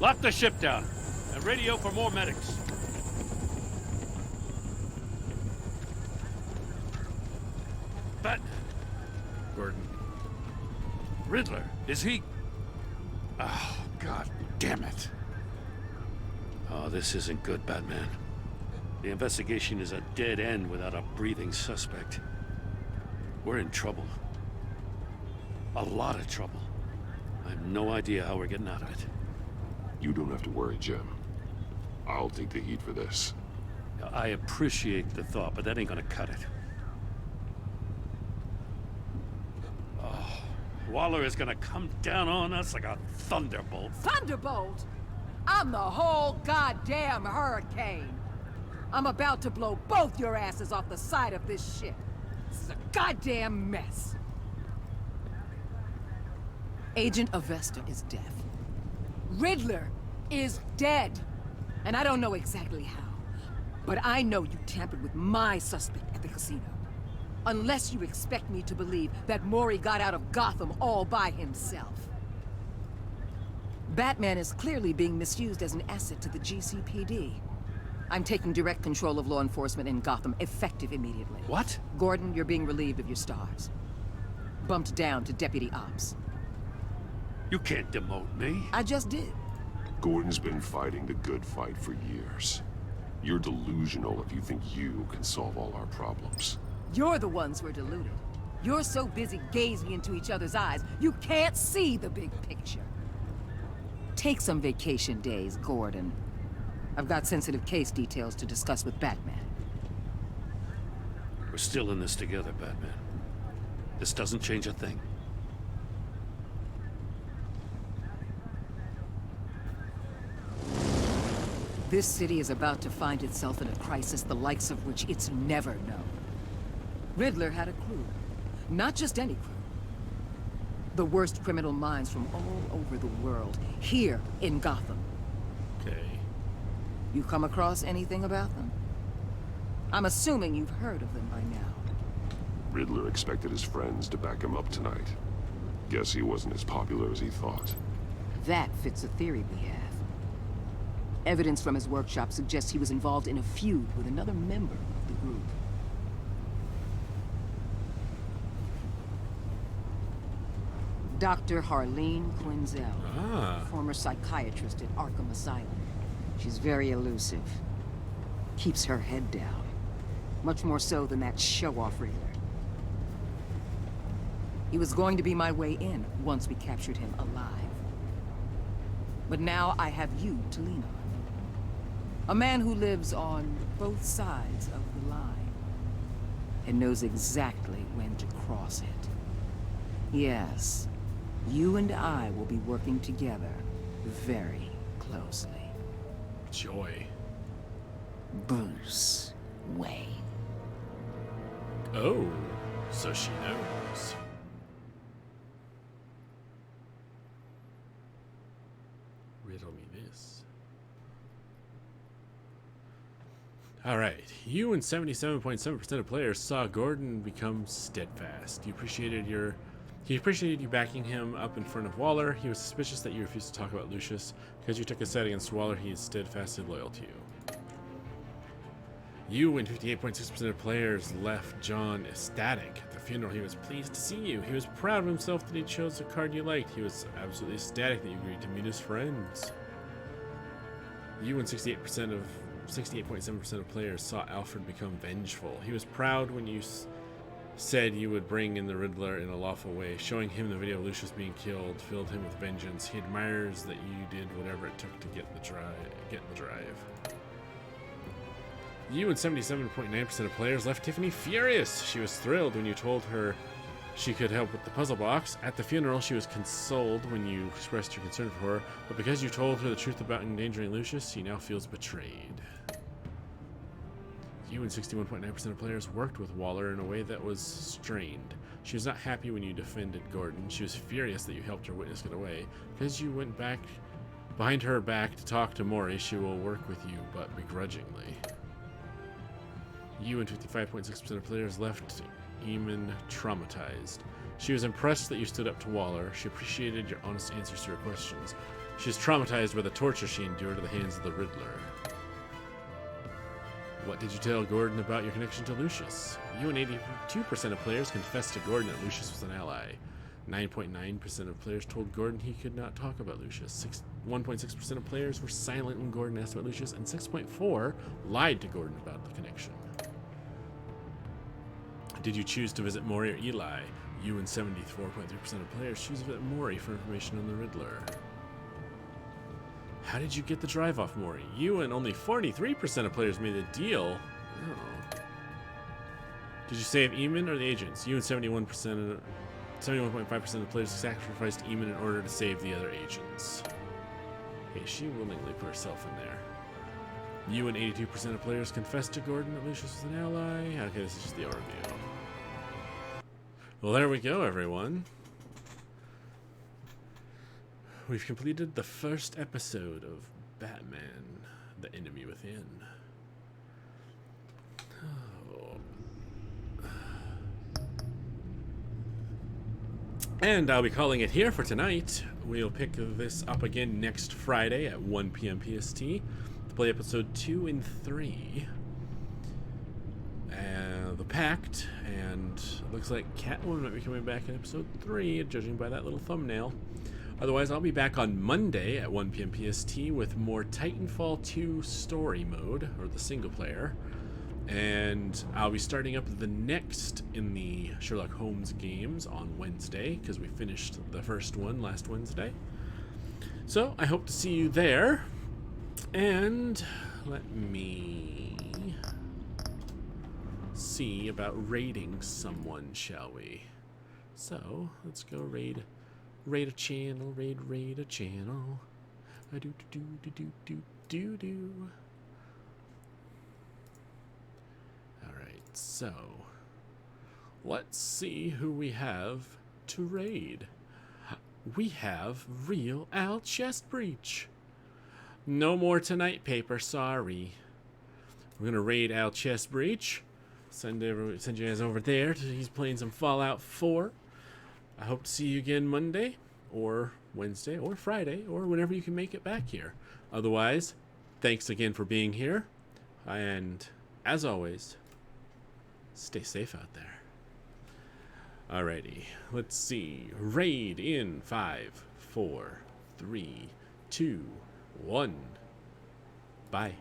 Lock the ship down and radio for more medics. Gordon. Riddler, is he? Oh, God damn it. Oh, this isn't good, Batman. The investigation is a dead end without a breathing suspect. We're in trouble. A lot of trouble. I have no idea how we're getting out of it. You don't have to worry, Jim. I'll take the heat for this. I appreciate the thought, but that ain't gonna cut it. Oh, Waller is gonna come down on us like a thunderbolt. Thunderbolt? I'm the whole goddamn hurricane. I'm about to blow both your asses off the side of this ship. This is a goddamn mess. Agent Avesta is dead. Riddler is dead. And I don't know exactly how. But I know you tampered with my suspect at the casino. Unless you expect me to believe that Mori got out of Gotham all by himself. Batman is clearly being misused as an asset to the GCPD. I'm taking direct control of law enforcement in Gotham, effective immediately. What? Gordon, you're being relieved of your stars. Bumped down to Deputy Ops. You can't demote me. I just did. Gordon's been fighting the good fight for years. You're delusional if you think you can solve all our problems. You're the ones who are deluded. You're so busy gazing into each other's eyes, you can't see the big picture. Take some vacation days, Gordon. I've got sensitive case details to discuss with Batman. We're still in this together, Batman. This doesn't change a thing. This city is about to find itself in a crisis the likes of which it's never known. Riddler had a crew. Not just any crew. The worst criminal minds from all over the world, here in Gotham. Okay. You come across anything about them? I'm assuming you've heard of them by now. Riddler expected his friends to back him up tonight. Guess he wasn't as popular as he thought. That fits a theory we have. Evidence from his workshop suggests he was involved in a feud with another member of the group. Dr. Harleen Quinzel, former psychiatrist at Arkham Asylum. She's very elusive. Keeps her head down. Much more so than that show-off Riddler. He was going to be my way in once we captured him alive. But now I have you to lean on. A man who lives on both sides of the line and knows exactly when to cross it. Yes, you and I will be working together very closely. Joy. Bruce Wayne. Oh, so she knows. Riddle me this. All right, you and 77.7% of players saw Gordon become steadfast. He appreciated you backing him up in front of Waller. He was suspicious that you refused to talk about Lucius. Because you took a side against Waller, he is steadfastly loyal to you. You and 58.6% of players left John ecstatic. At the funeral, he was pleased to see you. He was proud of himself that he chose the card you liked. He was absolutely ecstatic that you agreed to meet his friends. You and 68.7% of players saw Alfred become vengeful. He was proud when you said you would bring in the Riddler in a lawful way. Showing him the video of Lucius being killed filled him with vengeance. He admires that you did whatever it took to get in the drive. You and 77.9% of players left Tiffany furious. She was thrilled when you told her she could help with the puzzle box. At the funeral, she was consoled when you expressed your concern for her, but because you told her the truth about endangering Lucius, she now feels betrayed. You and 61.9% of players worked with Waller in a way that was strained. She was not happy when you defended Gordon. She was furious that you helped her witness get away. Because you went back behind her back to talk to Maury, she will work with you, but begrudgingly. You and 55.6% of players left Eamon traumatized. She was impressed that you stood up to Waller. She appreciated your honest answers to her questions. She was traumatized by the torture she endured at the hands of the Riddler. What did you tell Gordon about your connection to Lucius? You and 82% of players confessed to Gordon that Lucius was an ally. 9.9% of players told Gordon he could not talk about Lucius. 1.6% of players were silent when Gordon asked about Lucius, and 6.4% lied to Gordon about the connection. Did you choose to visit Maury or Eli? You and 74.3% of players choose to visit Maury for information on the Riddler. How did you get the drive off Maury? You and only 43% of players made a deal. Oh. Did you save Eamon or the agents? You and 71.5% of players sacrificed Eamon in order to save the other agents. Okay, she willingly put herself in there. You and 82% of players confessed to Gordon that Lucius was an ally. Okay, this is just the overview. Well, there we go, everyone. We've completed the first episode of Batman, The Enemy Within. Oh. And I'll be calling it here for tonight. We'll pick this up again next Friday at 1 p.m. PST to play episode 2 and 3. The Pact, and it looks like Catwoman might be coming back in episode 3, judging by that little thumbnail. Otherwise, I'll be back on Monday at 1 p.m. PST with more Titanfall 2 story mode, or the single player. And I'll be starting up the next in the Sherlock Holmes games on Wednesday, because we finished the first one last Wednesday. So, I hope to see you there. And let me see about raiding someone, shall we? So, let's go raid a channel, raid a channel. Do. Alright, so let's see who we have to raid. We have real Al Chestbreach. No more Tonight Paper, sorry. We're gonna raid Al Chestbreach. Send you guys over there. He's playing some Fallout 4. I hope to see you again Monday, or Wednesday, or Friday, or whenever you can make it back here. Otherwise, thanks again for being here. And, as always, stay safe out there. Alrighty, let's see. Raid in 5, 4, 3, 2, 1. Bye.